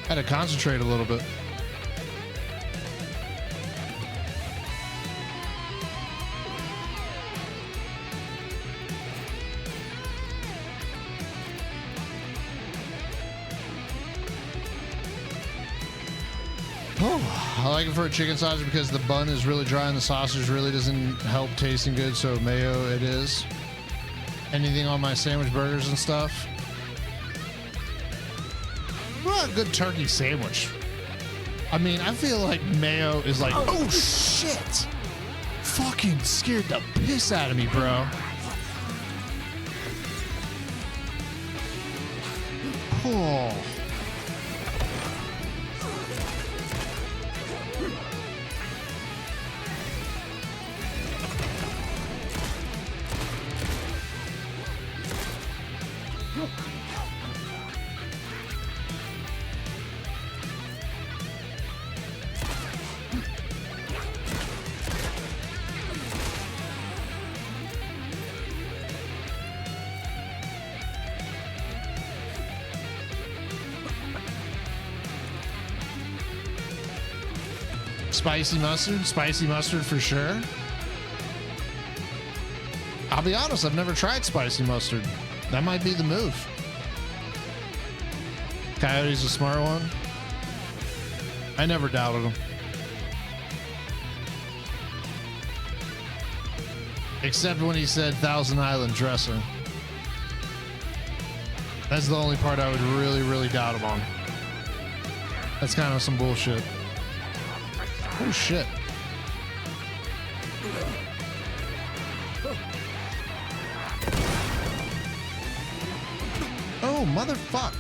had to concentrate a little bit. Oh, I like it for a chicken sausage because the bun is really dry and the sausage really doesn't help tasting good, so mayo it is. Anything on my sandwich burgers and stuff. Well, a good turkey sandwich. I mean, I feel like mayo is like, oh shit! Fucking scared the piss out of me, bro. Oh. Spicy mustard for sure. I'll be honest, I've never tried spicy mustard. That might be the move. Coyote's a smart one. I never doubted him. Except when he said Thousand Island dressing. That's the only part I would really doubt him on. That's kind of some bullshit. Oh shit. Oh, motherfuck.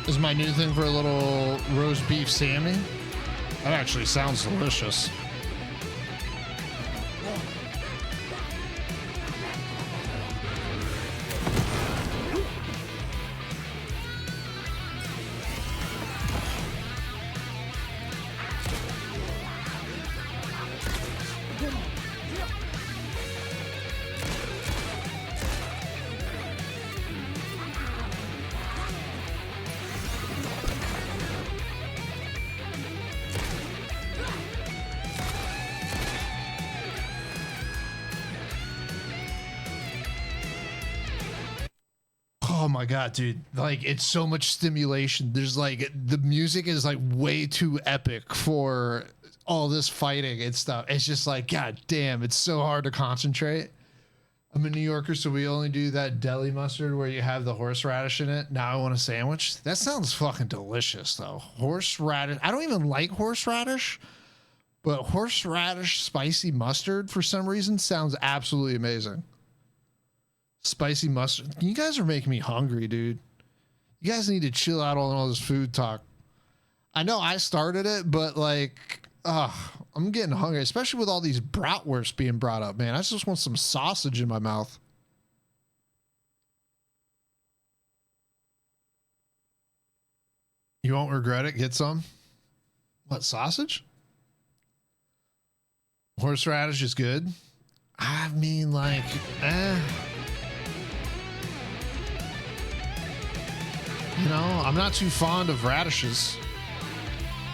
This is my new thing for a little roast beef Sammy. That actually sounds delicious. Oh my god, dude. Like, it's so much stimulation. There's like, the music is like way too epic for all this fighting and stuff. It's just like, god damn, it's so hard to concentrate. I'm a New Yorker, so we only do that deli mustard where you have the horseradish in it. Now I want a sandwich. That sounds fucking delicious, though. Horseradish. I don't even like horseradish, but horseradish spicy mustard for some reason sounds absolutely amazing. Spicy mustard. You guys are making me hungry, dude. You guys need to chill out on all this food talk. I know I started it, but like, I'm getting hungry, especially with all these bratwursts being brought up, man. I just want some sausage in my mouth. You won't regret it. Get some. What, sausage? Horseradish is good. I mean, like, You know, I'm not too fond of radishes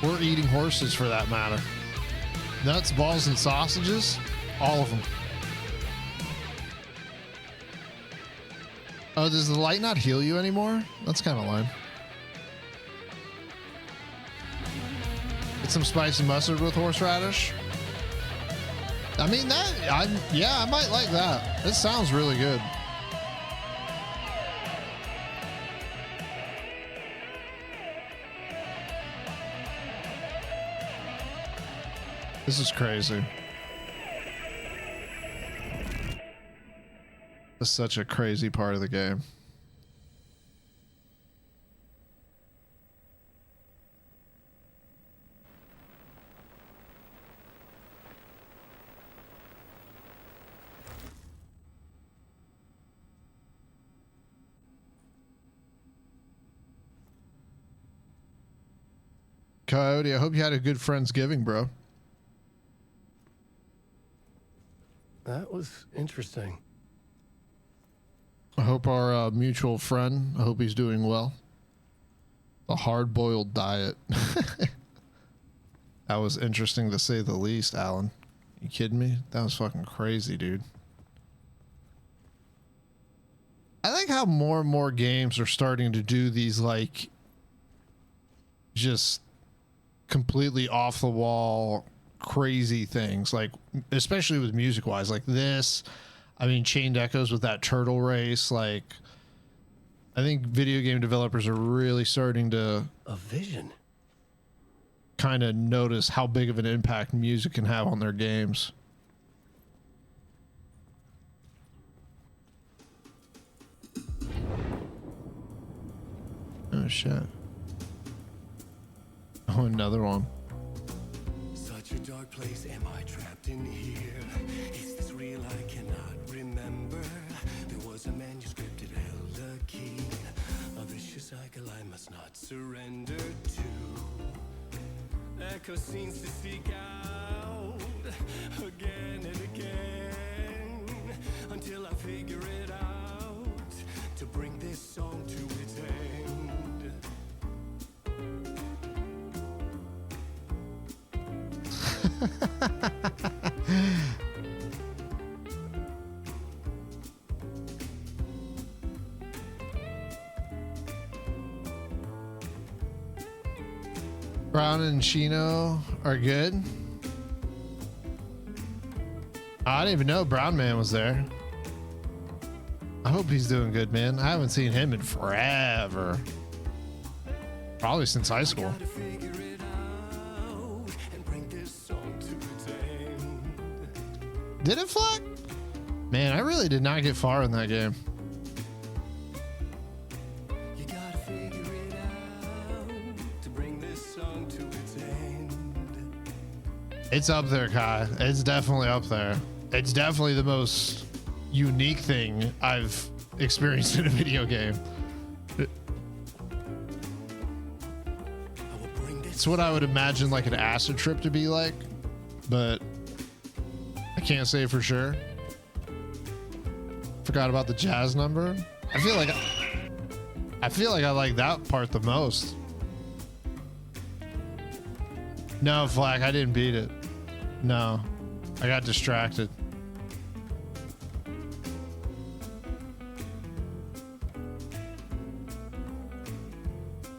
or eating horses for that matter. Nuts, balls, and sausages, all of them. Oh, does the light not heal you anymore? That's kind of lame. Get some spicy mustard with horseradish. I mean, I might like that. It sounds really good. This is crazy. This is such a crazy part of the game. Coyote, I hope you had a good Friendsgiving, bro. That was interesting. I hope our mutual friend, I hope he's doing well. A hard-boiled diet. That was interesting to say the least, Alan. You kidding me? That was fucking crazy, dude. I like how more and more games are starting to do these, like, just completely off-the-wall crazy things, like especially with music wise, like this. I mean, Chained Echoes with that turtle race. Like, I think video game developers are really starting to kind of notice how big of an impact music can have on their games. Oh shit. Oh, another one. Such a dark place, am I trapped in here? Is this real? I cannot remember. There was a manuscript, it held a key. A vicious cycle I must not surrender to. Echo scenes to seek out again and again until I figure it out to bring this song to its end. Brown and Chino are good. I didn't even know Brown Man was there. I hope he's doing good, man. I haven't seen him in forever. Probably since high school. Did it, Flack? Man, I really did not get far in that game. It's up there, Kai. It's definitely up there. It's definitely the most unique thing I've experienced in a video game. It's what I would imagine like an acid trip to be like, but I can't say for sure. Forgot about the jazz number. I feel like I like that part the most. No, Flack, I didn't beat it. No, I got distracted.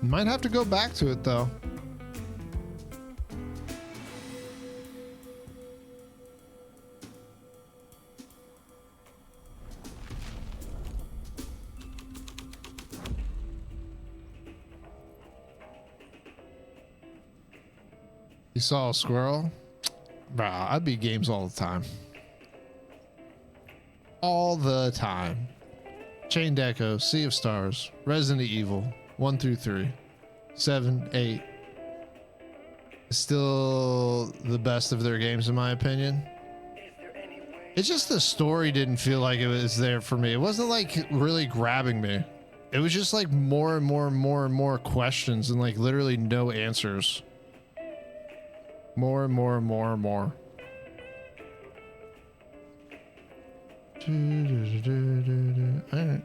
Might have to go back to it though. You saw a squirrel? Bro, I beat games all the time. All the time. Chained Echo, Sea of Stars, Resident Evil, 1 through 3, 7, 8. Still the best of their games in my opinion. It's just the story didn't feel like it was there for me. It wasn't like really grabbing me. It was just like more and more and more and more questions and like literally no answers. More and more and more and more. Alright.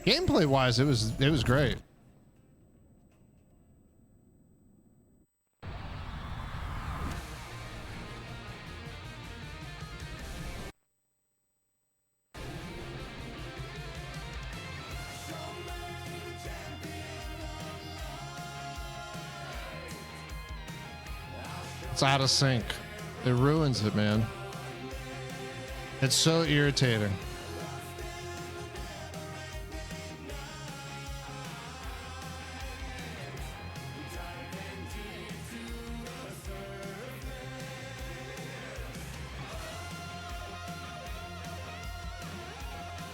Gameplay wise, it was great. It's out of sync. It ruins it, man. It's so irritating.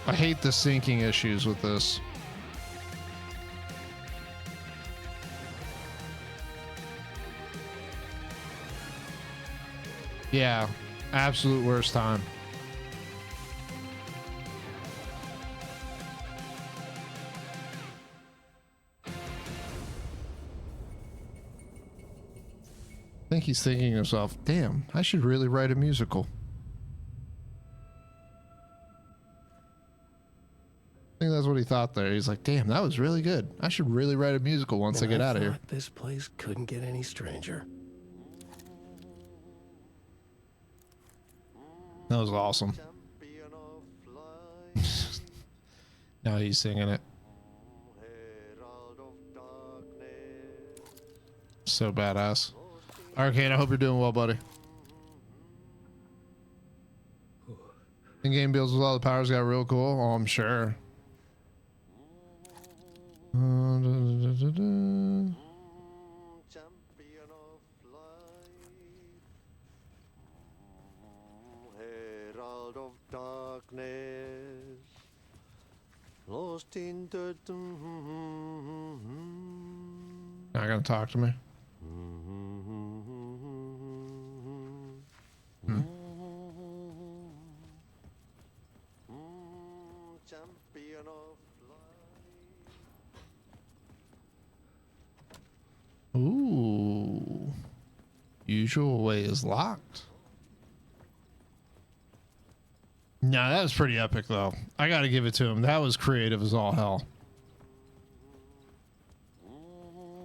I hate the syncing issues with this. Yeah, absolute worst time. I think he's thinking to himself, damn, I should really write a musical. I think that's what he thought there. He's like, damn, that was really good. I should really write a musical once I get out of here. This place couldn't get any stranger. That was awesome. Now he's singing it. So badass. Arcane, I hope you're doing well, buddy. In-game builds with all the powers got real cool. Oh, I'm sure. Lost in the Not gonna talk to me. champion of life. Ooh. Usual way is locked. Nah, that was pretty epic though. I gotta give it to him. That was creative as all hell.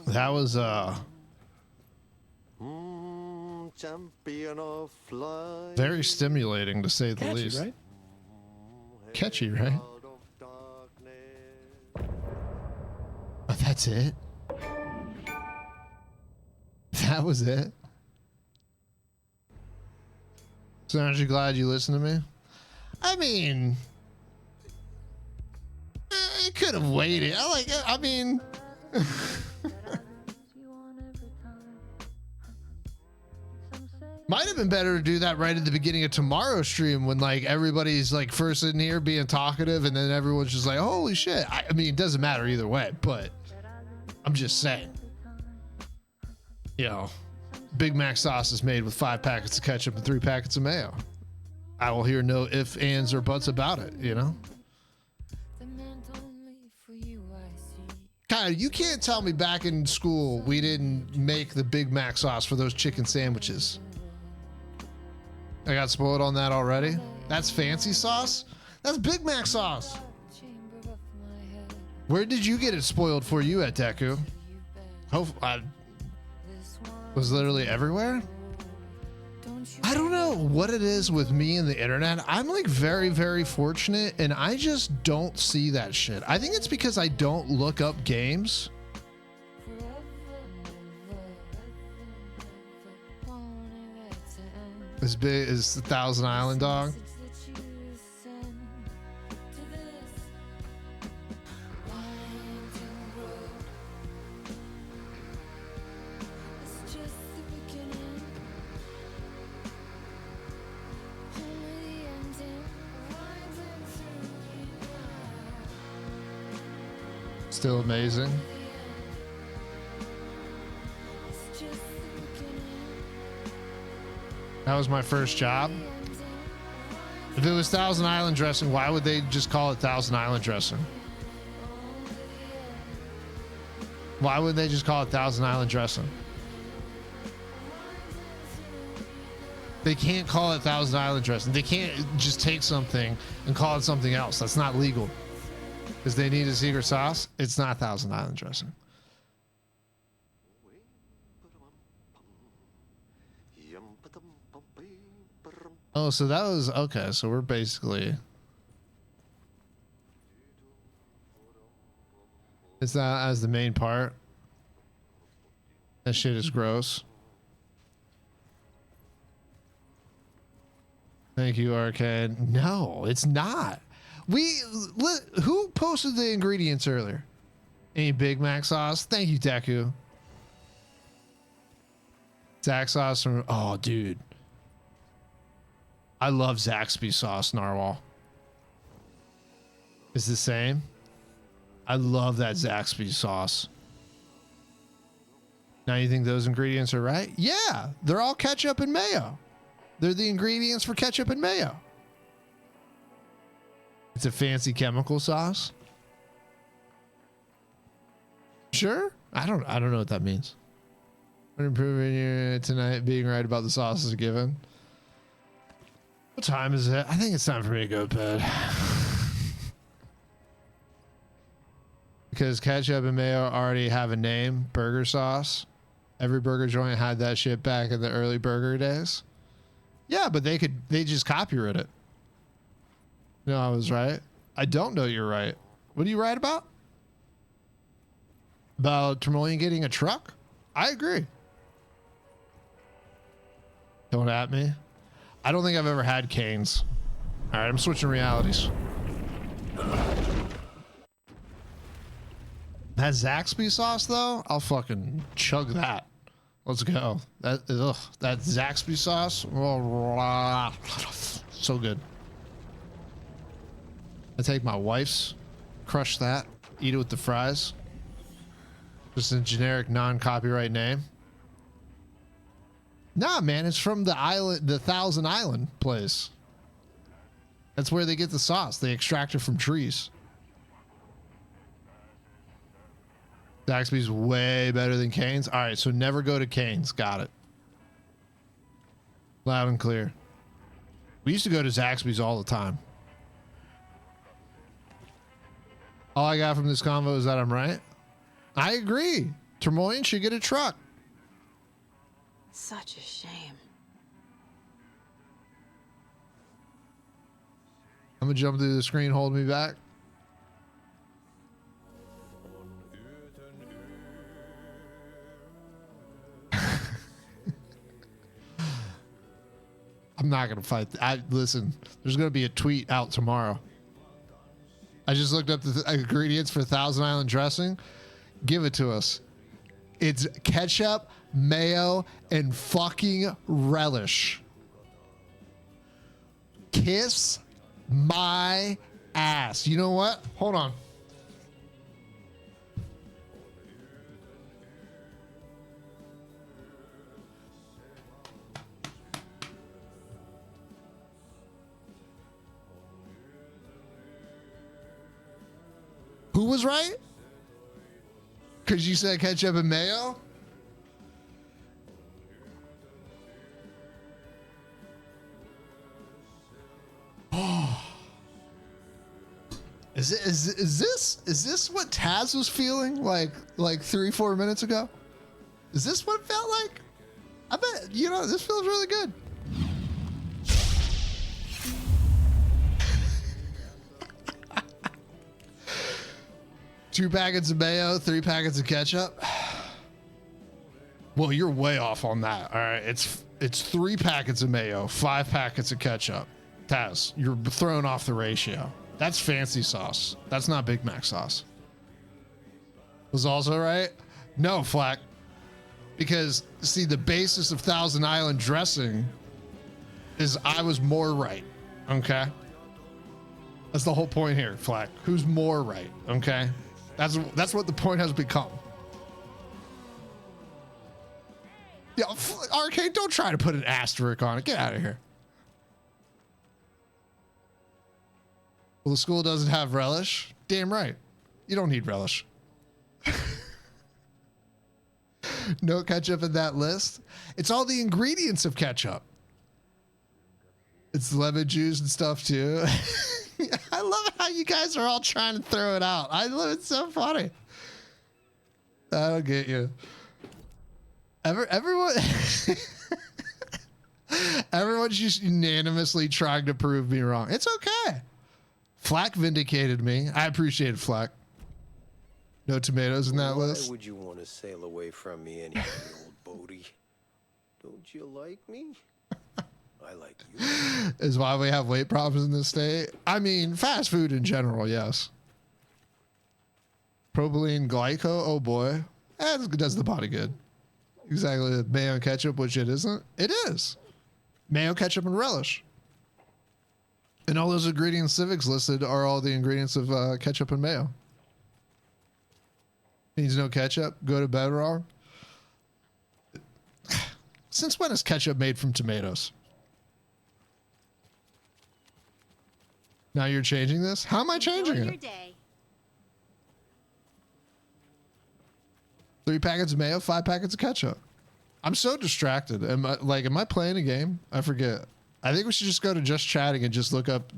That was champion of life. very stimulating to say the Catchy, least. right? Catchy, right? Oh, that's it? That was it. So aren't you glad you listened to me? I mean, it could have waited. I mean, might have been better to do that right at the beginning of tomorrow's stream when like everybody's like first in here being talkative and then everyone's just like, holy shit. I mean, it doesn't matter either way, but I'm just saying, you know, Big Mac sauce is made with 5 packets of ketchup and 3 packets of mayo. I will hear no ifs, ands, or buts about it, you know? Kyle, you can't tell me back in school we didn't make the Big Mac sauce for those chicken sandwiches. I got spoiled on that already. That's fancy sauce? That's Big Mac sauce. Where did you get it spoiled for you at Deku? Was literally everywhere? I don't know what it is with me and the internet. I'm like very, very fortunate and I just don't see that shit. I think it's because I don't look up games. As big as the Thousand Island dog. Still amazing. That was my first job. If it was Thousand Island dressing, why would they just call it Thousand Island dressing? Why would they just call it Thousand Island dressing? They can't call it Thousand Island dressing. They can't just take something and call it something else. That's not legal. Because they need a secret sauce. It's not Thousand Island dressing. Oh, so that was okay. So we're basically. Is that as the main part? That shit is gross. Thank you, Arcade. No, it's not. Who posted the ingredients earlier? Any Big Mac sauce? Thank you, Deku. Zax sauce from, oh, dude. I love Zaxby sauce, Narwhal. It's the same. I love that Zaxby sauce. Now you think those ingredients are right? Yeah, they're all ketchup and mayo. They're the ingredients for ketchup and mayo. It's a fancy chemical sauce. Sure? I don't know what that means. We're improving here tonight. Being right about the sauce is a given. What time is it? I think it's time for me to go to bed. Because ketchup and mayo already have a name, burger sauce. Every burger joint had that shit back in the early burger days. Yeah, but they just copyright it. No, I was right. I don't know you're right. What are you right about? About Tremolian getting a truck? I agree. Don't at me. I don't think I've ever had Cane's. All right, I'm switching realities. That Zaxby sauce, though, I'll fucking chug that. Let's go. That Zaxby sauce, so good. I take my wife's, crush that, eat it with the fries. Just a generic non-copyright name. Nah, man, it's from the island, the Thousand Island place. That's where they get the sauce. They extract it from trees. Zaxby's way better than Cane's. All right, so never go to Cane's. Got it. Loud and clear. We used to go to Zaxby's all the time. All I got from this convo is that I'm right. I agree. Tremolian should get a truck. Such a shame. I'm gonna jump through the screen. Hold me back. I'm not gonna fight. Listen. There's gonna be a tweet out tomorrow. I just looked up the ingredients for Thousand Island dressing. Give it to us. It's ketchup, mayo, and fucking relish. Kiss my ass. You know what? Hold on. Who was right? Because you said ketchup and mayo? Oh. Is this what Taz was feeling like 3-4 minutes ago? Is this what it felt like? I bet, this feels really good. Two packets of mayo, 3 packets of ketchup. Well, you're way off on that. All right, it's 3 packets of mayo, 5 packets of ketchup. Taz, you're throwing off the ratio. That's fancy sauce. That's not Big Mac sauce. Was also right? No, Flack. Because see, the basis of Thousand Island dressing is I was more right. Okay, that's the whole point here, Flack. Who's more right? Okay. That's what the point has become. Yeah, Arcade, don't try to put an asterisk on it. Get out of here. Well, the school doesn't have relish. Damn right. You don't need relish. No ketchup in that list. It's all the ingredients of ketchup. It's lemon juice and stuff too. I love how you guys are all trying to throw it out. I love it. So funny. I don't get you. Everyone, everyone's just unanimously trying to prove me wrong. It's okay. Flack vindicated me. I appreciate it, Flack. No tomatoes in that list. Why would you want to sail away from me anyway, old Bodie? Don't you like me? I like you. Is why we have weight problems in this state. I mean, fast food in general, yes. Propylene glycol, oh boy. That does the body good. Exactly. Mayo and ketchup, which it isn't. It is. Mayo, ketchup, and relish. And all those ingredients Civics listed are all the ingredients of ketchup and mayo. Needs no ketchup? Go to bed wrong? Since when is ketchup made from tomatoes? Now you're changing this? How am I changing it? Day. 3 packets of mayo, 5 packets of ketchup. I'm so distracted. Am I playing a game? I forget. I think we should just go to Just Chatting and just look up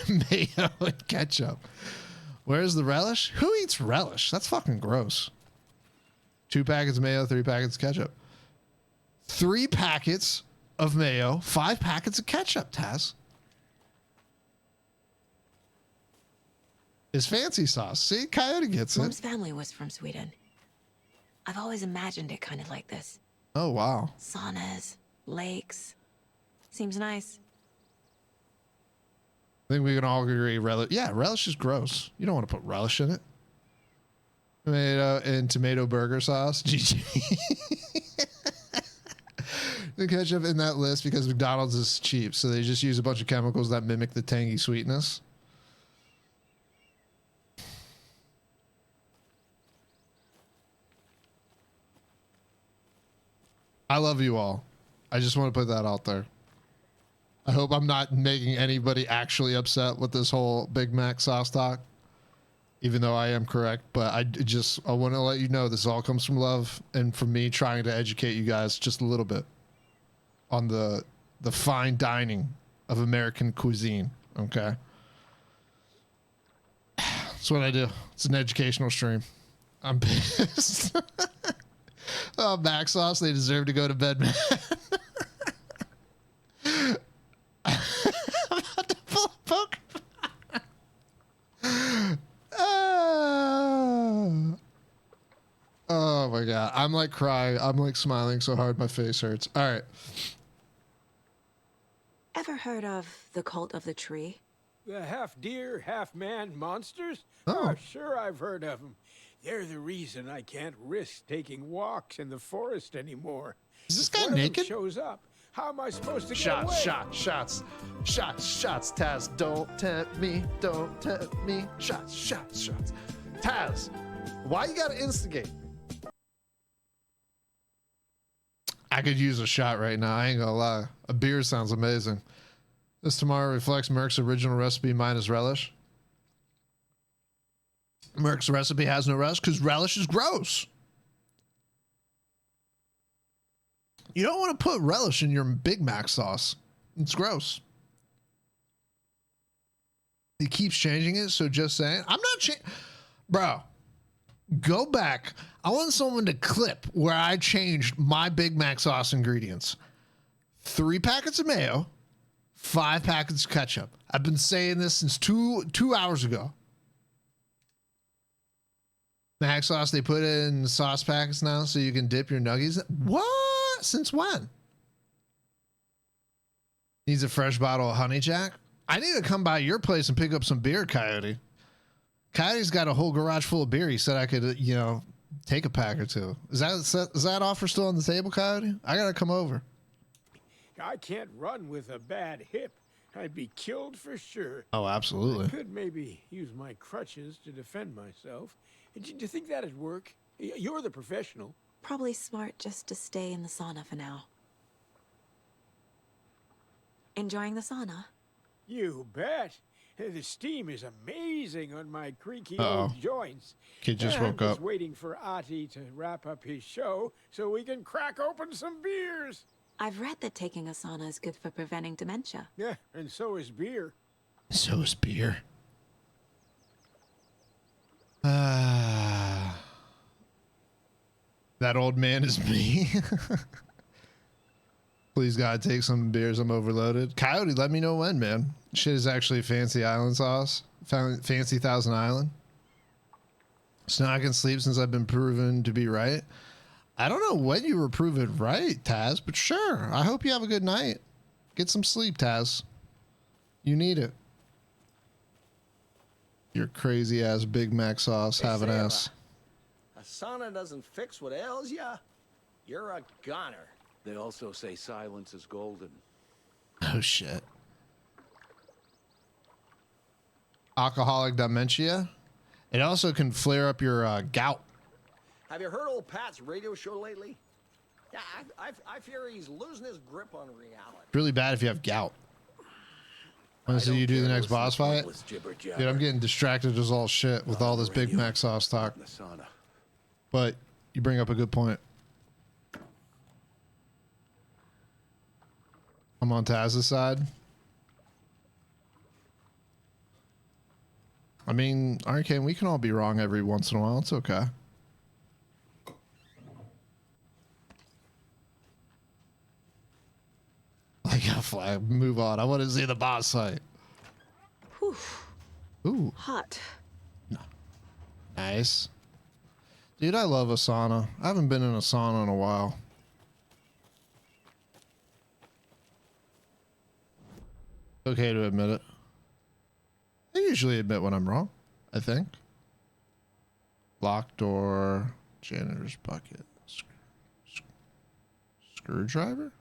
mayo and ketchup. Where's the relish? Who eats relish? That's fucking gross. 2 packets of mayo, 3 packets of ketchup. 3 packets of mayo, 5 packets of ketchup, Taz. Is fancy sauce. See, Coyote gets it. Mom's family was from Sweden. I've always imagined it kind of like this. Oh, wow. Saunas, lakes. Seems nice. I think we can all agree relish. Yeah, relish is gross. You don't want to put relish in it. Tomato and tomato burger sauce. GG. The ketchup in that list because McDonald's is cheap, so they just use a bunch of chemicals that mimic the tangy sweetness. I love you all. I just want to put that out there. I hope I'm not making anybody actually upset with this whole Big Mac sauce talk, even though I am correct. But I want to let you know this all comes from love and from me trying to educate you guys just a little bit on the fine dining of American cuisine. Okay, that's what I do. It's an educational stream. I'm pissed. Oh, Mac sauce, they deserve to go to bed, man. I'm about to pull a poke. Oh my god. I'm like crying. I'm like smiling so hard my face hurts. All right. Heard of the Cult of the Tree? The half-deer, half-man monsters? Oh. Sure, I've heard of them. They're the reason I can't risk taking walks in the forest anymore. Is this If guy one of them naked? shows up, how am I supposed to get Shots, away? shots, Taz. Don't tempt me. Shots. Taz, why you gotta instigate? I could use a shot right now. I ain't gonna lie. A beer sounds amazing. This tomorrow reflects Merc's original recipe minus relish. Merc's recipe has no relish because relish is gross. You don't want to put relish in your Big Mac sauce. It's gross. He keeps changing it, so just saying. I'm not changing. Bro, go back. I want someone to clip where I changed my Big Mac sauce ingredients. 3 packets of mayo, 5 packets of ketchup. I've been saying this since two hours ago. Mac sauce, they put it in sauce packets now so you can dip your nuggies. What? Since when? Needs a fresh bottle of Honey Jack? I need to come by your place and pick up some beer, Coyote. Coyote's got a whole garage full of beer. He said I could, take a pack or two. Is that offer still on the table, Coyote? I gotta come over. I can't run with a bad hip. I'd be killed for sure. Oh, absolutely. I could maybe use my crutches to defend myself. Do you think that'd work? You're the professional. Probably smart just to stay in the sauna for now. Enjoying the sauna? You bet. The steam is amazing on my creaky Uh-oh. old joints. Kid just I'm woke up. waiting for Ati to wrap up his show so we can crack open some beers. I've read that taking a sauna is good for preventing dementia. Yeah, and so is beer. So is beer. That old man is me. Please, God, take some beers. I'm overloaded. Coyote, let me know when, man. Shit is actually fancy island sauce. Fancy Thousand Island. So now I can sleep since I've been proven to be right. I don't know when you were proven right, Taz, but sure. I hope you have a good night. Get some sleep, Taz. You need it. Your crazy ass Big Mac sauce having ass. A sauna doesn't fix what ails ya. You're a goner. They also say silence is golden. Oh shit. Alcoholic dementia. It also can flare up your gout. Have you heard old Pat's radio show lately? Yeah, I fear he's losing his grip on reality. Really bad if you have gout. Want to see you do the next boss fight? Dude, I'm getting distracted as all shit with all this Big Mac sauce talk. But you bring up a good point. I'm on Taz's side. I mean, Arcane, we can all be wrong every once in a while. It's okay. I got flag. Move on. I want to see the boss fight. Whew. Ooh. Hot. Nice. Dude, I love a sauna. I haven't been in a sauna in a while. Okay to admit it. I usually admit when I'm wrong, I think. Locked door, janitor's bucket, screwdriver?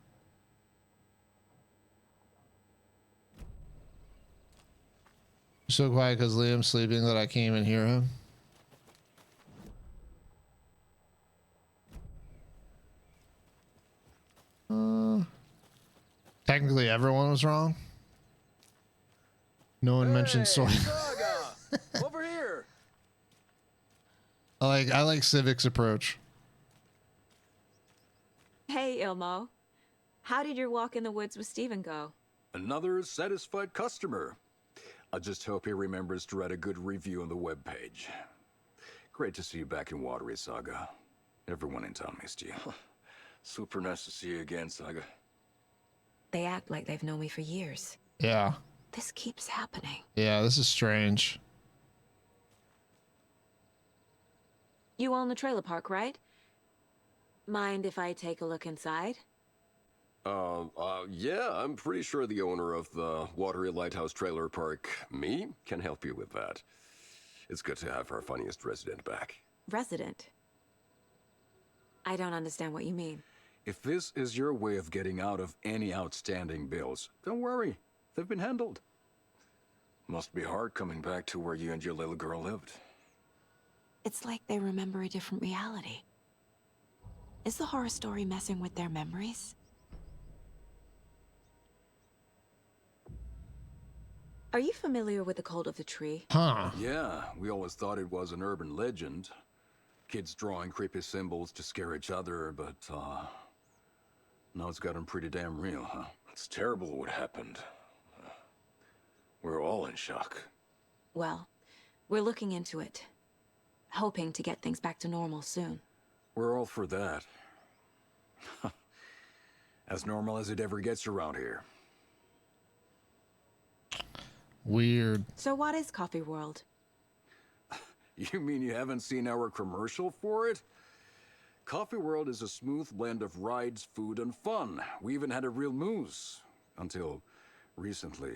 So quiet because Liam's sleeping that I can't even hear him. Technically, everyone was wrong. No one mentioned soy. Over here. I like Civic's approach. Hey, Ilmo. How did your walk in the woods with Steven go? Another satisfied customer. I just hope he remembers to write a good review on the webpage. Great to see you back in Watery, Saga. Everyone in town missed you. Super nice to see you again, Saga. They act like they've known me for years. Yeah. This keeps happening. Yeah, this is strange. You own the trailer park, right? Mind if I take a look inside? Yeah, I'm pretty sure the owner of the Watery Lighthouse Trailer Park, me, can help you with that. It's good to have our funniest resident back. Resident? I don't understand what you mean. If this is your way of getting out of any outstanding bills, don't worry. They've been handled. Must be hard coming back to where you and your little girl lived. It's like they remember a different reality. Is the horror story messing with their memories? Are you familiar with the Cult of the Tree? Huh. Yeah, we always thought it was an urban legend. Kids drawing creepy symbols to scare each other, but, now it's gotten pretty damn real, huh? It's terrible what happened. We're all in shock. Well, we're looking into it. Hoping to get things back to normal soon. We're all for that. As normal as it ever gets around here. Weird. So what is Coffee World? You mean you haven't seen our commercial for it? Coffee World is a smooth blend of rides, food, and fun. We even had a real moose. Until recently.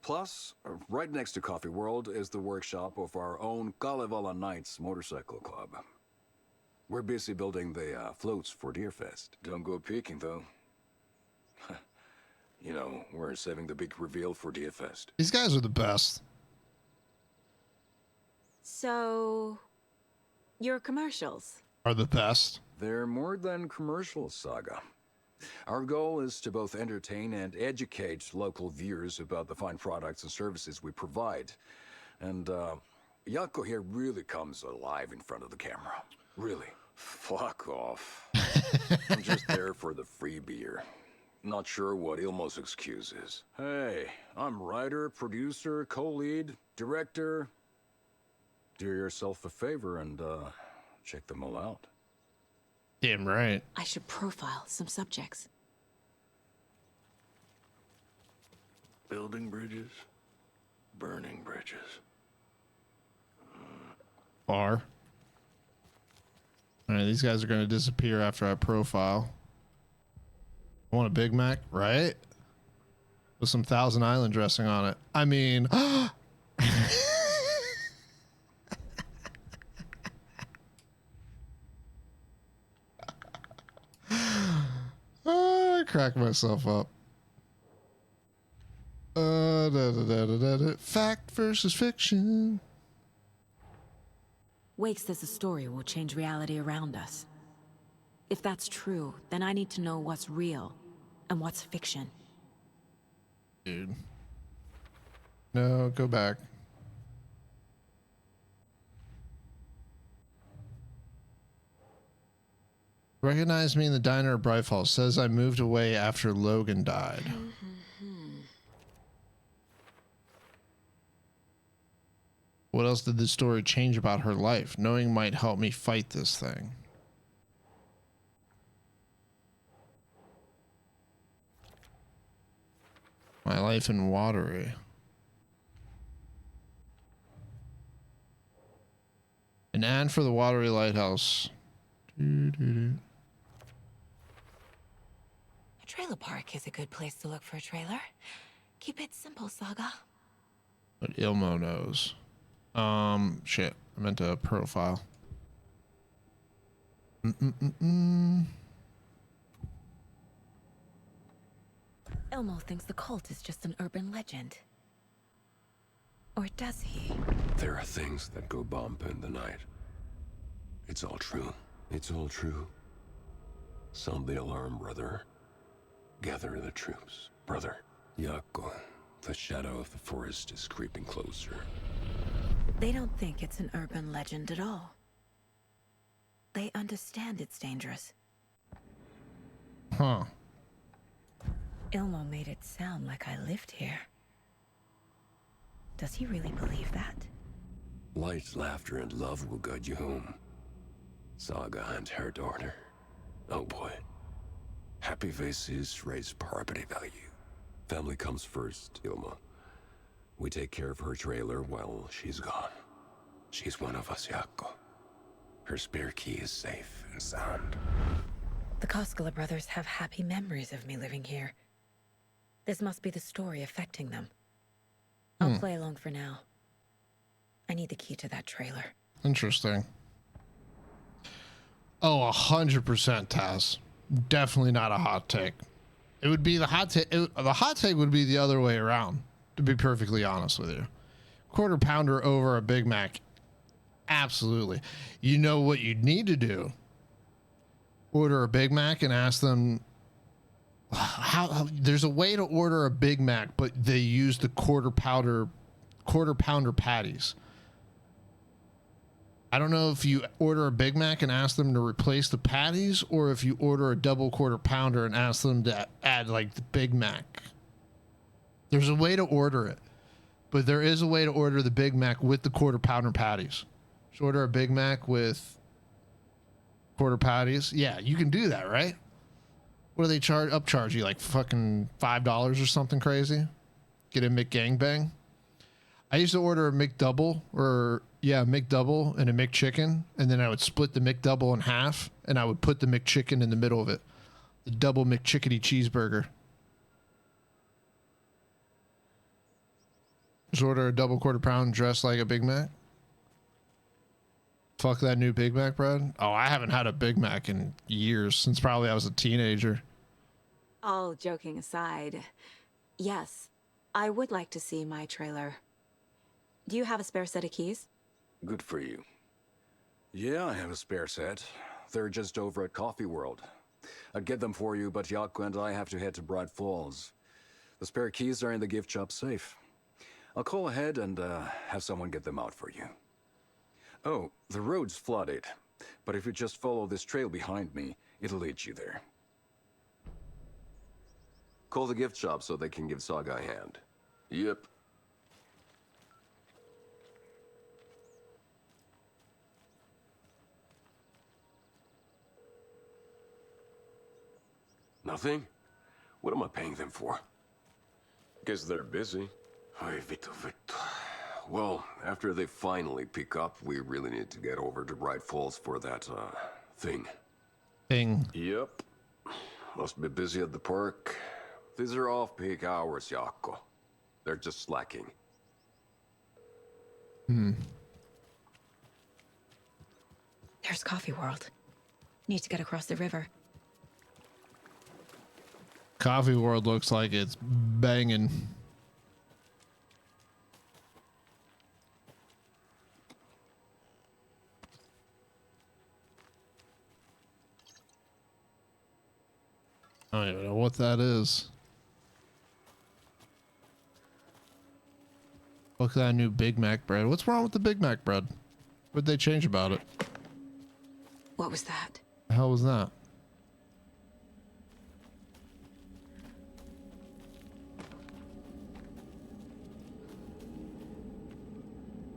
Plus, right next to Coffee World is the workshop of our own Kalevala Knights Motorcycle Club. We're busy building the floats for Deerfest. Don't go peeking, though. You know, we're saving the big reveal for Deerfest. These guys are the best. So, your commercials? Are the best. They're more than commercials, Saga. Our goal is to both entertain and educate local viewers about the fine products and services we provide. And, Jaakko here really comes alive in front of the camera. Really. Fuck off. I'm just there for the free beer. Not sure what Ilmo's excuse is. Hey, I'm writer, producer, co-lead, director. Do yourself a favor and, check them all out. Damn right. I should profile some subjects. Building bridges, burning bridges. Bar. All right, these guys are going to disappear after I profile. I want a Big Mac, right? With some Thousand Island dressing on it. I mean... I crack myself up. Fact versus fiction. Wake says the story will change reality around us. If that's true, then I need to know what's real and what's fiction. Dude. No, go back. Recognized me in the diner at Bright Falls. Says I moved away after Logan died. What else did this story change about her life? Knowing might help me fight this thing. My life in Watery. An ad for the Watery Lighthouse. A trailer park is a good place to look for a trailer. Keep it simple, Saga. But Ilmo knows. Shit. I meant to profile. Ilmo thinks the cult is just an urban legend. Or does he? There are things that go bump in the night. It's all true. It's all true. Sound the alarm, brother. Gather the troops, brother. Jaakko, the shadow of the forest is creeping closer. They don't think it's an urban legend at all. They understand it's dangerous. Huh. Ilmo made it sound like I lived here. Does he really believe that? Light, laughter, and love will guide you home. Saga and her daughter. Oh boy. Happy faces raise property value. Family comes first, Ilma. We take care of her trailer while she's gone. She's one of us, Jaakko. Her spare key is safe and sound. The Koskela brothers have happy memories of me living here. This must be the story affecting them. I'll play along for now. I need the key to that trailer. Interesting. Oh, 100% Taz. Definitely not a hot take. It would be the hot take. The hot take would be the other way around, to be perfectly honest with you. Quarter pounder over a Big Mac. Absolutely. You know what you need to do? Order a Big Mac and ask them how there's a way to order a Big Mac, but they use the quarter pounder patties. I don't know if you order a Big Mac and ask them to replace the patties, or if you order a double quarter pounder and ask them to add like the Big Mac. There's a way to order it, but there is a way to order the Big Mac with the quarter pounder patties. Just order a Big Mac with quarter patties. Yeah, you can do that, right? What do they upcharge you, like fucking $5 or something crazy? Get a McGangbang. I used to order a McDouble McDouble and a McChicken, and then I would split the McDouble in half, and I would put the McChicken in the middle of it. The double McChickadee cheeseburger. Just order a double quarter pound dressed like a Big Mac. Fuck that new Big Mac bread. Oh, I haven't had a Big Mac in years, since probably I was a teenager. All joking aside, yes, I would like to see my trailer. Do you have a spare set of keys? Good for you. Yeah, I have a spare set. They're just over at Coffee World. I'd get them for you, but Jaco and I have to head to Bright Falls. The spare keys are in the gift shop safe. I'll call ahead and have someone get them out for you. Oh, the road's flooded, but if you just follow this trail behind me, it'll lead you there. Call the gift shop so they can give Saga a hand. Yep. Nothing? What am I paying them for? Guess they're busy. Ay, Vito. Well, after they finally pick up, we really need to get over to Bright Falls for that, thing. Yep. Must be busy at the park. These are off-peak hours, Jaco. They're just slacking. There's Coffee World. Need to get across the river. Coffee World looks like it's banging. I don't even know what that is. Look at that new Big Mac bread. What's wrong with the Big Mac bread? What'd they change about it? What was that? The hell was that?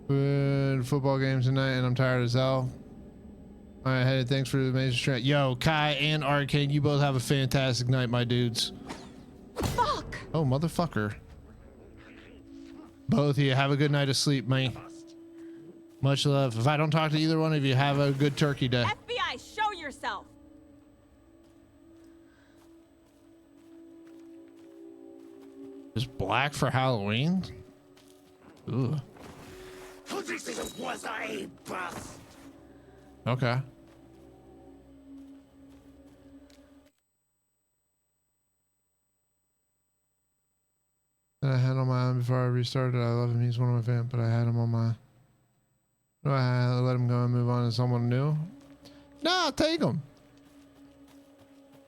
Good football game tonight, and I'm tired as hell. All right, hey, thanks for the amazing stream. Yo, Kai and Arcane, you both have a fantastic night, my dudes. Fuck! Oh, motherfucker. Both of you have a good night of sleep, man. Much love. If I don't talk to either one of you, have a good turkey day. FBI, show yourself! Is black for Halloween? Ooh. This was a bust. Okay. I had on my own before I restarted. I love him. He's one of my fans, but I had him on my... Do I let him go and move on to someone new? No, take him.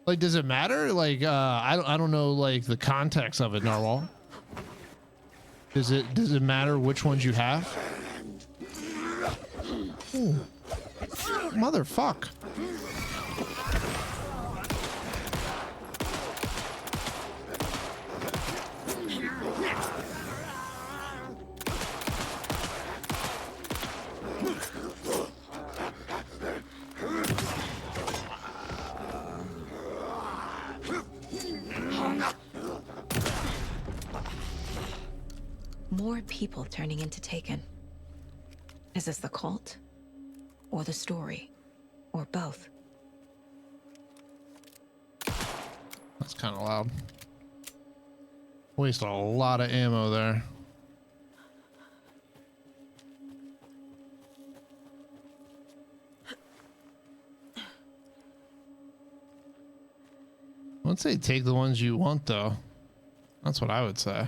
Like, does it matter? Like, I don't know, like, the context of it, Narwhal. Does it matter which ones you have? Ooh. Motherfuck. More people turning into Taken. Is this the cult? Or the story? Or both? That's kind of loud. Waste a lot of ammo there. I would say take the ones you want, though. That's what I would say.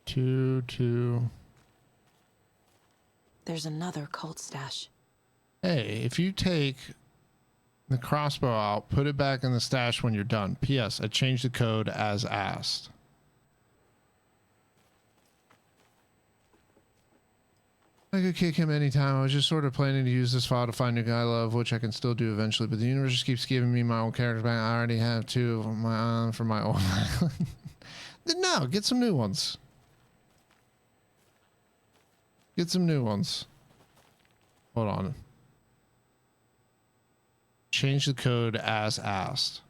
Two. There's another cult stash. Hey, if you take the crossbow out, put it back in the stash when you're done. P.S. I changed the code as asked. I could kick him anytime. I was just sort of planning to use this file to find a guy I love, which I can still do eventually, but the universe just keeps giving me my old characters back. I already have 2 of my own for my old island. No, get some new ones. Get some new ones. Hold on. Change the code as asked.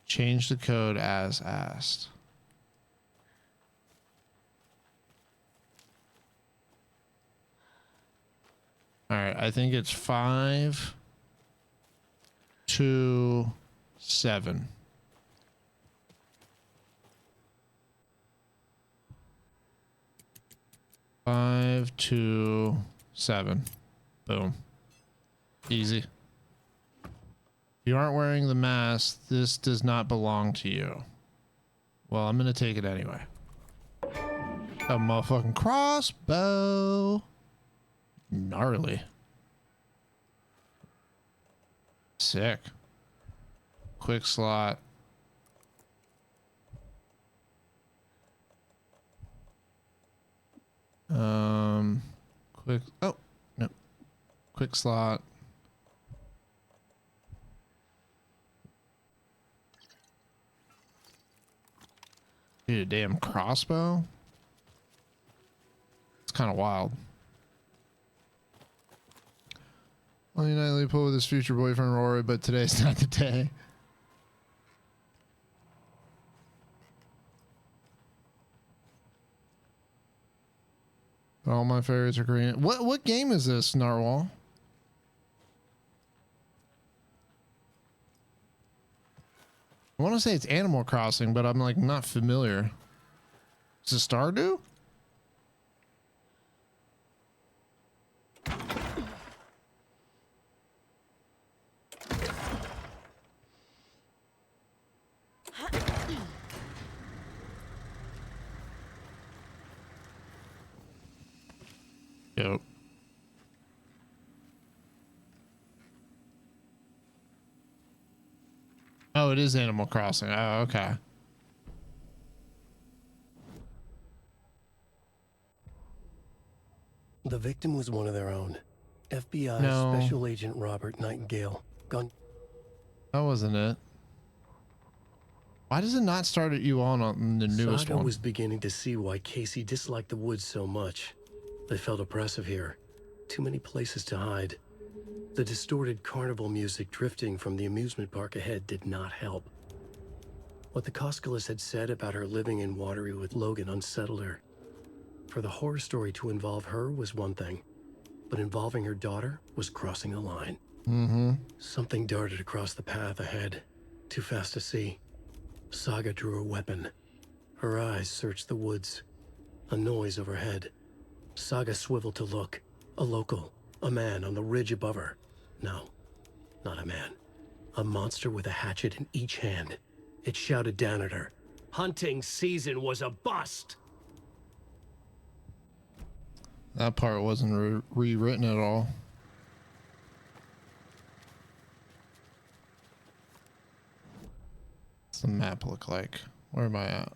Change the code as asked. All right, I think it's 5 2 7. Five, 2, 7. Boom. Easy. If you aren't wearing the mask, this does not belong to you. Well, I'm gonna take it anyway. A motherfucking crossbow. Gnarly. Sick. Quick slot. Quick. Oh, no. Quick slot. Dude, a damn crossbow? It's kind of wild. Only nightly pull with his future boyfriend Rory, but today's not the day. All my favorites are green. What game is this, Narwhal? I want to say it's Animal Crossing, but I'm like not familiar. Is it Stardew? Yep. Oh, it is Animal Crossing. Oh, okay. The victim was one of their own. FBI No. Special Agent Robert Nightingale. Gone. That wasn't it. Why does it not start at you on the newest Saga one? was beginning to see why Casey disliked the woods so much. They felt oppressive here. Too many places to hide. The distorted carnival music drifting from the amusement park ahead did not help. What the Koskalis had said about her living in Watery with Logan unsettled her. For the horror story to involve her was one thing, but involving her daughter was crossing a line. Mm-hmm. Something darted across the path ahead, too fast to see. Saga drew her weapon. Her eyes searched the woods. A noise overhead. Saga swiveled to look. A local. A man on the ridge above her. No, not a man. A monster with a hatchet in each hand. It shouted down at her. Hunting season was a bust! That part wasn't rewritten at all. What's the map look like? Where am I at?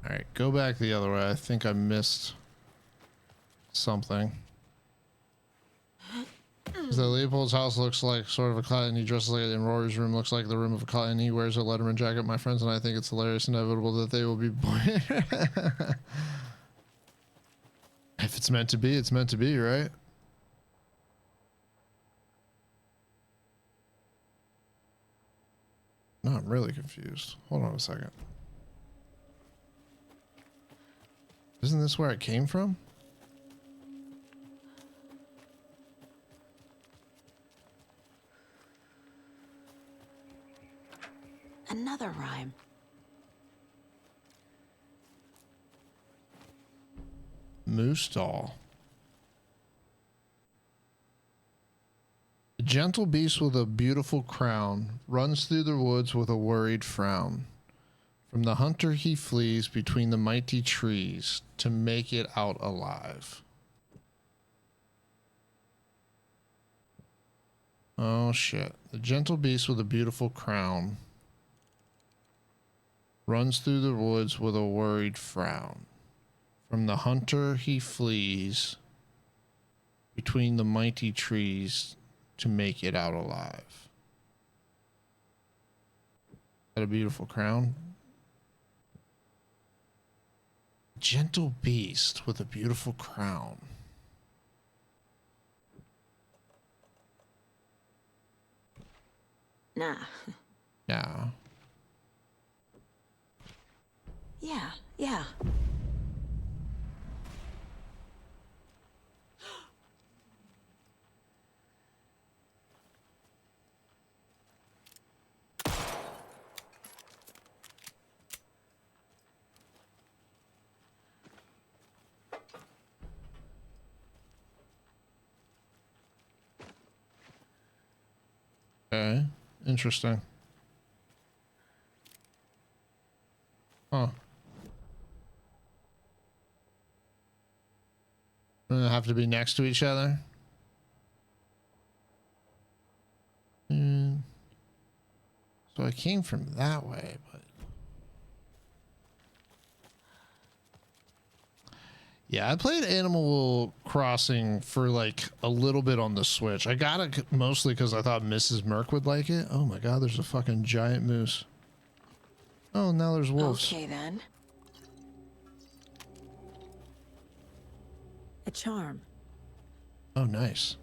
All right, go back the other way. I think I missed something. So Leopold's house looks like sort of a closet, and he dresses like it, and Rory's room looks like the room of a closet, and he wears a Letterman jacket. My friends and I think it's hilarious and inevitable that they will be born. If it's meant to be, it's meant to be, right? No, I'm really confused. Hold on a second. Isn't this where it came from? Another rhyme. Moose doll. A gentle beast with a beautiful crown runs through the woods with a worried frown. From the hunter he flees between the mighty trees to make it out alive. Oh shit. The gentle beast with a beautiful crown runs through the woods with a worried frown. From the hunter he flees between the mighty trees to make it out alive. Got a beautiful crown. Gentle beast with a beautiful crown. Nah. Yeah. Yeah. Okay. Interesting. Huh. They have to be next to each other. So I came from that way, but yeah, I played Animal Crossing for like a little bit on the Switch. I got it mostly because I thought Mrs. Merc would like it. Oh my god, there's a fucking giant moose. Oh, now there's wolves. Okay then. A charm. Oh, nice.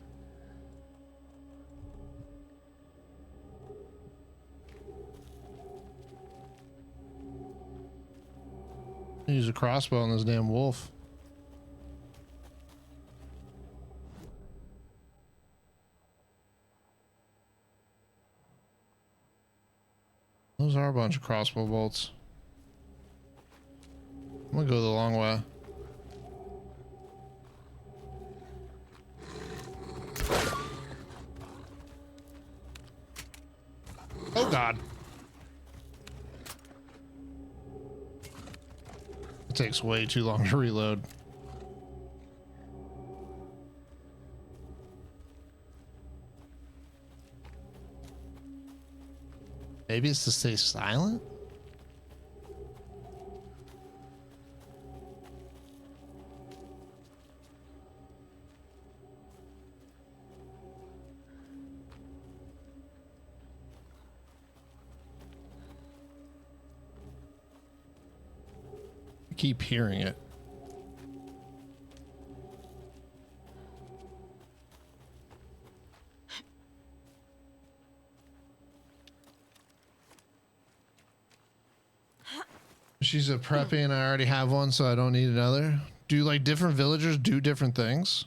Use a crossbow on this damn wolf. Those are a bunch of crossbow bolts. I'm gonna go the long way. Oh god. It takes way too long to reload. Maybe it's to stay silent? I keep hearing it. She's a preppy and I already have one, so I don't need another. Do like different villagers do different things?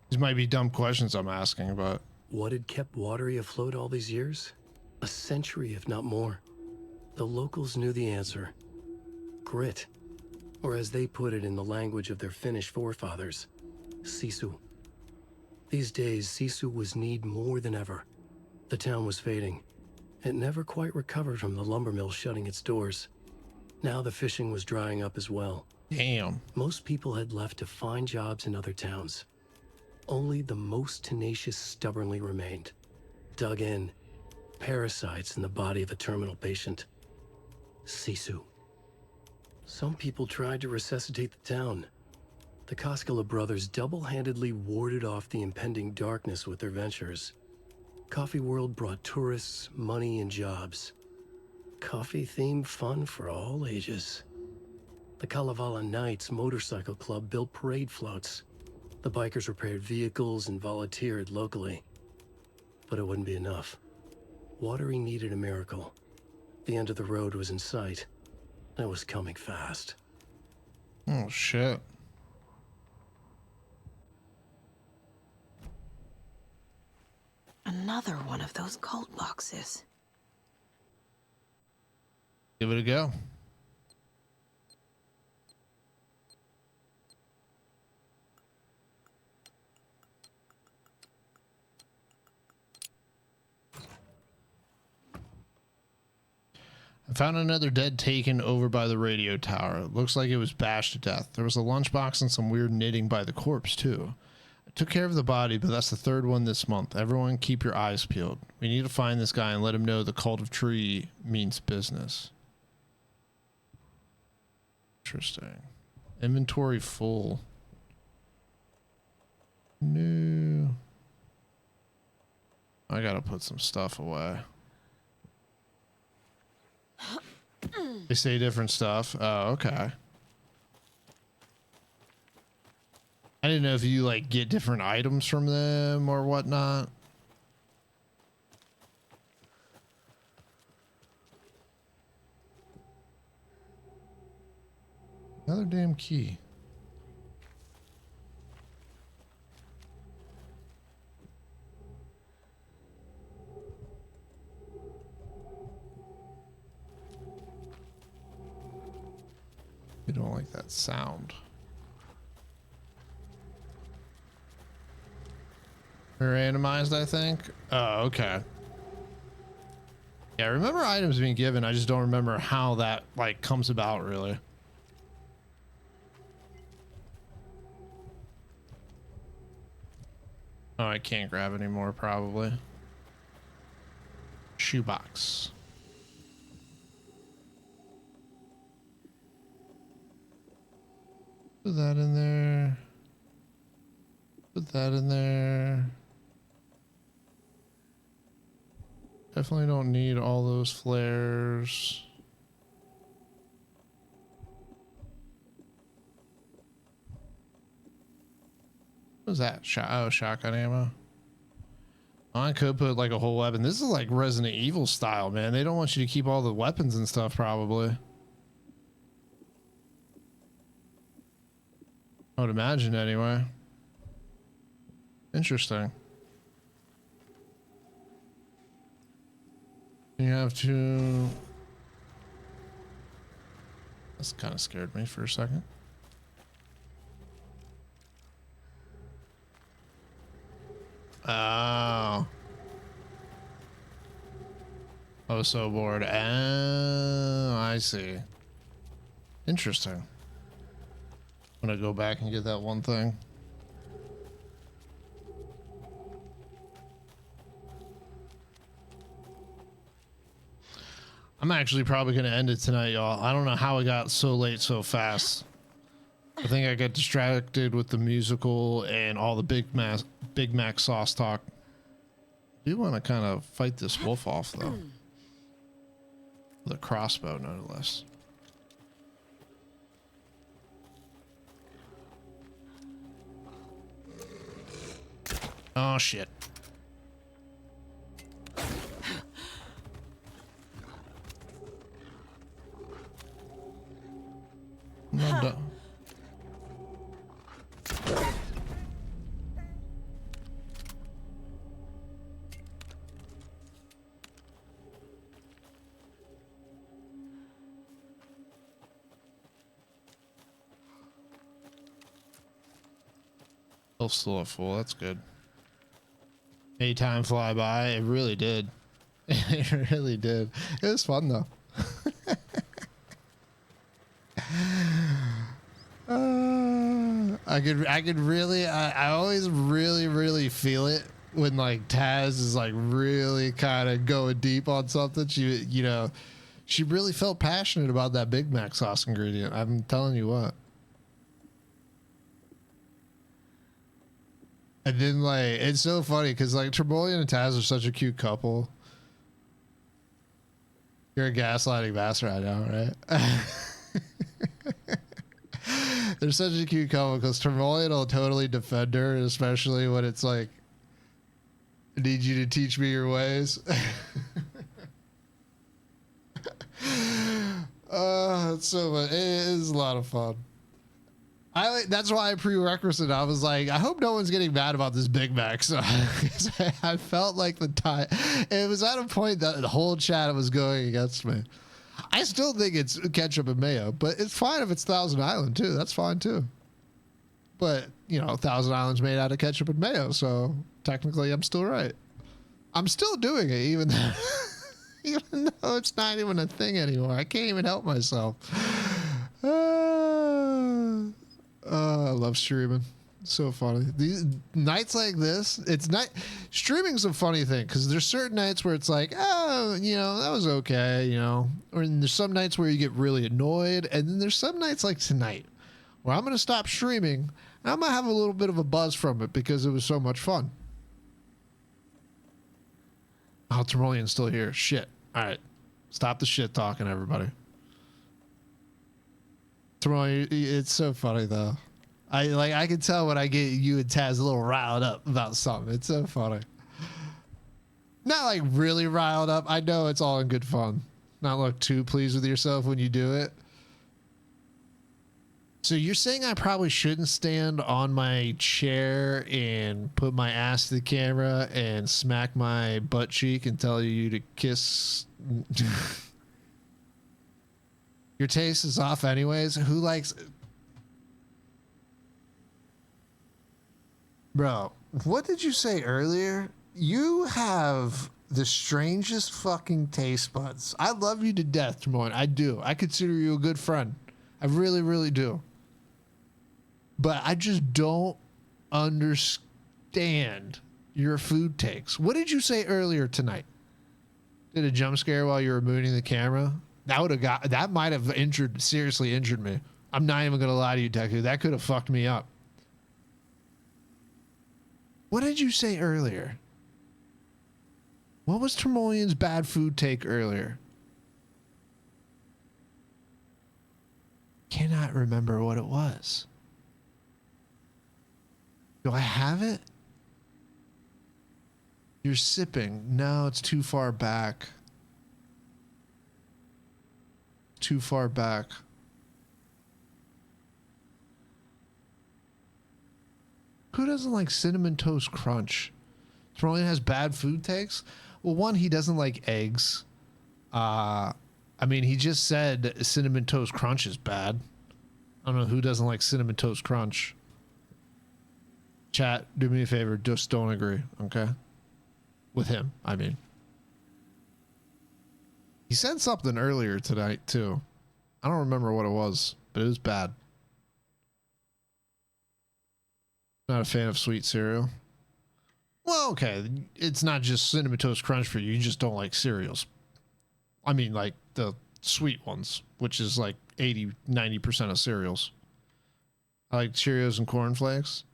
These might be dumb questions I'm asking, but what had kept Watery afloat all these years? A century, if not more. The locals knew the answer. Grit. Or as they put it in the language of their Finnish forefathers, Sisu. These days, Sisu was needed more than ever. The town was fading. It never quite recovered from the lumber mill shutting its doors. Now the fishing was drying up as well. Damn. Most people had left to find jobs in other towns. Only the most tenacious stubbornly remained. Dug in. Parasites in the body of a terminal patient. Sisu. Some people tried to resuscitate the town. The Koskela brothers double-handedly warded off the impending darkness with their ventures. Coffee World brought tourists, money, and jobs. Coffee-themed fun for all ages. The Kalevala Knights Motorcycle Club built parade floats. The bikers repaired vehicles and volunteered locally. But it wouldn't be enough. Watering needed a miracle. The end of the road was in sight. And it was coming fast. Oh, shit. Another one of those cult boxes. Give it a go. I found another dead taken over by the radio tower. It looks like it was bashed to death. There was a lunchbox and some weird knitting by the corpse, too. I took care of the body, but that's the third one this month. Everyone keep your eyes peeled. We need to find this guy and let him know the Cult of Tree means business. Interesting. Inventory full. No. I gotta put some stuff away. They say different stuff. Oh, okay. I didn't know if you like get different items from them or whatnot. Another damn key. You don't like that sound. They're randomized, I think. Oh, okay. Yeah, I remember items being given. I just don't remember how that like comes about, really. Oh, I can't grab anymore, probably. Shoebox. Put that in there. Put that in there. Definitely don't need all those flares. What was that? Shotgun ammo. I could put like a whole weapon. This is like Resident Evil style, man. They don't want you to keep all the weapons and stuff, probably. I would imagine anyway. Interesting. You have to... This kind of scared me for a second. Oh. I was so bored. Oh, I see. Interesting. I'm gonna go back and get that one thing. I'm actually probably gonna end it tonight, y'all. I don't know how it got so late so fast. I think I got distracted with the musical and all the Big Mac sauce talk. I do want to kind of fight this wolf off though. With a crossbow, no less. Oh shit. I'm done. Still at full. That's good. Made time fly by. It really did. It really did. It was fun though. I could really. I always really feel it when like Taz is like really kind of going deep on something. She really felt passionate about that Big Mac sauce ingredient. I'm telling you what. And then, like, it's so funny because, like, Tremolian and Taz are such a cute couple. You're a gaslighting master, I know, right? They're such a cute couple because Tremolian will totally defend her, especially when it's like, I need you to teach me your ways. It's so it is a lot of fun. That's why I prerequisite. I was like, I hope no one's getting mad about this Big Mac. So I felt like the time it was at a point that the whole chat was going against me. I still think it's ketchup and mayo, but it's fine if it's Thousand Island too. That's fine too. But you know, Thousand Island's made out of ketchup and mayo, so technically I'm still right. I'm still doing it, even though it's not even a thing anymore. I can't even help myself. I love streaming. So funny. These nights like this, it's not streaming's a funny thing because there's certain nights where it's like, oh, you know, that was okay, you know, or there's some nights where you get really annoyed, and then there's some nights like tonight where I'm gonna stop streaming and I'm gonna have a little bit of a buzz from it because it was so much fun. Oh, Tremolian's still here. Shit. All right, stop the shit talking, everybody. Tremolian, it's so funny though. I can tell when I get you and Taz a little riled up about something. It's so funny. Not like really riled up. I know it's all in good fun. Not look too pleased with yourself when you do it. So you're saying I probably shouldn't stand on my chair and put my ass to the camera and smack my butt cheek and tell you to kiss. Your taste is off anyways. Who likes... Bro, what did you say earlier? You have the strangest fucking taste buds. I love you to death, Tremolian. I do. I consider you a good friend. I really, really do. But I just don't understand your food takes. What did you say earlier tonight? Did a jump scare while you were moving the camera? That might have seriously injured me. I'm not even gonna lie to you, Deku. That could have fucked me up. What did you say earlier? What was Tremolian's bad food take earlier? Cannot remember what it was. Do I have it? You're sipping. No, it's too far back. Too far back. Who doesn't like Cinnamon Toast Crunch? Tremolian has bad food takes? Well, one, he doesn't like eggs. I mean, he just said Cinnamon Toast Crunch is bad. I don't know who doesn't like Cinnamon Toast Crunch. Chat, do me a favor. Just don't agree, okay? With him, I mean. He said something earlier tonight, too. I don't remember what it was, but it was bad. Not a fan of sweet cereal. Well, okay. It's not just Cinnamon Toast Crunch for you. You just don't like cereals. I mean, like the sweet ones, which is like 80-90% of cereals. I like Cheerios and Corn Flakes.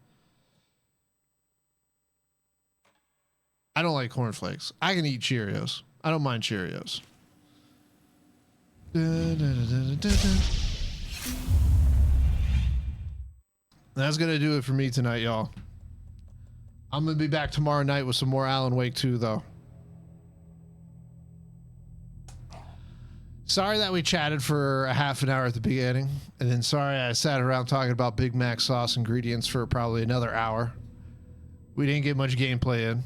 I don't like Corn Flakes. I can eat Cheerios. I don't mind Cheerios. That's going to do it for me tonight, y'all. I'm going to be back tomorrow night with some more Alan Wake 2, though. Sorry that we chatted for a half an hour at the beginning. And then sorry I sat around talking about Big Mac sauce ingredients for probably another hour. We didn't get much gameplay in.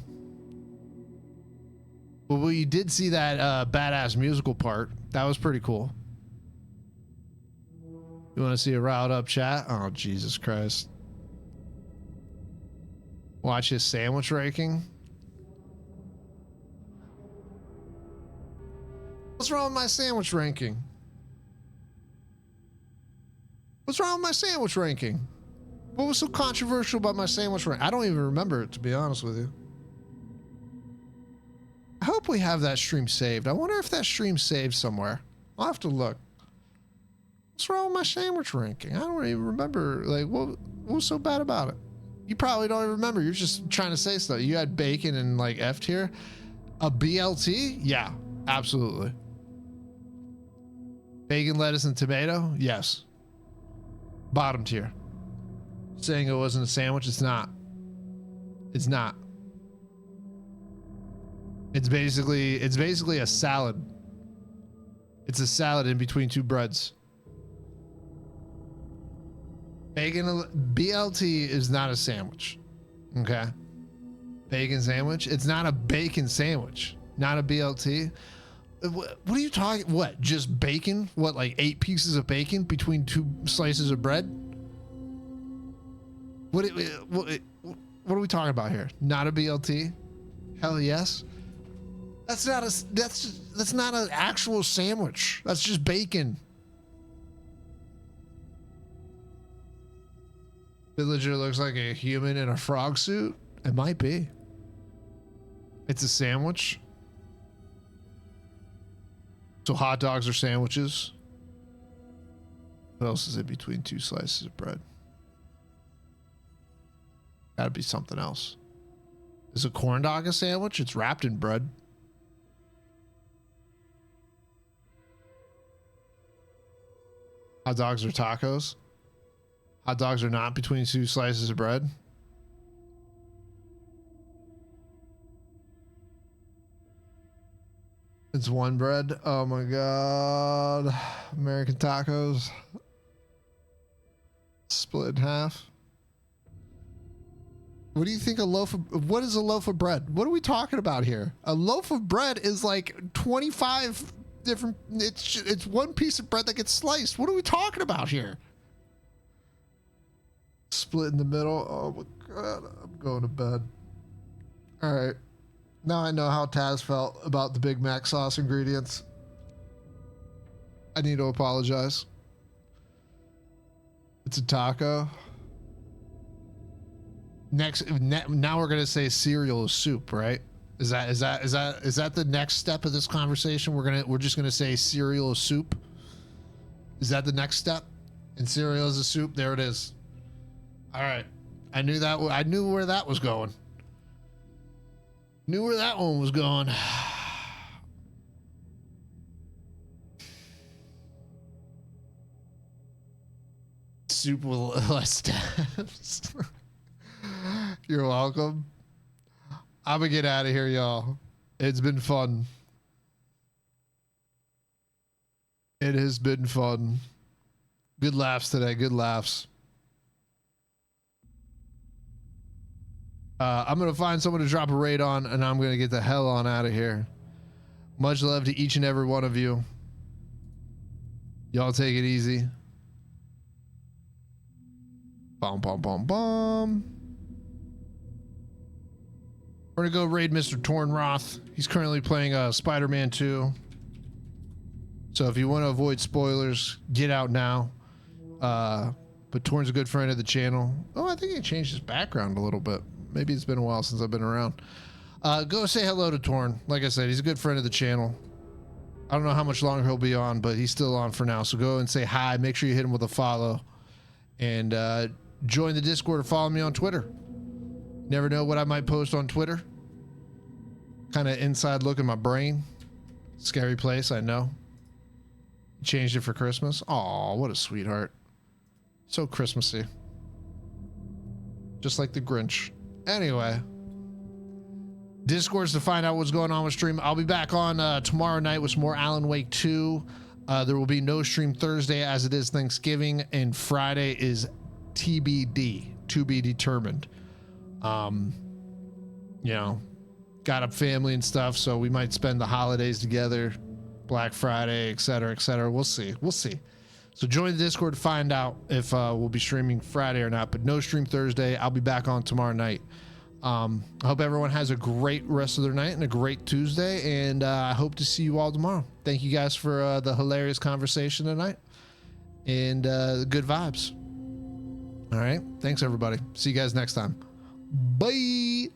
But we did see that badass musical part. That was pretty cool. You want to see a riled up chat? Oh, Jesus Christ. Watch his sandwich ranking. What's wrong with my sandwich ranking? What's wrong with my sandwich ranking? What was so controversial about my sandwich ranking? I don't even remember it, to be honest with you. I hope we have that stream saved. I wonder if that stream's saved somewhere. I'll have to look. What's wrong with my sandwich ranking? I don't even remember. Like, what was so bad about it? You probably don't even remember. You're just trying to say stuff. You had bacon and like F tier. A BLT? Yeah, absolutely. Bacon, lettuce, and tomato? Yes. Bottom tier. Saying it wasn't a sandwich, it's not. It's not. It's basically a salad. It's a salad in between two breads. Bacon BLT is not a sandwich. Okay? Bacon sandwich? It's not a bacon sandwich. Not a BLT. What are you talking? What? Just bacon? What, like 8 pieces of bacon between 2 slices of bread? What are we talking about here? Not a BLT? Hell yes. That's not an actual sandwich. That's just bacon. Villager looks like a human in a frog suit. It might be. It's a sandwich. So hot dogs are sandwiches. What else is in between 2 slices of bread? Gotta be something else. Is a corn dog a sandwich? It's wrapped in bread. Hot dogs are tacos. Hot dogs are not between 2 slices of bread. It's one bread. Oh my God. American tacos. Split in half. What do you think what is a loaf of bread? What are we talking about here? A loaf of bread is like 25 different, it's one piece of bread that gets sliced. What are we talking about here? Split in the middle. Oh my God, I'm going to bed. All right. Now I know how Taz felt about the Big Mac sauce ingredients. I need to apologize. It's a taco. Now we're gonna say cereal is soup, right? Is that the next step of this conversation? We're just gonna say cereal is soup. Is that the next step? And cereal is a soup. There it is. All right. I knew where that was going. Knew where that one was going. Soup with less steps. You're welcome. I'm gonna get out of here, y'all. It's been fun. It has been fun. Good laughs today. Good laughs. I'm going to find someone to drop a raid on, and I'm going to get the hell on out of here. Much love to each and every one of you. Y'all take it easy. Bom, bom, bom, bom. We're going to go raid Mr. Tornroth. He's currently playing Spider-Man 2. So if you want to avoid spoilers, get out now. But Torn's a good friend of the channel. Oh, I think he changed his background a little bit. Maybe it's been a while since I've been around. Go say hello to Torn. Like I said, he's a good friend of the channel. I don't know how much longer he'll be on, but he's still on for now. So go and say hi. Make sure you hit him with a follow. And join the Discord or follow me on Twitter. Never know what I might post on Twitter. Kind of inside look in my brain. Scary place, I know. Changed it for Christmas. Aw, what a sweetheart. So Christmassy. Just like the Grinch. Anyway, Discords to find out what's going on with stream. I'll be back on tomorrow night with some more Alan Wake 2. There will be no stream Thursday as it is Thanksgiving, and Friday is TBD, to be determined. You know, got a family and stuff, so we might spend the holidays together, Black Friday, etc., etc. We'll see. We'll see. So join the Discord to find out if we'll be streaming Friday or not, but no stream Thursday. I'll be back on tomorrow night. I hope everyone has a great rest of their night and a great Tuesday, and I hope to see you all tomorrow. Thank you guys for the hilarious conversation tonight and good vibes. All right. Thanks, everybody. See you guys next time. Bye.